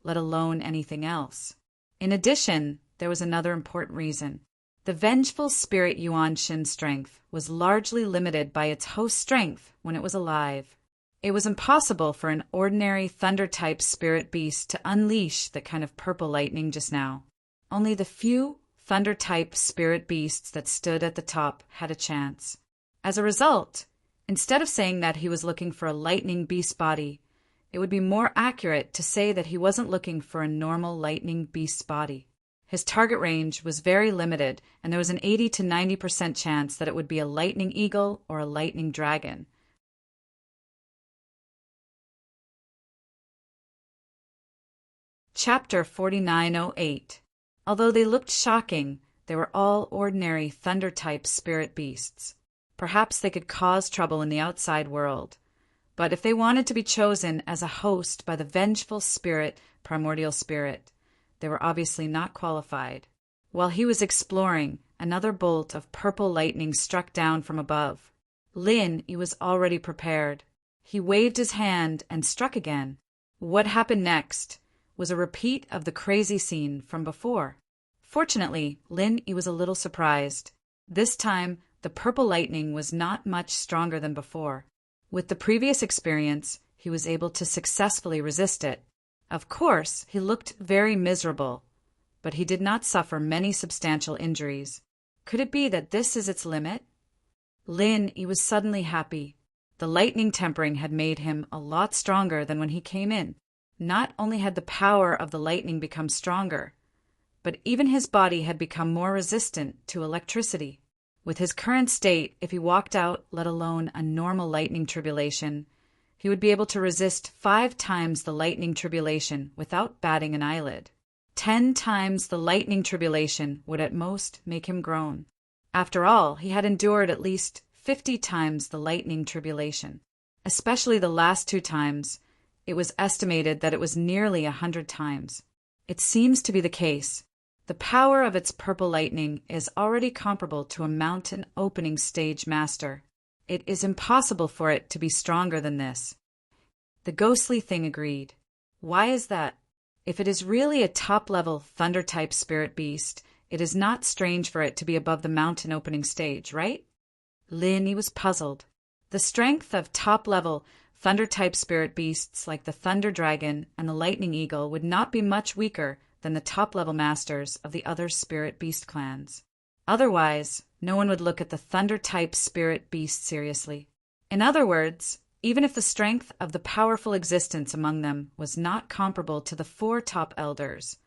let alone anything else. In addition, there was another important reason. The vengeful spirit Yuan Shin's strength was largely limited by its host's strength when it was alive. It was impossible for an ordinary thunder-type spirit beast to unleash that kind of purple lightning just now. Only the few thunder-type spirit beasts that stood at the top had a chance. As a result, instead of saying that he was looking for a lightning beast body, it would be more accurate to say that he wasn't looking for a normal lightning beast's body. His target range was very limited, and there was an 80 to 90% chance that it would be a lightning eagle or a lightning dragon. Chapter 4908. Although they looked shocking, they were all ordinary thunder-type spirit beasts. Perhaps they could cause trouble in the outside world, but if they wanted to be chosen as a host by the vengeful spirit, primordial spirit, they were obviously not qualified. While he was exploring, another bolt of purple lightning struck down from above. Lin Yi was already prepared. He waved his hand and struck again. What happened next was a repeat of the crazy scene from before. Fortunately, Lin Yi was a little surprised. This time, the purple lightning was not much stronger than before. With the previous experience, he was able to successfully resist it. Of course, he looked very miserable, but he did not suffer many substantial injuries. Could it be that this is its limit? Lin Yi was suddenly happy. The lightning tempering had made him a lot stronger than when he came in. Not only had the power of the lightning become stronger, but even his body had become more resistant to electricity. With his current state, if he walked out, let alone a normal lightning tribulation, he would be able to resist 5 times the lightning tribulation without batting an eyelid. 10 times the lightning tribulation would at most make him groan. After all, he had endured at least 50 times the lightning tribulation. Especially the last 2 times, it was estimated that it was nearly 100 times. It seems to be the case. The power of its purple lightning is already comparable to a mountain opening stage master. It is impossible for it to be stronger than this. The ghostly thing agreed. Why is that? If it is really a top-level thunder-type spirit beast, it is not strange for it to be above the mountain opening stage, right? Lin Yi was puzzled. The strength of top-level thunder-type spirit beasts like the thunder dragon and the lightning eagle would not be much weaker than the top-level masters of the other spirit beast clans. Otherwise, no one would look at the thunder-type spirit beast seriously. In other words, even if the strength of the powerful existence among them was not comparable to the 4 top elders,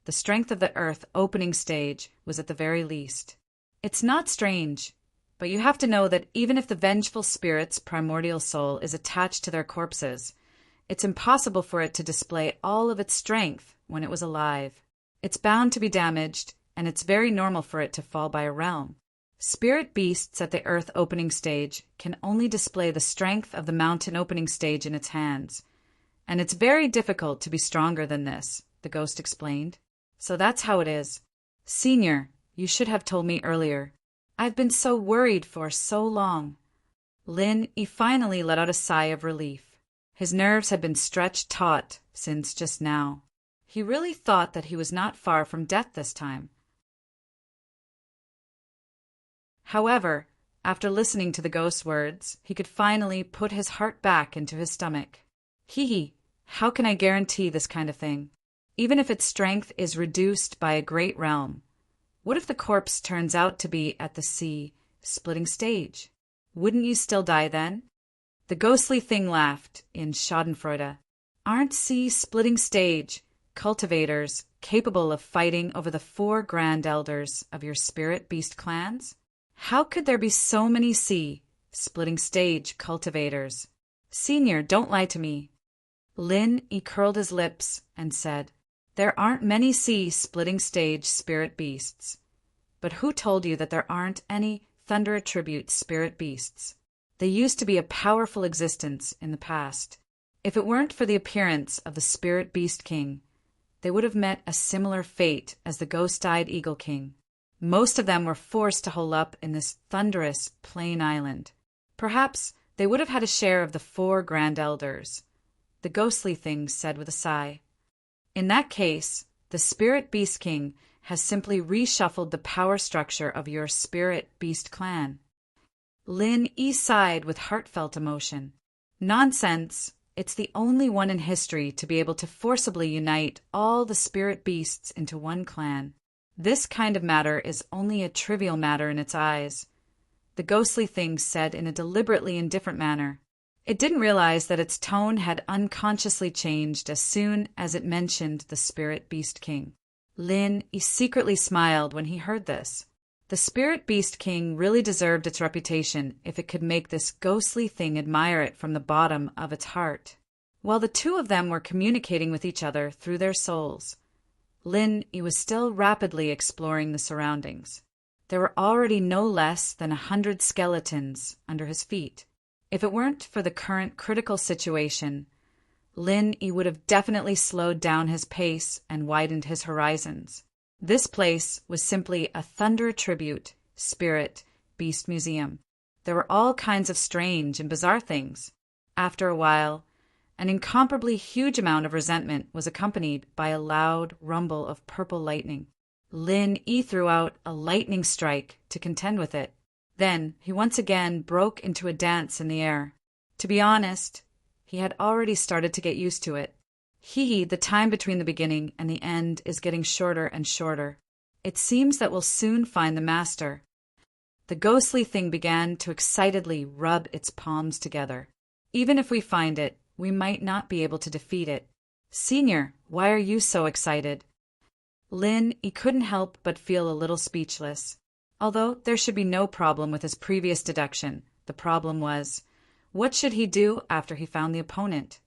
the strength of the earth opening stage was at the very least. It's not strange, but you have to know that even if the vengeful spirit's primordial soul is attached to their corpses, it's impossible for it to display all of its strength when it was alive. It's bound to be damaged, and it's very normal for it to fall by a realm. Spirit beasts at the earth opening stage can only display the strength of the mountain opening stage in its hands, and it's very difficult to be stronger than this, the ghost explained. So that's how it is. Senior, you should have told me earlier. I've been so worried for so long. Lin Yi finally let out a sigh of relief. His nerves had been stretched taut since just now. He really thought that he was not far from death this time. However, after listening to the ghost's words, he could finally put his heart back into his stomach. Hee, how can I guarantee this kind of thing? Even if its strength is reduced by a great realm, what if the corpse turns out to be at the sea splitting stage? Wouldn't you still die then? The ghostly thing laughed in schadenfreude. Aren't sea splitting stage cultivators capable of fighting over the 4 grand elders of your spirit beast clans? How could there be so many sea splitting stage cultivators? Senior, don't lie to me. Lin Yi curled his lips and said, There aren't many sea splitting stage spirit beasts. But who told you that there aren't any thunder attribute spirit beasts? They used to be a powerful existence in the past. If it weren't for the appearance of the spirit beast king, they would have met a similar fate as the ghost-eyed eagle king. Most of them were forced to hole up in this thunderous plain island. Perhaps they would have had a share of the 4 grand elders, the ghostly thing said with a sigh. In that case, the spirit beast king has simply reshuffled the power structure of your spirit beast clan. Lin Yi sighed with heartfelt emotion. Nonsense! It's the only one in history to be able to forcibly unite all the spirit beasts into one clan. This kind of matter is only a trivial matter in its eyes, the ghostly thing said in a deliberately indifferent manner. It didn't realize that its tone had unconsciously changed as soon as it mentioned the spirit beast king. Lin Yi secretly smiled when he heard this. The spirit beast king really deserved its reputation if it could make this ghostly thing admire it from the bottom of its heart. While the 2 of them were communicating with each other through their souls, Lin Yi was still rapidly exploring the surroundings. There were already no less than 100 skeletons under his feet. If it weren't for the current critical situation, Lin Yi would have definitely slowed down his pace and widened his horizons. This place was simply a thunder tribute spirit beast museum. There were all kinds of strange and bizarre things. After a while, an incomparably huge amount of resentment was accompanied by a loud rumble of purple lightning. Lin Yi threw out a lightning strike to contend with it. Then he once again broke into a dance in the air. To be honest, he had already started to get used to it. The time between the beginning and the end is getting shorter and shorter. It seems that we'll soon find the master. The ghostly thing began to excitedly rub its palms together. Even if we find it, we might not be able to defeat it. Senior, why are you so excited? Lin, he couldn't help but feel a little speechless. Although there should be no problem with his previous deduction, the problem was, what should he do after he found the opponent?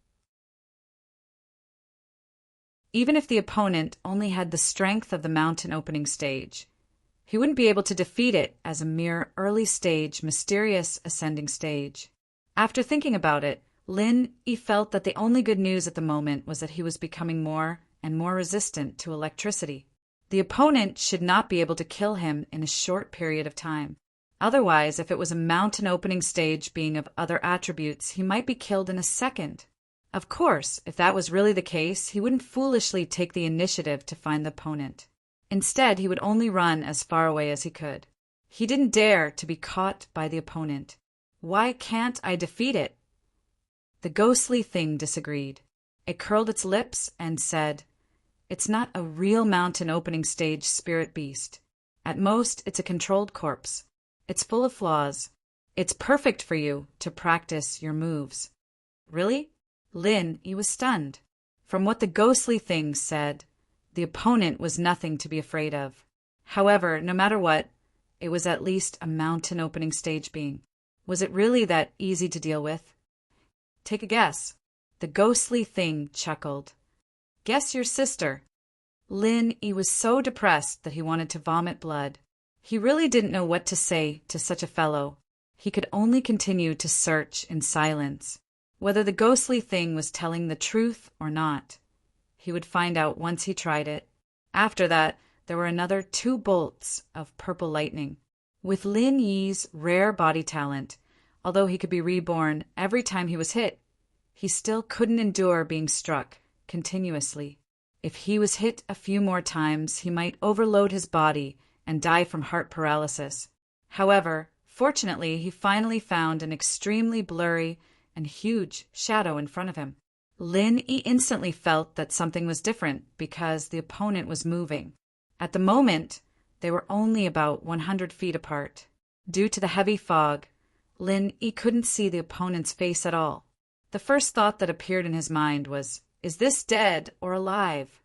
Even if the opponent only had the strength of the mountain opening stage, he wouldn't be able to defeat it as a mere early stage, mysterious ascending stage. After thinking about it, Lin Yi felt that the only good news at the moment was that he was becoming more and more resistant to electricity. The opponent should not be able to kill him in a short period of time. Otherwise, if it was a mountain opening stage being of other attributes, he might be killed in a second. Of course, if that was really the case, he wouldn't foolishly take the initiative to find the opponent. Instead, he would only run as far away as he could. He didn't dare to be caught by the opponent. Why can't I defeat it? The ghostly thing disagreed. It curled its lips and said, "It's not a real mountain opening stage spirit beast. At most, it's a controlled corpse. It's full of flaws. It's perfect for you to practice your moves." Really? Lin, he was stunned. From what the ghostly thing said, the opponent was nothing to be afraid of. However, no matter what, it was at least a mountain opening stage being. Was it really that easy to deal with? Take a guess. The ghostly thing chuckled. Guess your sister. Lin, he was so depressed that he wanted to vomit blood. He really didn't know what to say to such a fellow. He could only continue to search in silence. Whether the ghostly thing was telling the truth or not, he would find out once he tried it. After that, there were another 2 bolts of purple lightning. With Lin Yi's rare body talent, although he could be reborn every time he was hit, he still couldn't endure being struck continuously. If he was hit a few more times, he might overload his body and die from heart paralysis. However, fortunately, he finally found an extremely blurry and huge shadow in front of him. Lin Yi instantly felt that something was different because the opponent was moving. At the moment, they were only about 100 feet apart. Due to the heavy fog, Lin Yi couldn't see the opponent's face at all. The first thought that appeared in his mind was, "Is this dead or alive?"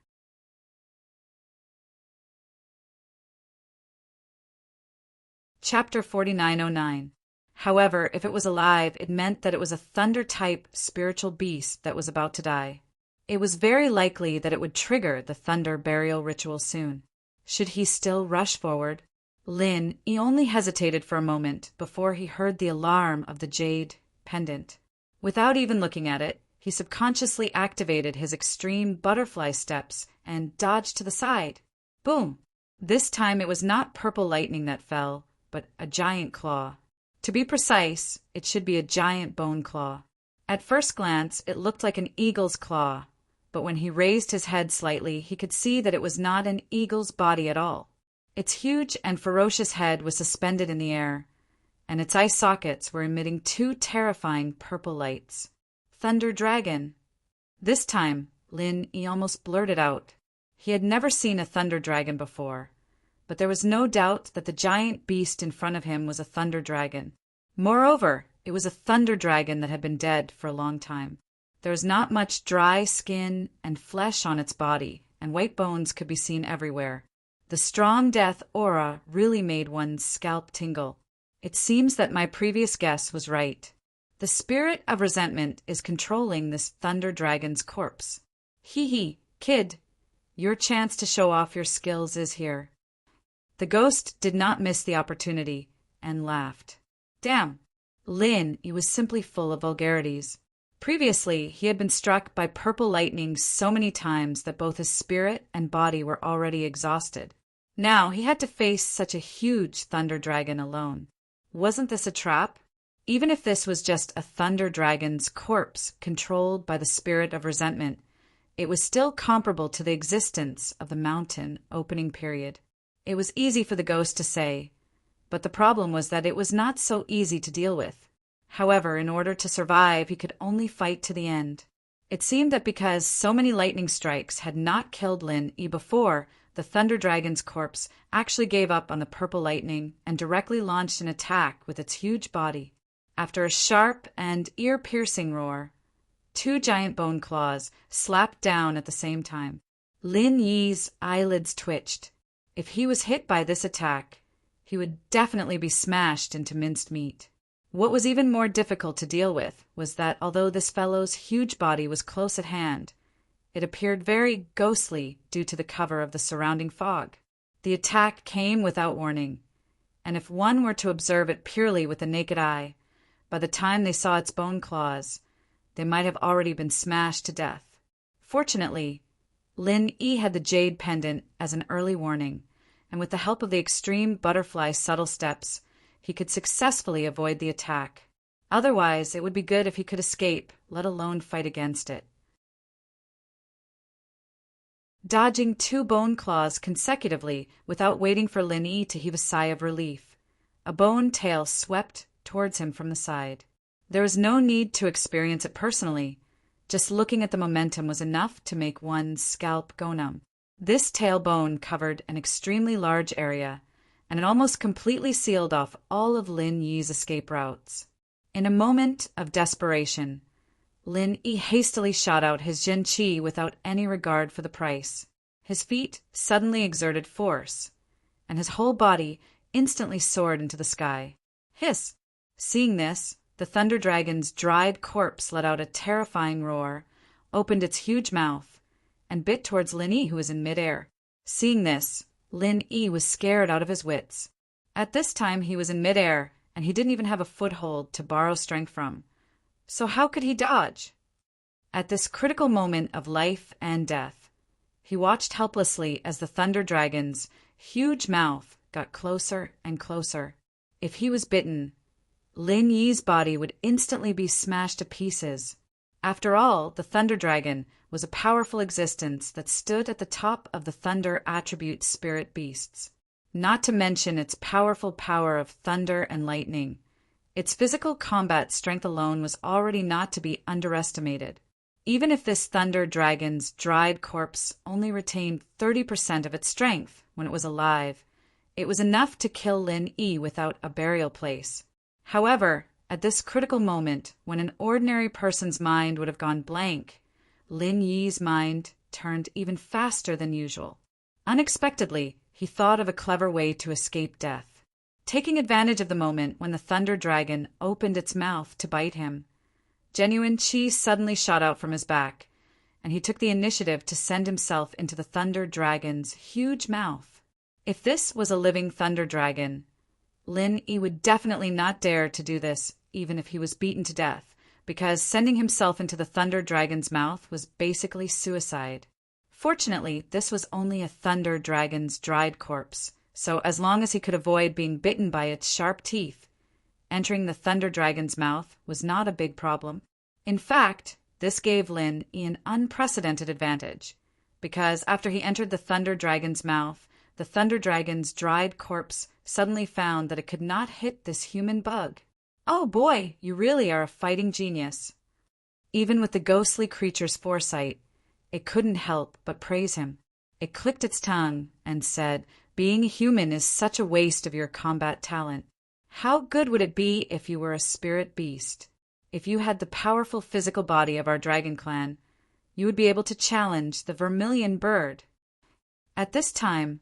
Chapter 4909. However, if it was alive, it meant that it was a thunder-type spiritual beast that was about to die. It was very likely that it would trigger the thunder burial ritual soon. Should he still rush forward? Lin, he only hesitated for a moment before he heard the alarm of the jade pendant. Without even looking at it, he subconsciously activated his extreme butterfly steps and dodged to the side. Boom! This time it was not purple lightning that fell, but a giant claw. To be precise, it should be a giant bone claw. At first glance, it looked like an eagle's claw, but when he raised his head slightly, he could see that it was not an eagle's body at all. Its huge and ferocious head was suspended in the air, and its eye sockets were emitting 2 terrifying purple lights. Thunder Dragon. This time, Lin Yi almost blurted out. He had never seen a thunder dragon before, but there was no doubt that the giant beast in front of him was a thunder dragon. Moreover, it was a thunder dragon that had been dead for a long time. There was not much dry skin and flesh on its body, and white bones could be seen everywhere. The strong death aura really made one's scalp tingle. It seems that my previous guess was right. The spirit of resentment is controlling this thunder dragon's corpse. Hee, kid, your chance to show off your skills is here. The ghost did not miss the opportunity and laughed. Damn! Lin, he was simply full of vulgarities. Previously, he had been struck by purple lightning so many times that both his spirit and body were already exhausted. Now he had to face such a huge thunder dragon alone. Wasn't this a trap? Even if this was just a thunder dragon's corpse controlled by the spirit of resentment, it was still comparable to the existence of the mountain opening period. It was easy for the ghost to say, but the problem was that it was not so easy to deal with. However, in order to survive, he could only fight to the end. It seemed that because so many lightning strikes had not killed Lin Yi before, the Thunder Dragon's corpse actually gave up on the purple lightning and directly launched an attack with its huge body. After a sharp and ear-piercing roar, 2 giant bone claws slapped down at the same time. Lin Yi's eyelids twitched. If he was hit by this attack, he would definitely be smashed into minced meat. What was even more difficult to deal with was that although this fellow's huge body was close at hand, it appeared very ghostly due to the cover of the surrounding fog. The attack came without warning, and if one were to observe it purely with the naked eye, by the time they saw its bone claws, they might have already been smashed to death. Fortunately, Lin Yi had the jade pendant as an early warning, and with the help of the extreme butterfly subtle steps, he could successfully avoid the attack. Otherwise, it would be good if he could escape, let alone fight against it. Dodging 2 bone claws consecutively without waiting for Lin Yi to heave a sigh of relief, a bone tail swept towards him from the side. There was no need to experience it personally. Just looking at the momentum was enough to make one's scalp go numb. This tailbone covered an extremely large area, and it almost completely sealed off all of Lin Yi's escape routes. In a moment of desperation, Lin Yi hastily shot out his Jin Qi without any regard for the price. His feet suddenly exerted force, and his whole body instantly soared into the sky. Hiss! Seeing this, the Thunder Dragon's dried corpse let out a terrifying roar, opened its huge mouth, and bit towards Lin Yi, who was in midair. Seeing this, Lin Yi was scared out of his wits. At this time he was in midair, and he didn't even have a foothold to borrow strength from. So how could he dodge? At this critical moment of life and death, he watched helplessly as the Thunder Dragon's huge mouth got closer and closer. If he was bitten, Lin Yi's body would instantly be smashed to pieces. After all, the Thunder Dragon was a powerful existence that stood at the top of the thunder attribute spirit beasts. Not to mention its powerful power of thunder and lightning. Its physical combat strength alone was already not to be underestimated. Even if this Thunder Dragon's dried corpse only retained 30% of its strength when it was alive, it was enough to kill Lin Yi without a burial place. However, at this critical moment, when an ordinary person's mind would have gone blank, Lin Yi's mind turned even faster than usual. Unexpectedly, he thought of a clever way to escape death. Taking advantage of the moment when the Thunder Dragon opened its mouth to bite him, genuine Qi suddenly shot out from his back, and he took the initiative to send himself into the Thunder Dragon's huge mouth. If this was a living Thunder Dragon, Lin Yi would definitely not dare to do this even if he was beaten to death, because sending himself into the Thunder Dragon's mouth was basically suicide. Fortunately, this was only a Thunder Dragon's dried corpse, so as long as he could avoid being bitten by its sharp teeth, entering the Thunder Dragon's mouth was not a big problem. In fact, this gave Lin Yi an unprecedented advantage, because after he entered the Thunder Dragon's mouth, the Thunder Dragon's dried corpse suddenly found that it could not hit this human bug. Oh boy, you really are a fighting genius. Even with the ghostly creature's foresight, it couldn't help but praise him. It clicked its tongue and said, "Being a human is such a waste of your combat talent. How good would it be if you were a spirit beast? If you had the powerful physical body of our dragon clan, you would be able to challenge the vermilion bird." At this time,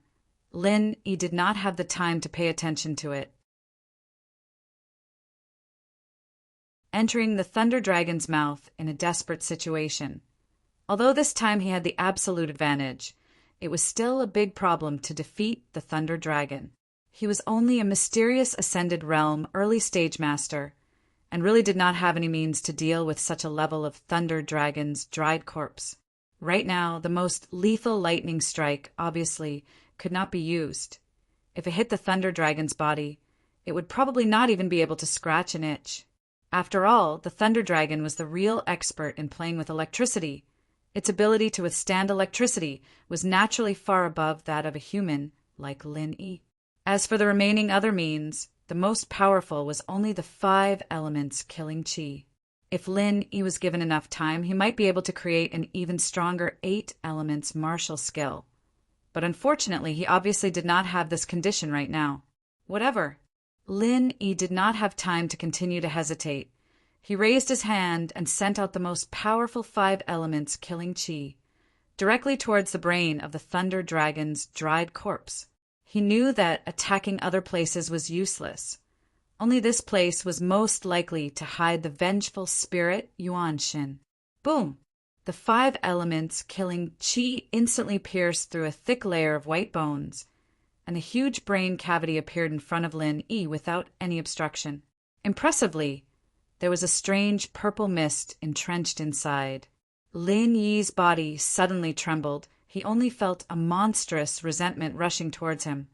Lin Yi did not have the time to pay attention to it. Entering the Thunder Dragon's mouth in a desperate situation. Although this time he had the absolute advantage, it was still a big problem to defeat the Thunder Dragon. He was only a mysterious Ascended Realm early stage master, and really did not have any means to deal with such a level of Thunder Dragon's dried corpse. Right now, the most lethal lightning strike, obviously, could not be used. If it hit the Thunder Dragon's body, it would probably not even be able to scratch an itch. After all, the Thunder Dragon was the real expert in playing with electricity. Its ability to withstand electricity was naturally far above that of a human like Lin Yi. As for the remaining other means, the most powerful was only the 5 elements killing qi. If Lin Yi was given enough time, he might be able to create an even stronger 8 elements martial skill. But unfortunately, he obviously did not have this condition right now. Whatever. Lin Yi did not have time to continue to hesitate. He raised his hand and sent out the most powerful 5 elements killing qi, directly towards the brain of the Thunder Dragon's dried corpse. He knew that attacking other places was useless. Only this place was most likely to hide the vengeful spirit Yuan Shin. Boom! The 5 elements killing qi instantly pierced through a thick layer of white bones, and a huge brain cavity appeared in front of Lin Yi without any obstruction. Impressively, there was a strange purple mist entrenched inside. Lin Yi's body suddenly trembled. He only felt a monstrous resentment rushing towards him.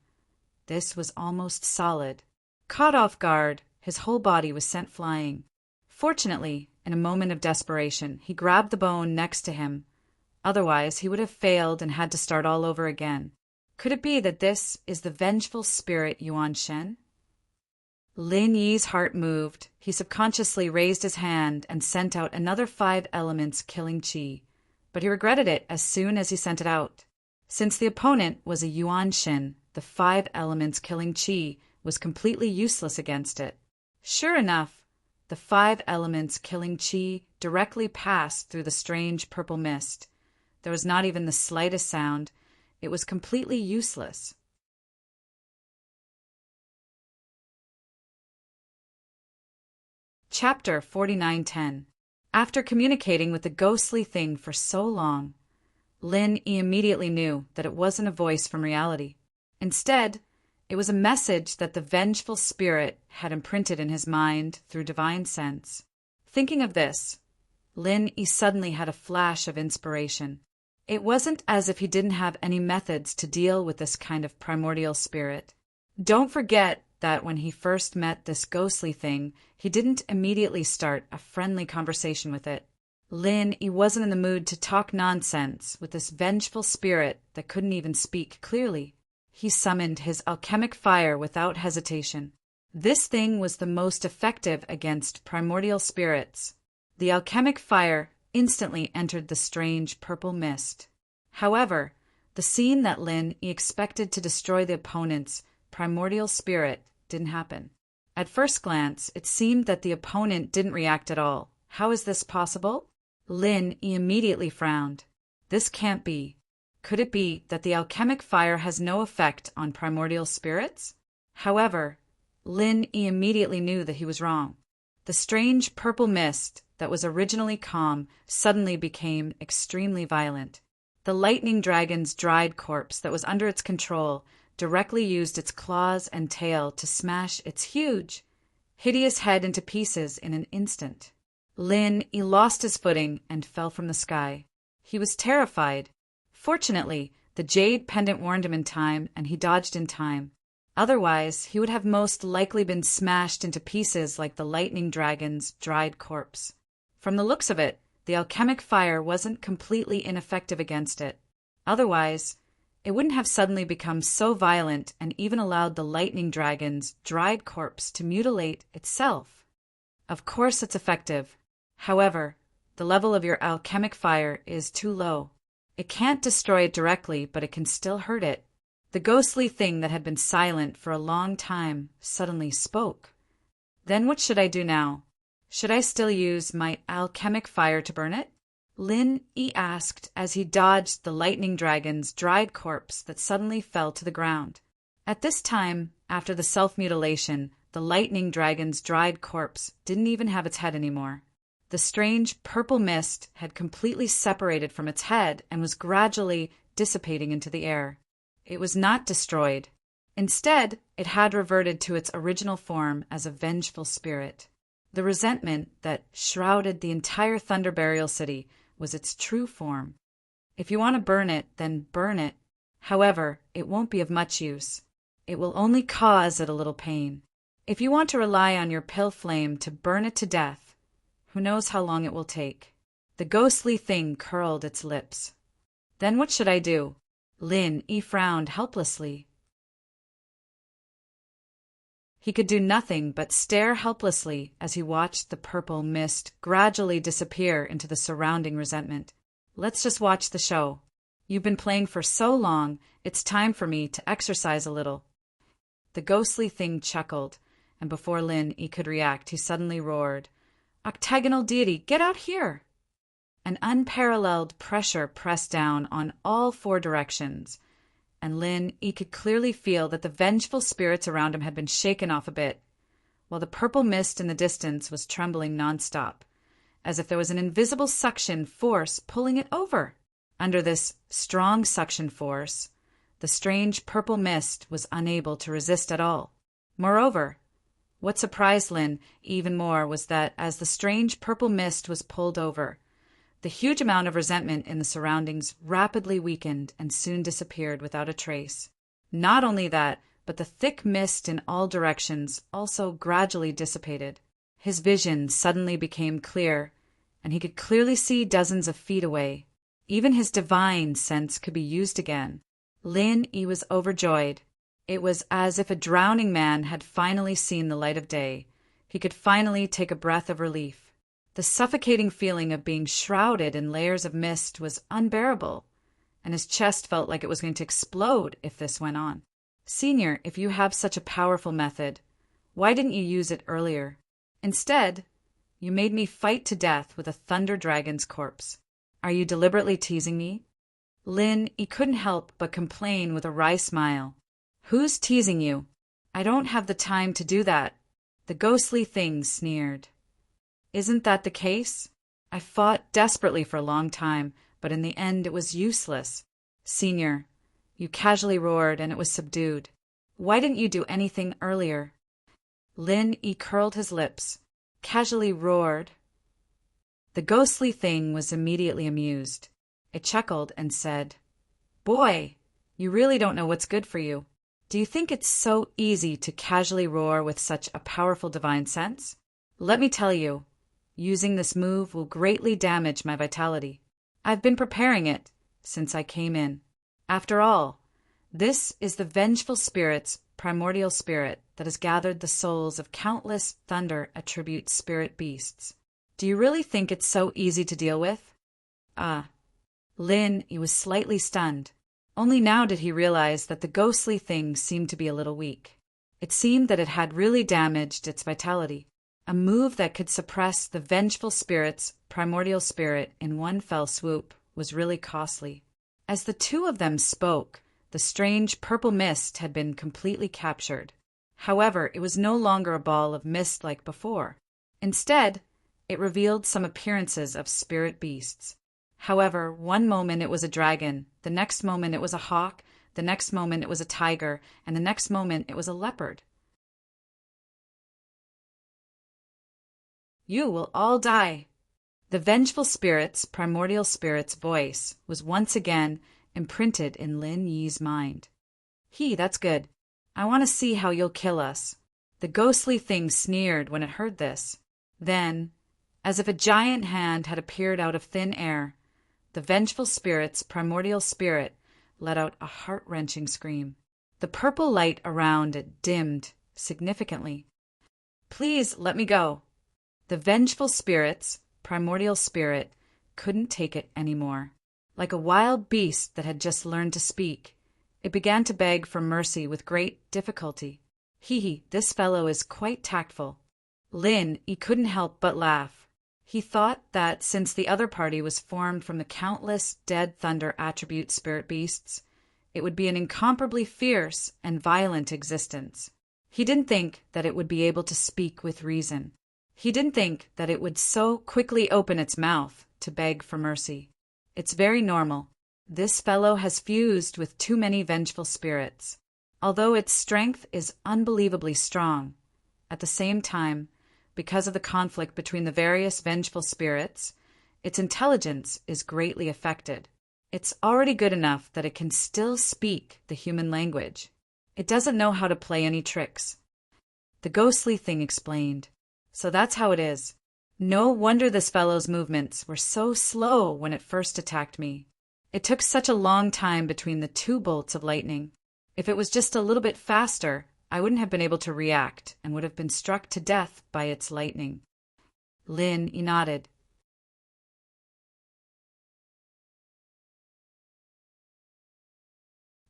This was almost solid. Caught off guard, his whole body was sent flying. Fortunately, in a moment of desperation, he grabbed the bone next to him. Otherwise, he would have failed and had to start all over again. Could it be that this is the vengeful spirit Yuan Shen? Lin Yi's heart moved. He subconsciously raised his hand and sent out another 5 elements killing qi, but he regretted it as soon as he sent it out. Since the opponent was a Yuan Shin, the 5 elements killing qi was completely useless against it. Sure enough, the 5 elements killing qi directly passed through the strange purple mist. There was not even the slightest sound. It was completely useless. Chapter 4910. After communicating with the ghostly thing for so long, Lin Yi immediately knew that it wasn't a voice from reality. Instead, it was a message that the vengeful spirit had imprinted in his mind through divine sense. Thinking of this, Lin Yi suddenly had a flash of inspiration. It wasn't as if he didn't have any methods to deal with this kind of primordial spirit. Don't forget that when he first met this ghostly thing, he didn't immediately start a friendly conversation with it. Lin Yi wasn't in the mood to talk nonsense with this vengeful spirit that couldn't even speak clearly. He summoned his alchemic fire without hesitation. This thing was the most effective against primordial spirits. The alchemic fire instantly entered the strange purple mist. However, the scene that Lin Yi expected to destroy the opponent's primordial spirit didn't happen. At first glance, it seemed that the opponent didn't react at all. How is this possible? Lin Yi immediately frowned. This can't be. Could it be that the alchemic fire has no effect on primordial spirits? However, Lin Yi immediately knew that he was wrong. The strange purple mist that was originally calm suddenly became extremely violent. The lightning dragon's dried corpse that was under its control directly used its claws and tail to smash its huge, hideous head into pieces in an instant. Lin Yi lost his footing and fell from the sky. He was terrified. Fortunately, the jade pendant warned him in time, and he dodged in time. Otherwise, he would have most likely been smashed into pieces like the lightning dragon's dried corpse. From the looks of it, the alchemic fire wasn't completely ineffective against it. Otherwise, it wouldn't have suddenly become so violent and even allowed the lightning dragon's dried corpse to mutilate itself. Of course it's effective. However, the level of your alchemic fire is too low. It can't destroy it directly, but it can still hurt it. The ghostly thing that had been silent for a long time suddenly spoke. Then what should I do now? Should I still use my alchemic fire to burn it? Lin Yi asked as he dodged the lightning dragon's dried corpse that suddenly fell to the ground. At this time, after the self-mutilation, the lightning dragon's dried corpse didn't even have its head anymore. The strange purple mist had completely separated from its head and was gradually dissipating into the air. It was not destroyed. Instead, it had reverted to its original form as a vengeful spirit. The resentment that shrouded the entire Thunder Burial City was its true form. If you want to burn it, then burn it. However, it won't be of much use. It will only cause it a little pain. If you want to rely on your pill flame to burn it to death, who knows how long it will take. The ghostly thing curled its lips. Then what should I do? Lin Yi frowned helplessly. He could do nothing but stare helplessly as he watched the purple mist gradually disappear into the surrounding resentment. Let's just watch the show. You've been playing for so long, it's time for me to exercise a little. The ghostly thing chuckled, and before Lin Yi could react, he suddenly roared, "Octagonal deity, get out here!" An unparalleled pressure pressed down on all four directions, and Lin Yi could clearly feel that the vengeful spirits around him had been shaken off a bit, while the purple mist in the distance was trembling nonstop, as if there was an invisible suction force pulling it over. Under this strong suction force, the strange purple mist was unable to resist at all. Moreover, what surprised Lin even more was that as the strange purple mist was pulled over, the huge amount of resentment in the surroundings rapidly weakened and soon disappeared without a trace. Not only that, but the thick mist in all directions also gradually dissipated. His vision suddenly became clear, and he could clearly see dozens of feet away. Even his divine sense could be used again. Lin Yi was overjoyed. It was as if a drowning man had finally seen the light of day. He could finally take a breath of relief. The suffocating feeling of being shrouded in layers of mist was unbearable, and his chest felt like it was going to explode if this went on. "Senior, if you have such a powerful method, why didn't you use it earlier? Instead, you made me fight to death with a thunder dragon's corpse. Are you deliberately teasing me?" Lin Yi couldn't help but complain with a wry smile. "Who's teasing you? I don't have the time to do that." The ghostly thing sneered. "Isn't that the case? I fought desperately for a long time, but in the end it was useless. Senior, you casually roared and it was subdued. Why didn't you do anything earlier?" Lin Yi curled his lips, casually roared. The ghostly thing was immediately amused. It chuckled and said, "Boy, you really don't know what's good for you. Do you think it's so easy to casually roar with such a powerful divine sense? Let me tell you, using this move will greatly damage my vitality. I've been preparing it since I came in. After all, this is the vengeful spirit's primordial spirit that has gathered the souls of countless thunder attribute spirit beasts. Do you really think it's so easy to deal with?" Lin Yi was slightly stunned. Only now did he realize that the ghostly thing seemed to be a little weak. It seemed that it had really damaged its vitality. A move that could suppress the vengeful spirit's primordial spirit in one fell swoop was really costly. As the two of them spoke, the strange purple mist had been completely captured. However, it was no longer a ball of mist like before. Instead, it revealed some appearances of spirit beasts. However, one moment it was a dragon, the next moment it was a hawk, the next moment it was a tiger, and the next moment it was a leopard. "You will all die." The vengeful spirit's primordial spirit's voice was once again imprinted in Lin Yi's mind. That's good. I want to see how you'll kill us." The ghostly thing sneered when it heard this. Then, as if a giant hand had appeared out of thin air, the vengeful spirit's primordial spirit let out a heart-wrenching scream. The purple light around it dimmed significantly. "Please let me go." The vengeful spirit's primordial spirit couldn't take it anymore. Like a wild beast that had just learned to speak, it began to beg for mercy with great difficulty. This fellow is quite tactful." Lin Yi couldn't help but laugh. He thought that since the other party was formed from the countless dead thunder attribute spirit beasts, it would be an incomparably fierce and violent existence. He didn't think that it would be able to speak with reason. He didn't think that it would so quickly open its mouth to beg for mercy. It's very normal. This fellow has fused with too many vengeful spirits. Although its strength is unbelievably strong, at the same time, because of the conflict between the various vengeful spirits, its intelligence is greatly affected. It's already good enough that it can still speak the human language. It doesn't know how to play any tricks. The ghostly thing explained. "So that's how it is. No wonder this fellow's movements were so slow when it first attacked me. It took such a long time between the two bolts of lightning. If it was just a little bit faster, I wouldn't have been able to react and would have been struck to death by its lightning. Lin nodded.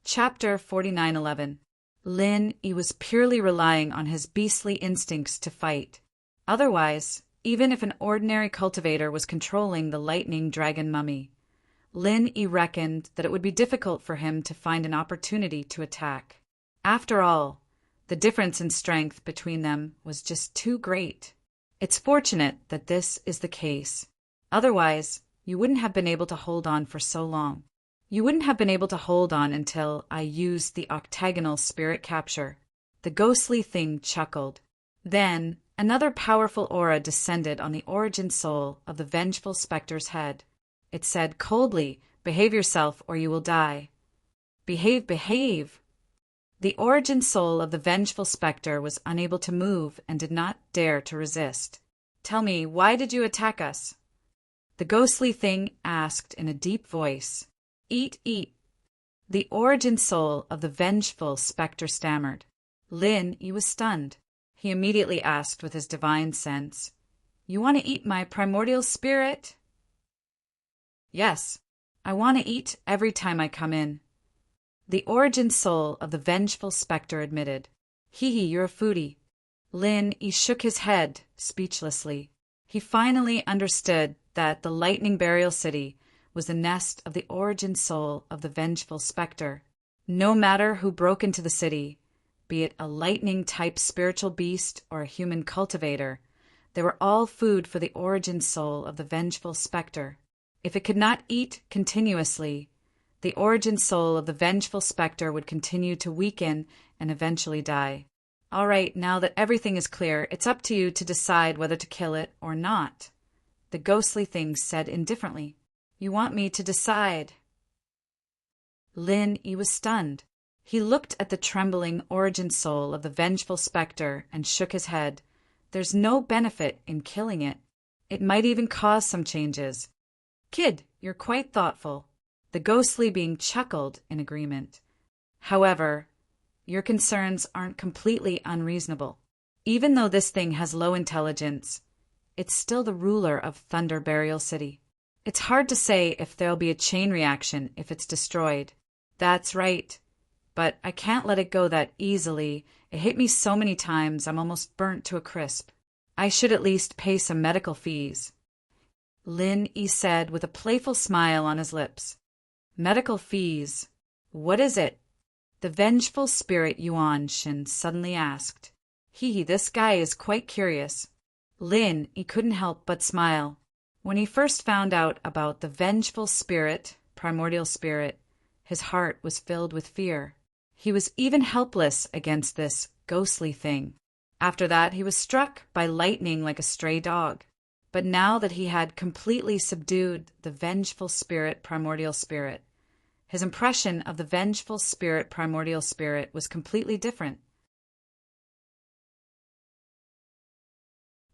Chapter 49:11. Lin was purely relying on his beastly instincts to fight. Otherwise, even if an ordinary cultivator was controlling the lightning dragon mummy, Lin reckoned that it would be difficult for him to find an opportunity to attack. After all, the difference in strength between them was just too great. It's fortunate that this is the case. Otherwise, you wouldn't have been able to hold on for so long. You wouldn't have been able to hold on until I used the octagonal spirit capture. The ghostly thing chuckled. Then, another powerful aura descended on the origin soul of the vengeful specter's head. It said coldly, "Behave yourself or you will die." Behave, behave! The origin soul of the vengeful specter was unable to move and did not dare to resist. "Tell me, why did you attack us?" The ghostly thing asked in a deep voice. "Eat, eat." The origin soul of the vengeful specter stammered. Lin was stunned. He immediately asked with his divine sense, "You want to eat my primordial spirit?" "Yes, I want to eat every time I come in." The origin soul of the vengeful specter admitted. You're a foodie." Lin shook his head, speechlessly. He finally understood that the lightning burial city was the nest of the origin soul of the vengeful specter. No matter who broke into the city, be it a lightning-type spiritual beast or a human cultivator, they were all food for the origin soul of the vengeful specter. If it could not eat continuously, the origin soul of the vengeful specter would continue to weaken and eventually die. "All right, now that everything is clear, it's up to you to decide whether to kill it or not," the ghostly thing said indifferently. "You want me to decide?" Lin was stunned. He looked at the trembling origin soul of the vengeful specter and shook his head. "There's no benefit in killing it. It might even cause some changes." "Kid, you're quite thoughtful." The ghostly being chuckled in agreement. "However, your concerns aren't completely unreasonable. Even though this thing has low intelligence, it's still the ruler of Thunder Burial City. It's hard to say if there'll be a chain reaction if it's destroyed." "That's right. But I can't let it go that easily. It hit me so many times I'm almost burnt to a crisp. I should at least pay some medical fees." Lin said with a playful smile on his lips. "Medical fees? What is it?" The vengeful spirit Yuan Shin suddenly asked. This guy is quite curious." Lin couldn't help but smile. When he first found out about the vengeful spirit, primordial spirit, his heart was filled with fear. He was even helpless against this ghostly thing. After that, he was struck by lightning like a stray dog. But now that he had completely subdued the vengeful spirit, primordial spirit, his impression of the vengeful spirit, primordial spirit was completely different.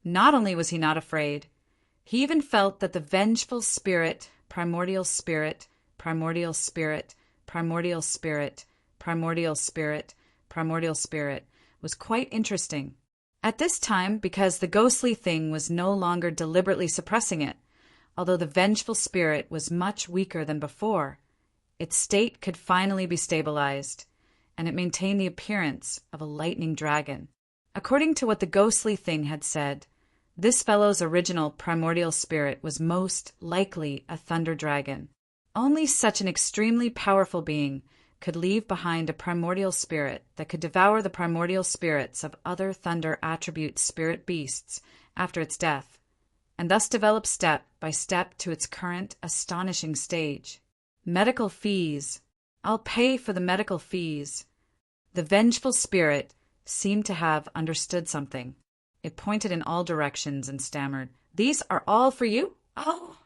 Not only was he not afraid, he even felt that the vengeful spirit, primordial spirit, primordial spirit, primordial spirit, primordial spirit, primordial spirit was quite interesting. At this time, because the ghostly thing was no longer deliberately suppressing it, although the vengeful spirit was much weaker than before, its state could finally be stabilized, and it maintained the appearance of a lightning dragon. According to what the ghostly thing had said, this fellow's original primordial spirit was most likely a thunder dragon. Only such an extremely powerful being could leave behind a primordial spirit that could devour the primordial spirits of other thunder attribute spirit beasts after its death, and thus develop step by step to its current astonishing stage. Medical fees. I'll pay for the medical fees. The vengeful spirit seemed to have understood something. It pointed in all directions and stammered, "These are all for you? Oh!"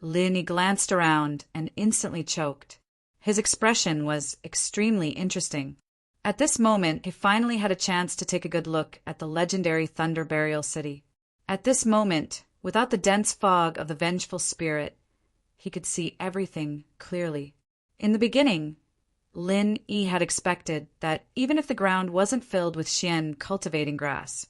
Lin glanced around and instantly choked. His expression was extremely interesting. At this moment, he finally had a chance to take a good look at the legendary Thunder Burial City. At this moment, without the dense fog of the vengeful spirit, he could see everything clearly. In the beginning, Lin Yi had expected that even if the ground wasn't filled with Xian cultivating grass,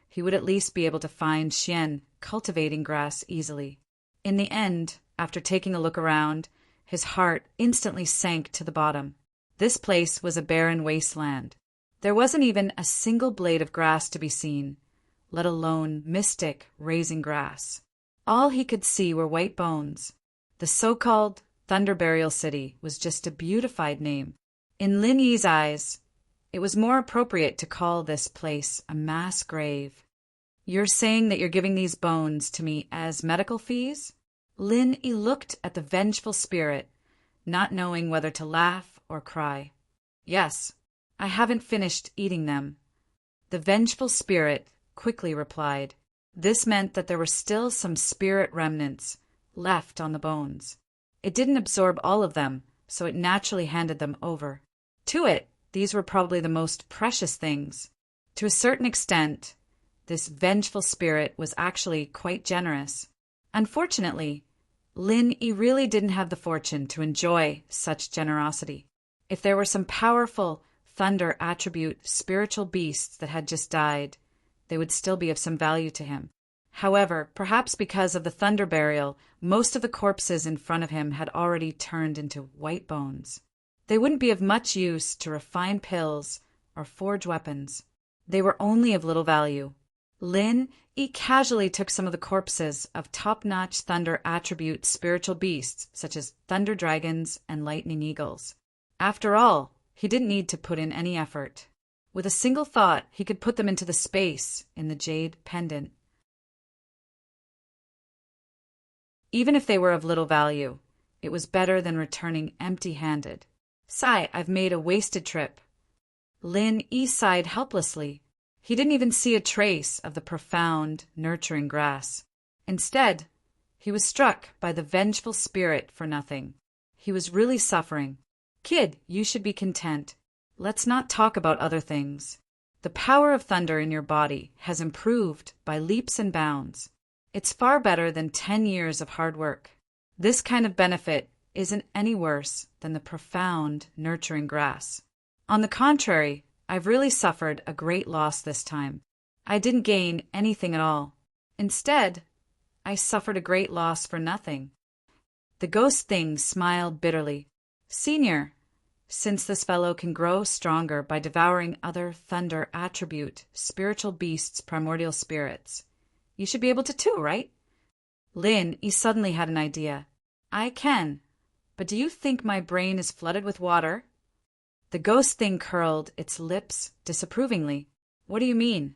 he would at least be able to find Xian cultivating grass easily. In the end, after taking a look around, his heart instantly sank to the bottom. This place was a barren wasteland. There wasn't even a single blade of grass to be seen, let alone mystic raising grass. All he could see were white bones. The so-called Thunder Burial City was just a beautified name. In Lin Yi's eyes, it was more appropriate to call this place a mass grave. "You're saying that you're giving these bones to me as medical fees?" Lin Yi looked at the vengeful spirit, not knowing whether to laugh or cry. "Yes, I haven't finished eating them," the vengeful spirit quickly replied. This meant that there were still some spirit remnants left on the bones. It didn't absorb all of them, so it naturally handed them over. To it, these were probably the most precious things. To a certain extent, this vengeful spirit was actually quite generous. Unfortunately, Lin Yi really didn't have the fortune to enjoy such generosity. If there were some powerful thunder attribute spiritual beasts that had just died, they would still be of some value to him. However, perhaps because of the thunder burial, most of the corpses in front of him had already turned into white bones. They wouldn't be of much use to refine pills or forge weapons. They were only of little value. Lin Yi casually took some of the corpses of top-notch thunder attribute spiritual beasts such as thunder dragons and lightning eagles. After all, he didn't need to put in any effort. With a single thought, he could put them into the space in the jade pendant. Even if they were of little value, it was better than returning empty-handed. "Sigh, I've made a wasted trip." Lin Yi sighed helplessly. He didn't even see a trace of the profound, nurturing grass. Instead, he was struck by the vengeful spirit for nothing. He was really suffering. "Kid, you should be content. Let's not talk about other things. The power of thunder in your body has improved by leaps and bounds. It's far better than 10 years of hard work. This kind of benefit isn't any worse than the profound, nurturing grass. On the contrary, I've really suffered a great loss this time. I didn't gain anything at all. Instead, I suffered a great loss for nothing." The ghost thing smiled bitterly. "Senior, since this fellow can grow stronger by devouring other thunder attribute spiritual beasts' primordial spirits, you should be able to too, right?" Lin Yi suddenly had an idea. "I can, but do you think my brain is flooded with water?" The ghost thing curled its lips disapprovingly. "What do you mean?"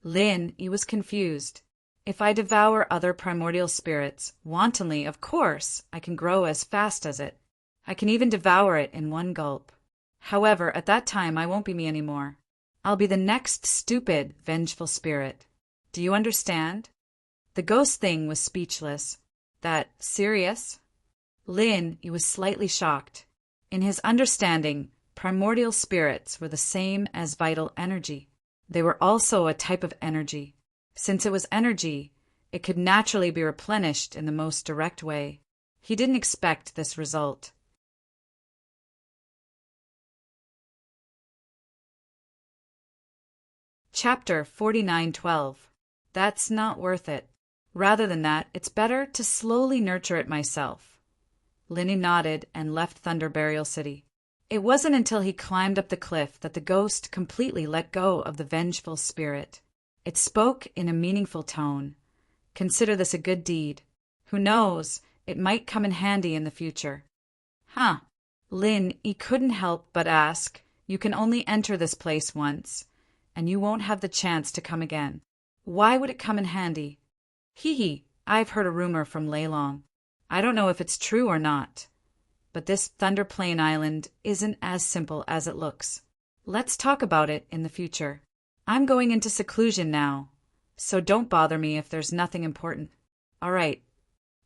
Lin Yi was confused. "If I devour other primordial spirits wantonly, of course I can grow as fast as it. I can even devour it in one gulp. However, at that time I won't be me anymore. I'll be the next stupid, vengeful spirit. Do you understand?" The ghost thing was speechless. "That serious?" Lin Yi was slightly shocked. In his understanding, primordial spirits were the same as vital energy. They were also a type of energy. Since it was energy, it could naturally be replenished in the most direct way. He didn't expect this result. Chapter 49:12. That's not worth it. Rather than that, it's better to slowly nurture it myself. Linny nodded and left Thunder Burial City. It wasn't until he climbed up the cliff that the ghost completely let go of the vengeful spirit. It spoke in a meaningful tone. "Consider this a good deed. Who knows, it might come in handy in the future." "Huh." Lin Yi couldn't help but ask, "You can only enter this place once, and you won't have the chance to come again. Why would it come in handy?" "Hee, I've heard a rumor from Leilong. I don't know if it's true or not, but this Thunder Plain Island isn't as simple as it looks. Let's talk about it in the future. I'm going into seclusion now, so don't bother me if there's nothing important." "All right."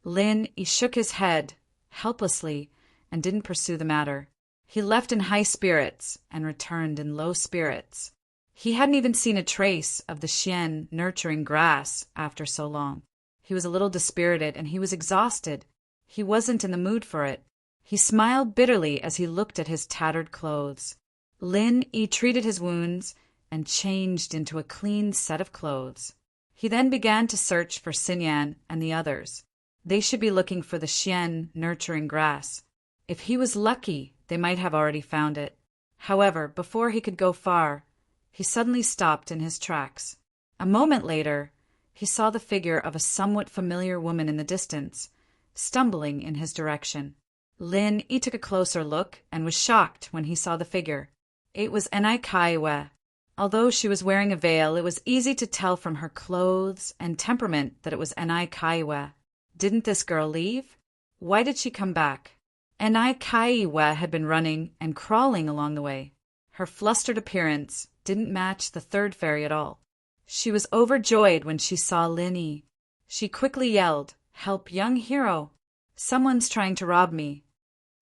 Lin Yi shook his head helplessly and didn't pursue the matter. He left in high spirits and returned in low spirits. He hadn't even seen a trace of the Xian nurturing grass after so long. He was a little dispirited and he was exhausted. He wasn't in the mood for it. He smiled bitterly as he looked at his tattered clothes. Lin Yi treated his wounds and changed into a clean set of clothes. He then began to search for Xinyan and the others. They should be looking for the Xian nurturing grass. If he was lucky, they might have already found it. However, before he could go far, he suddenly stopped in his tracks. A moment later, he saw the figure of a somewhat familiar woman in the distance, stumbling in his direction. Lin Yi took a closer look and was shocked when he saw the figure. It was Enai Kaiwe. Although she was wearing a veil, it was easy to tell from her clothes and temperament that it was Enai Kaiwe. Didn't this girl leave? Why did she come back? Enai Kaiwe had been running and crawling along the way. Her flustered appearance didn't match the third fairy at all. She was overjoyed when she saw Lin Yi. She quickly yelled, "Help, young hero! Someone's trying to rob me."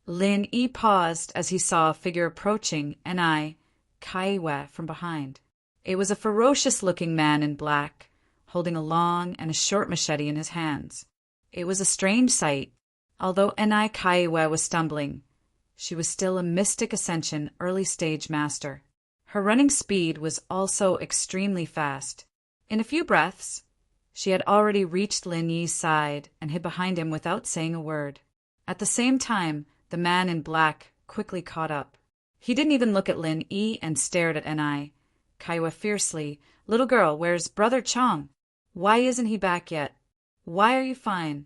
Lin Yi paused as he saw a figure approaching Enai Kaiwe from behind. It was a ferocious-looking man in black, holding a long and a short machete in his hands. It was a strange sight. Although Enai Kaiwe was stumbling, she was still a mystic ascension early-stage master. Her running speed was also extremely fast. In a few breaths, she had already reached Lin Yi's side and hid behind him without saying a word. At the same time, the man in black quickly caught up. He didn't even look at Lin Yi and stared at Enai Kaiwe fiercely. "Little girl, where's Brother Chong? Why isn't he back yet? Why are you fine?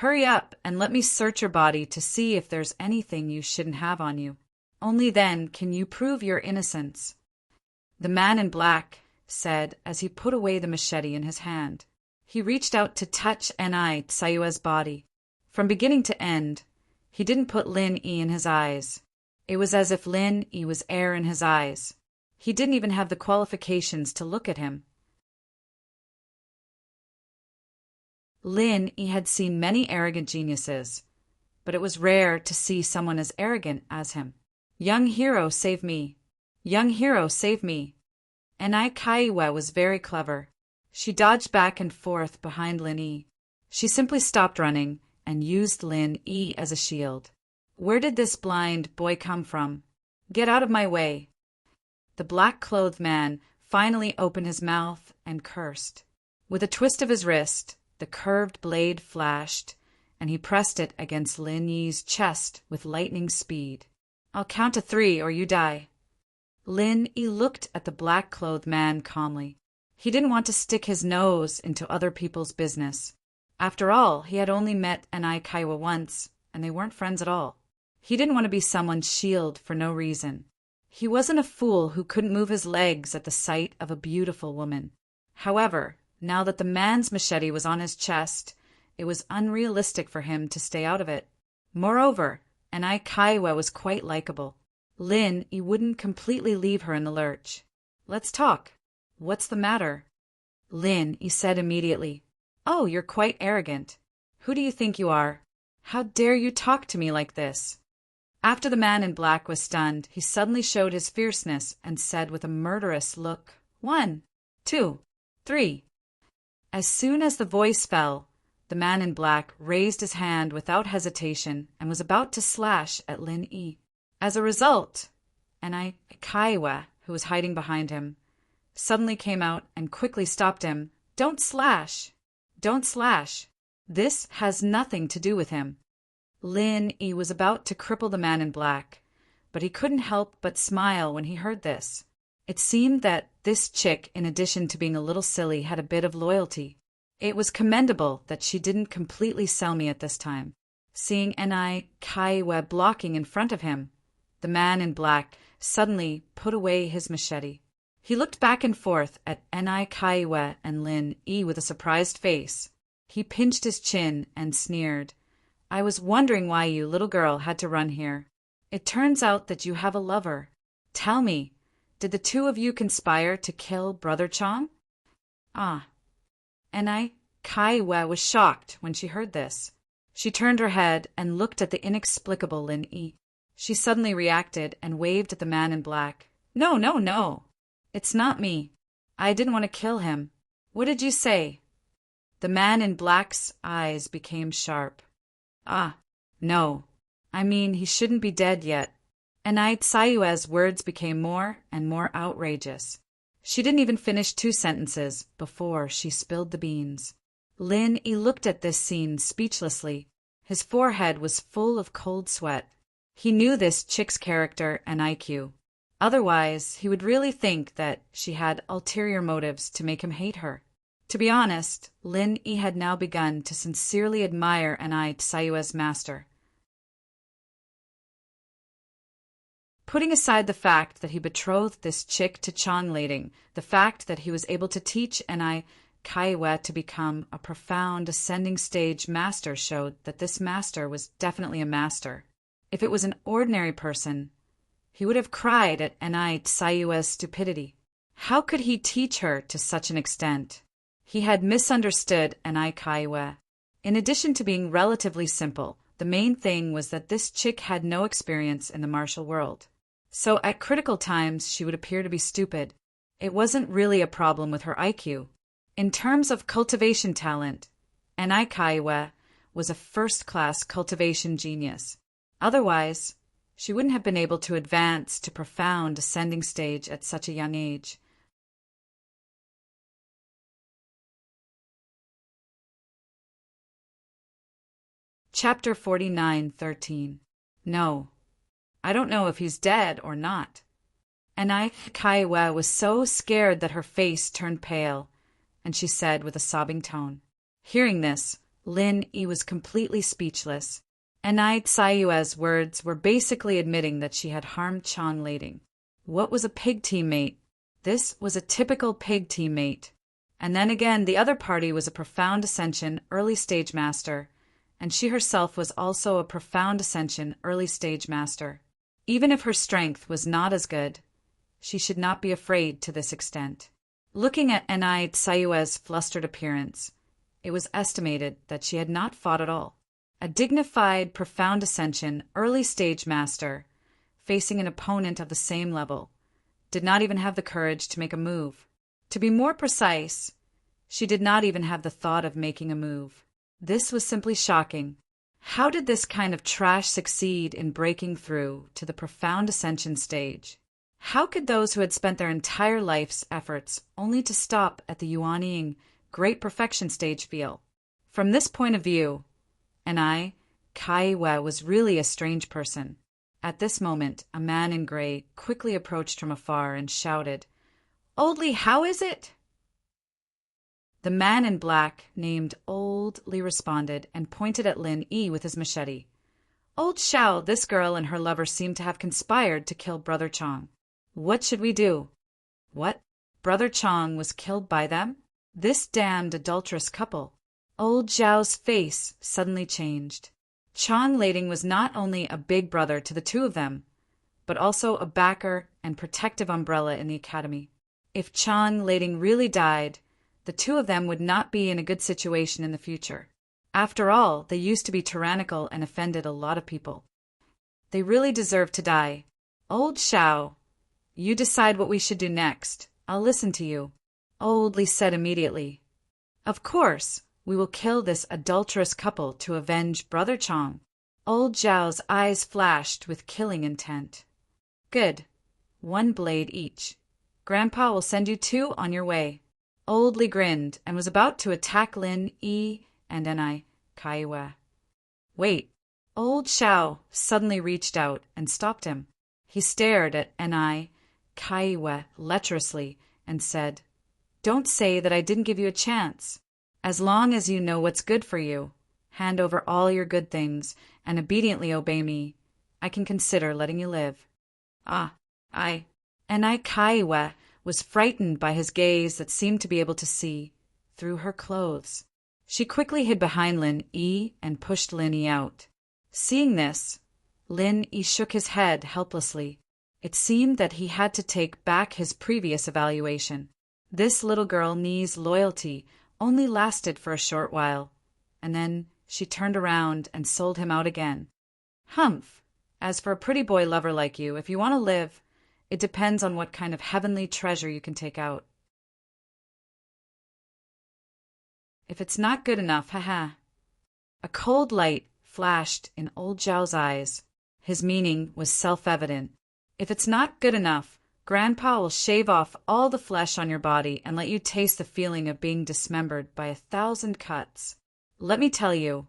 Hurry up and let me search your body to see if there's anything you shouldn't have on you. Only then can you prove your innocence," the man in black said as he put away the machete in his hand. He reached out to touch Enai Tsayue's body. From beginning to end, he didn't put Lin Yi in his eyes. It was as if Lin Yi was air in his eyes. He didn't even have the qualifications to look at him. Lin Yi had seen many arrogant geniuses, but it was rare to see someone as arrogant as him. "Young hero, save me! Young hero, save me!" Enai Kaiwe was very clever. She dodged back and forth behind Lin Yi. She simply stopped running and used Lin Yi as a shield. "Where did this blind boy come from? Get out of my way!" The black-clothed man finally opened his mouth and cursed. With a twist of his wrist, the curved blade flashed, and he pressed it against Lin Yi's chest with lightning speed. "I'll count to 3 or you die." Lin Yi looked at the black-clothed man calmly. He didn't want to stick his nose into other people's business. After all, he had only met Enai Kaiwe once, and they weren't friends at all. He didn't want to be someone's shield for no reason. He wasn't a fool who couldn't move his legs at the sight of a beautiful woman. However, now that the man's machete was on his chest, it was unrealistic for him to stay out of it. Moreover, Enai Kaiwe was quite likable. Lin Yi wouldn't completely leave her in the lurch. "Let's talk. What's the matter?" Lin Yi said immediately. "Oh, you're quite arrogant. Who do you think you are? How dare you talk to me like this?" After the man in black was stunned, he suddenly showed his fierceness and said with a murderous look, 1, 2, 3. As soon as the voice fell, the man in black raised his hand without hesitation and was about to slash at Lin Yi. As a result, Enai Kaiwe, who was hiding behind him, suddenly came out and quickly stopped him. "Don't slash! Don't slash! This has nothing to do with him." Lin Yi was about to cripple the man in black, but he couldn't help but smile when he heard this. It seemed that this chick, in addition to being a little silly, had a bit of loyalty. It was commendable that she didn't completely sell me at this time. Seeing Enai Kaiwe blocking in front of him, the man in black suddenly put away his machete. He looked back and forth at Enai Kaiwe and Lin Yi with a surprised face. He pinched his chin and sneered. "I was wondering why you, little girl, had to run here. It turns out that you have a lover. Tell me, did the two of you conspire to kill Brother Chong?" "Ah." Enai Kaiwe was shocked when she heard this. She turned her head and looked at the inexplicable Lin Yi. She suddenly reacted and waved at the man in black. "No, no, no. It's not me. I didn't want to kill him. What did you say?" The man in black's eyes became sharp. "Ah, no. I mean, he shouldn't be dead yet. And Sayue's words became more and more outrageous. She didn't even finish 2 sentences before she spilled the beans. Lin Yi looked at this scene speechlessly. His forehead was full of cold sweat. He knew this chick's character and IQ. Otherwise, he would really think that she had ulterior motives to make him hate her. To be honest, Lin Yi had now begun to sincerely admire Sayue's master. Putting aside the fact that he betrothed this chick to Chang Lading, the fact that he was able to teach Kaiwe to become a profound ascending stage master showed that this master was definitely a master. If it was an ordinary person, he would have cried at Sayue's stupidity. How could he teach her to such an extent? He had misunderstood Kaiwe. In addition to being relatively simple, the main thing was that this chick had no experience in the martial world. So at critical times she would appear to be stupid. It wasn't really a problem with her IQ. In terms of cultivation talent, Kaiwe was a first-class cultivation genius. Otherwise, she wouldn't have been able to advance to profound ascending stage at such a young age. Chapter 49:13. No. I don't know if he's dead or not. Kaiwe was so scared that her face turned pale, and she said with a sobbing tone. Hearing this, Lin Yi was completely speechless. Sayue's words were basically admitting that she had harmed Chang Lading. What was a pig teammate? This was a typical pig teammate. And then again, the other party was a profound ascension early stage master, and she herself was also a profound ascension early stage master. Even if her strength was not as good, she should not be afraid to this extent. Looking at Sayue's flustered appearance, it was estimated that she had not fought at all. A dignified, profound ascension early stage master, facing an opponent of the same level, did not even have the courage to make a move. To be more precise, she did not even have the thought of making a move. This was simply shocking. How did this kind of trash succeed in breaking through to the profound ascension stage? How could those who had spent their entire life's efforts only to stop at the Yuanying great perfection stage feel? From this point of view, Kaiwe was really a strange person. At this moment, a man in gray quickly approached from afar and shouted, "Old Li, how is it?" The man in black, named Old Li, responded and pointed at Lin Yi with his machete. "Old Xiao, this girl and her lover seem to have conspired to kill Brother Chang. What should we do?" "What? Brother Chang was killed by them? This damned adulterous couple." Old Xiao's face suddenly changed. Chang Lading was not only a big brother to the 2 of them, but also a backer and protective umbrella in the academy. If Chang Lading really died, the 2 of them would not be in a good situation in the future. After all, they used to be tyrannical and offended a lot of people. They really deserve to die. "Old Xiao, you decide what we should do next. I'll listen to you," Old Li said immediately. "Of course, we will kill this adulterous couple to avenge Brother Chang." Old Xiao's eyes flashed with killing intent. "Good. 1 blade each. Grandpa will send you 2 on your way." Old Li grinned and was about to attack Lin Yi and Kaiwe. "Wait." Old Xiao suddenly reached out and stopped him. He stared at Kaiwe lecherously and said, "Don't say that I didn't give you a chance. As long as you know what's good for you, hand over all your good things, and obediently obey me, I can consider letting you live." Kaiwe was frightened by his gaze that seemed to be able to see through her clothes. She quickly hid behind Lin Yi and pushed Lin Yi out. Seeing this, Lin Yi shook his head helplessly. It seemed that he had to take back his previous evaluation. This little girl Ni's loyalty only lasted for a short while, and then she turned around and sold him out again. "Humph! As for a pretty boy lover like you, if you want to live, it depends on what kind of heavenly treasure you can take out. If it's not good enough, haha." A cold light flashed in Old Zhao's eyes. His meaning was self-evident. If it's not good enough, Grandpa will shave off all the flesh on your body and let you taste the feeling of being dismembered by 1,000 cuts. Let me tell you,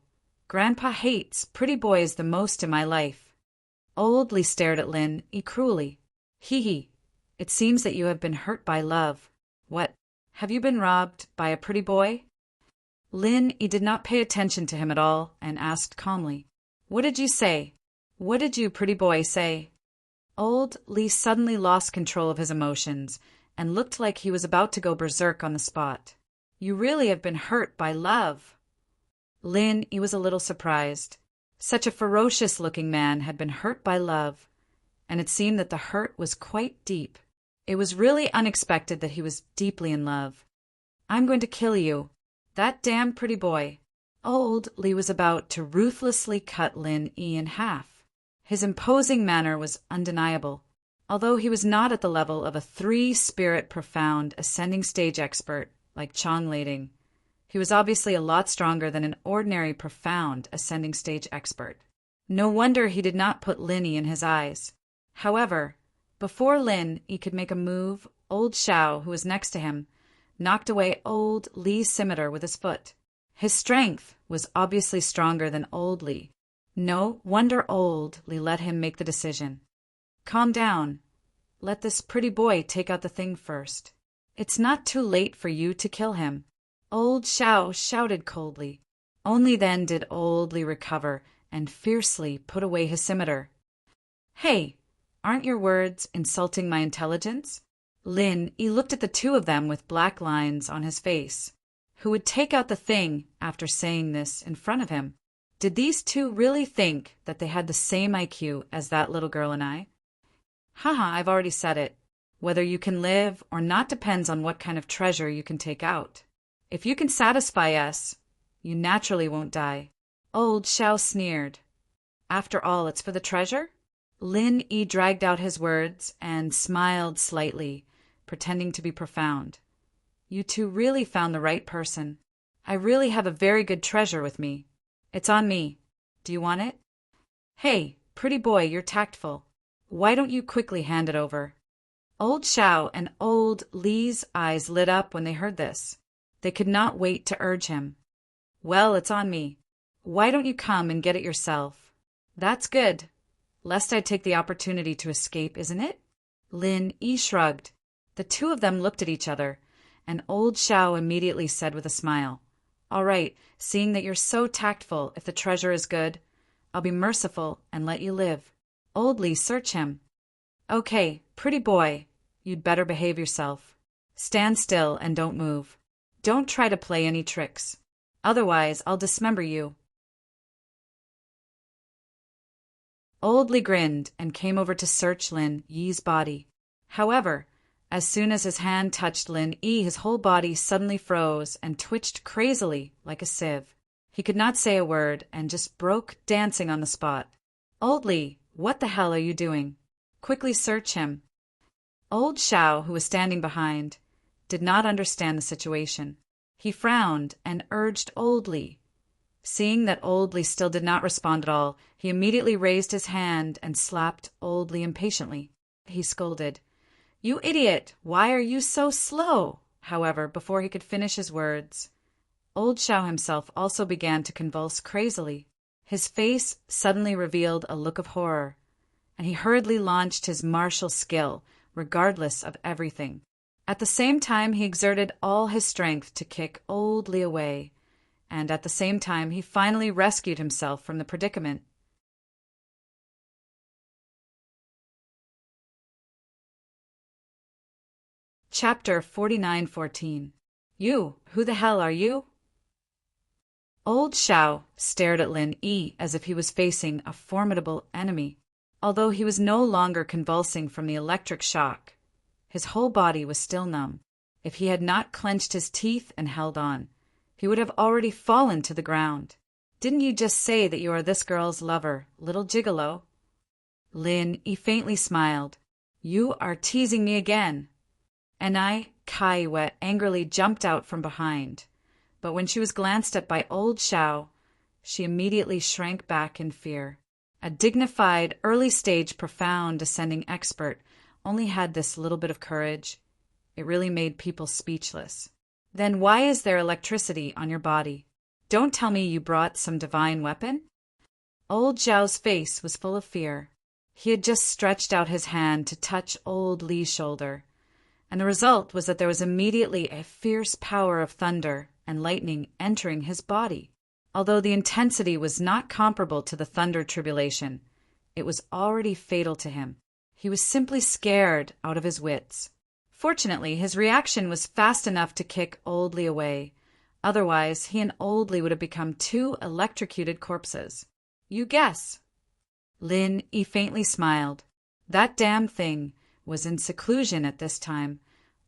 Grandpa hates pretty boys the most in my life. Old Lee stared at Lin cruelly. Hee. It seems that you have been hurt by love. What? Have you been robbed by a pretty boy? Lin did not pay attention to him at all and asked calmly, What did you say? What did you, pretty boy, say? Old Lee suddenly lost control of his emotions and looked like he was about to go berserk on the spot. You really have been hurt by love. Lin was a little surprised. Such a ferocious-looking man had been hurt by love, and it seemed that the hurt was quite deep. It was really unexpected that he was deeply in love. I'm going to kill you. That damn pretty boy. Old Lee was about to ruthlessly cut Lin in half. His imposing manner was undeniable. Although he was not at the level of a three-spirit profound ascending stage expert like Chong Lading, he was obviously a lot stronger than an ordinary profound ascending stage expert. No wonder he did not put Lin in his eyes. However, before Lin could make a move, old Xiao, who was next to him, knocked away old Lee's scimitar with his foot. His strength was obviously stronger than old Lee. No wonder old Lee let him make the decision. Calm down. Let this pretty boy take out the thing first. It's not too late for you to kill him. Old Xiao shouted coldly. Only then did old Lee recover and fiercely put away his scimitar. Hey, aren't your words insulting my intelligence? Lin looked at the two of them with black lines on his face. Who would take out the thing after saying this in front of him? Did these two really think that they had the same IQ as that little girl and I? Haha, I've already said it. Whether you can live or not depends on what kind of treasure you can take out. If you can satisfy us, you naturally won't die. Old Xiao sneered. After all, it's for the treasure? Lin dragged out his words and smiled slightly, pretending to be profound. You two really found the right person. I really have a very good treasure with me. It's on me. Do you want it? Hey, pretty boy, you're tactful. Why don't you quickly hand it over? Old Xiao and old Lee's eyes lit up when they heard this. They could not wait to urge him. Well, it's on me. Why don't you come and get it yourself? That's good. Lest I take the opportunity to escape, isn't it? Lin shrugged. The two of them looked at each other, and old Xiao immediately said with a smile, All right, seeing that you're so tactful, if the treasure is good, I'll be merciful and let you live. Old Lee, search him. Okay, pretty boy, you'd better behave yourself. Stand still and don't move. Don't try to play any tricks. Otherwise, I'll dismember you. Old Lee grinned and came over to search Lin Yi's body. However, as soon as his hand touched Lin Yi, his whole body suddenly froze and twitched crazily like a sieve. He could not say a word and just broke dancing on the spot. Old Lee, what the hell are you doing? Quickly search him. Old Xiao, who was standing behind, did not understand the situation. He frowned and urged Old Lee. Seeing that Old Lee still did not respond at all, he immediately raised his hand and slapped Old Lee impatiently. He scolded, You idiot! Why are you so slow? However, before he could finish his words, Old Xiao himself also began to convulse crazily. His face suddenly revealed a look of horror, and he hurriedly launched his martial skill, regardless of everything. At the same time, he exerted all his strength to kick Old Lee away, and at the same time, he finally rescued himself from the predicament. Chapter 49:14. You, who the hell are you? Old Xiao stared at Lin Yi as if he was facing a formidable enemy. Although he was no longer convulsing from the electric shock, his whole body was still numb. If he had not clenched his teeth and held on, he would have already fallen to the ground. Didn't you just say that you are this girl's lover, little gigolo? Lin faintly smiled. You are teasing me again. And Kaiwa angrily jumped out from behind. But when she was glanced at by old Xiao, she immediately shrank back in fear. A dignified, early-stage, profound descending expert only had this little bit of courage. It really made people speechless. Then why is there electricity on your body? Don't tell me you brought some divine weapon? Old Zhao's face was full of fear. He had just stretched out his hand to touch old Li's shoulder, and the result was that there was immediately a fierce power of thunder and lightning entering his body. Although the intensity was not comparable to the thunder tribulation, it was already fatal to him. He was simply scared out of his wits. Fortunately, his reaction was fast enough to kick Old Li away. Otherwise, he and Old Li would have become two electrocuted corpses. You guess. Lin Yi faintly smiled. That damn thing was in seclusion at this time.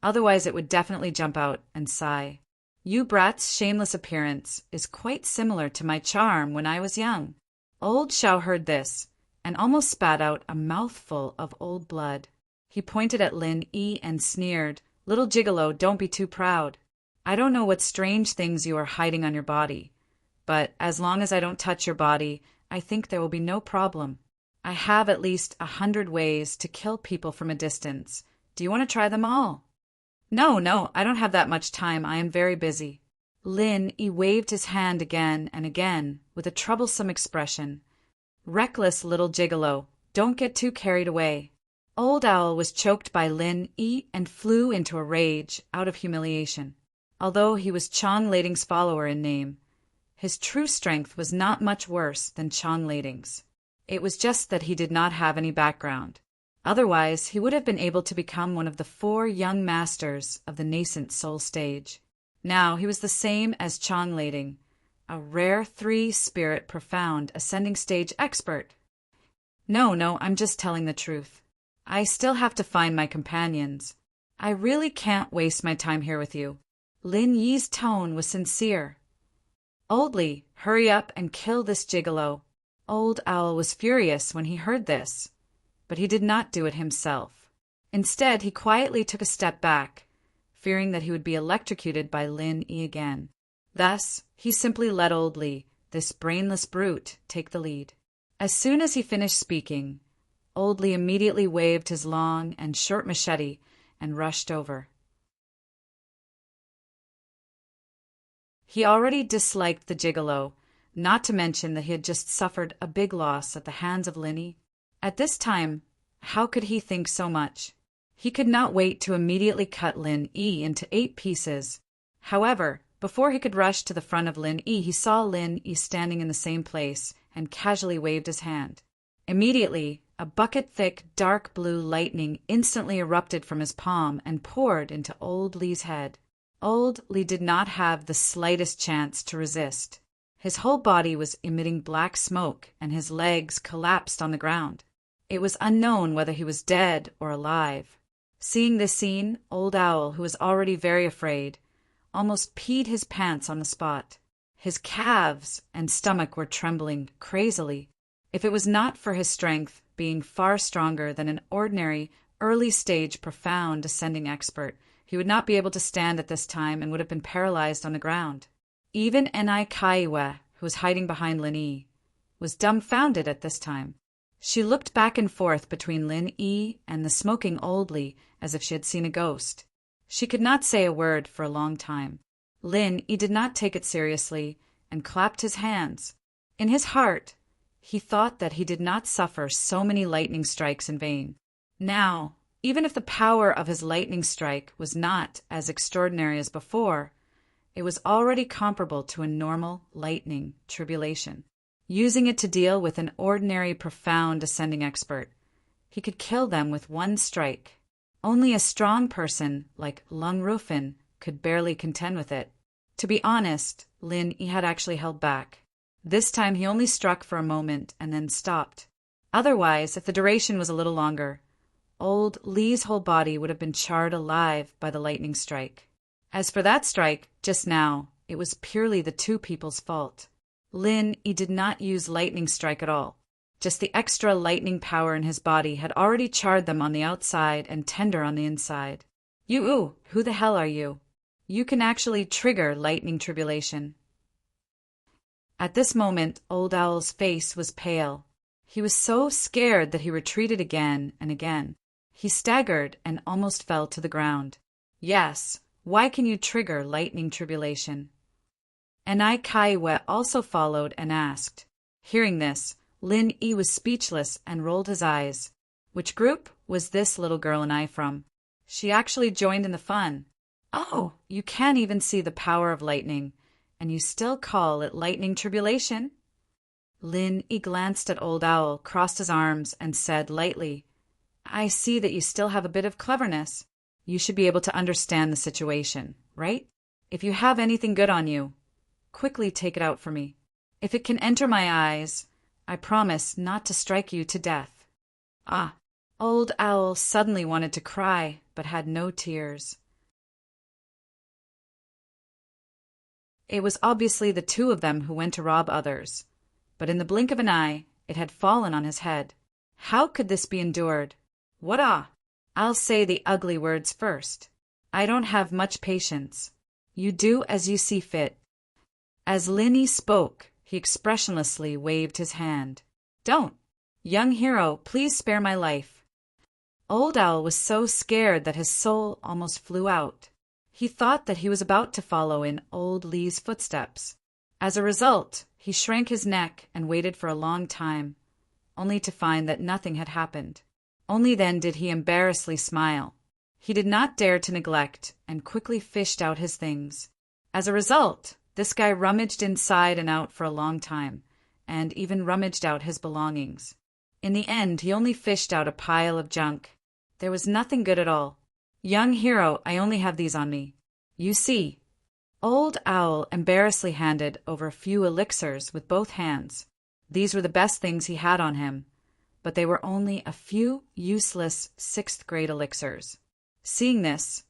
Otherwise, it would definitely jump out and sigh. You brat's shameless appearance is quite similar to my charm when I was young. Old Zhao heard this and almost spat out a mouthful of old blood. He pointed at Lin Yi and sneered, "Little gigolo, don't be too proud. I don't know what strange things you are hiding on your body, but as long as I don't touch your body, I think there will be no problem. I have at least 100 ways to kill people from a distance. Do you want to try them all?" No, I don't have that much time. I am very busy. Lin Yi waved his hand again and again with a troublesome expression. Reckless little gigolo, don't get too carried away. Old Owl was choked by Lin Yi and flew into a rage out of humiliation. Although he was Chang Lading's follower in name, his true strength was not much worse than Chang Lading's. It was just that he did not have any background. Otherwise, he would have been able to become one of the 4 young masters of the nascent soul stage. Now he was the same as Chang Lading, a rare 3-spirit profound ascending stage expert. No, I'm just telling the truth. I still have to find my companions. I really can't waste my time here with you. Lin Yi's tone was sincere. Old Li, hurry up and kill this gigolo. Old Owl was furious when he heard this, but he did not do it himself. Instead, he quietly took a step back, fearing that he would be electrocuted by Lin Yi again. Thus, he simply let Old Li, this brainless brute, take the lead. As soon as he finished speaking, Old Li immediately waved his long and short machete and rushed over. He already disliked the gigolo, not to mention that he had just suffered a big loss at the hands of Lin Yi. At this time, how could he think so much? He could not wait to immediately cut Lin Yi into 8 pieces. However, before he could rush to the front of Lin Yi, he saw Lin Yi standing in the same place and casually waved his hand. Immediately, a bucket-thick dark blue lightning instantly erupted from his palm and poured into Old Li's head. Old Li did not have the slightest chance to resist. His whole body was emitting black smoke and his legs collapsed on the ground. It was unknown whether he was dead or alive. Seeing this scene, Old Owl, who was already very afraid, almost peed his pants on the spot. His calves and stomach were trembling crazily. If it was not for his strength being far stronger than an ordinary, early-stage, profound ascending expert, he would not be able to stand at this time and would have been paralyzed on the ground. Even Enai Kaiwa, who was hiding behind Lin Yi, was dumbfounded at this time. She looked back and forth between Lin Yi and the smoking Old Li as if she had seen a ghost. She could not say a word for a long time. Lin Yi did not take it seriously and clapped his hands. In his heart, he thought that he did not suffer so many lightning strikes in vain. Now, even if the power of his lightning strike was not as extraordinary as before, it was already comparable to a normal lightning tribulation. Using it to deal with an ordinary profound ascending expert, he could kill them with 1 strike. Only a strong person like Lung Rufin could barely contend with it. To be honest, Lin Yi had actually held back. This time he only struck for a moment and then stopped. Otherwise, if the duration was a little longer, Old Li's whole body would have been charred alive by the lightning strike. As for that strike, just now, it was purely the 2 people's fault. Lin Yi did not use lightning strike at all. Just the extra lightning power in his body had already charred them on the outside and tender on the inside. Who the hell are you? You can actually trigger lightning tribulation. At this moment, Old Owl's face was pale. He was so scared that he retreated again and again. He staggered and almost fell to the ground. Yes, why can you trigger lightning tribulation? Anai Kaiwe also followed and asked. Hearing this, Lin Yi was speechless and rolled his eyes. Which group was this little girl and I from? She actually joined in the fun. Oh, you can't even see the power of lightning, and you still call it lightning tribulation? Lin Yi glanced at Old Owl, crossed his arms, and said lightly, I see that you still have a bit of cleverness. You should be able to understand the situation, right? If you have anything good on you, quickly take it out for me. If it can enter my eyes, I promise not to strike you to death. Ah, Old Owl suddenly wanted to cry, but had no tears. It was obviously the two of them who went to rob others, but in the blink of an eye, it had fallen on his head. How could this be endured? What? I'll say the ugly words first. I don't have much patience. You do as you see fit. As Lin Yi spoke, he expressionlessly waved his hand. Don't! Young hero, please spare my life. Old Owl was so scared that his soul almost flew out. He thought that he was about to follow in Old Li's footsteps. As a result, he shrank his neck and waited for a long time, only to find that nothing had happened. Only then did he embarrassedly smile. He did not dare to neglect and quickly fished out his things. As a result, this guy rummaged inside and out for a long time, and even rummaged out his belongings. In the end, he only fished out a pile of junk. There was nothing good at all. Young hero, I only have these on me. You see. Old Owl embarrassedly handed over a few elixirs with both hands. These were the best things he had on him, but they were only a few useless 6th-grade elixirs. Seeing this,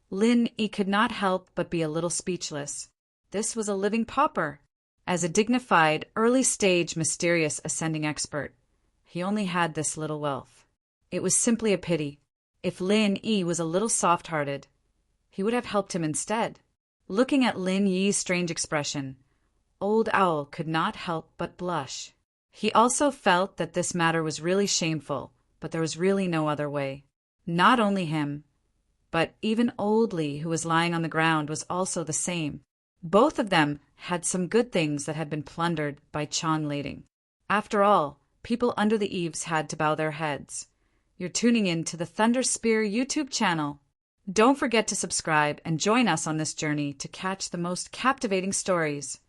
Lin Yi could not help but be a little speechless. This was a living pauper. As a dignified, early-stage, mysterious ascending expert, he only had this little wealth. It was simply a pity. If Lin Yi was a little soft-hearted, he would have helped him instead. Looking at Lin Yi's strange expression, Old Owl could not help but blush. He also felt that this matter was really shameful, but there was really no other way. Not only him, but even Old Li, who was lying on the ground, was also the same. Both of them had some good things that had been plundered by Chong Lading. After all, people under the eaves had to bow their heads. You're tuning in to the Thunder Spear YouTube channel. Don't forget to subscribe and join us on this journey to catch the most captivating stories.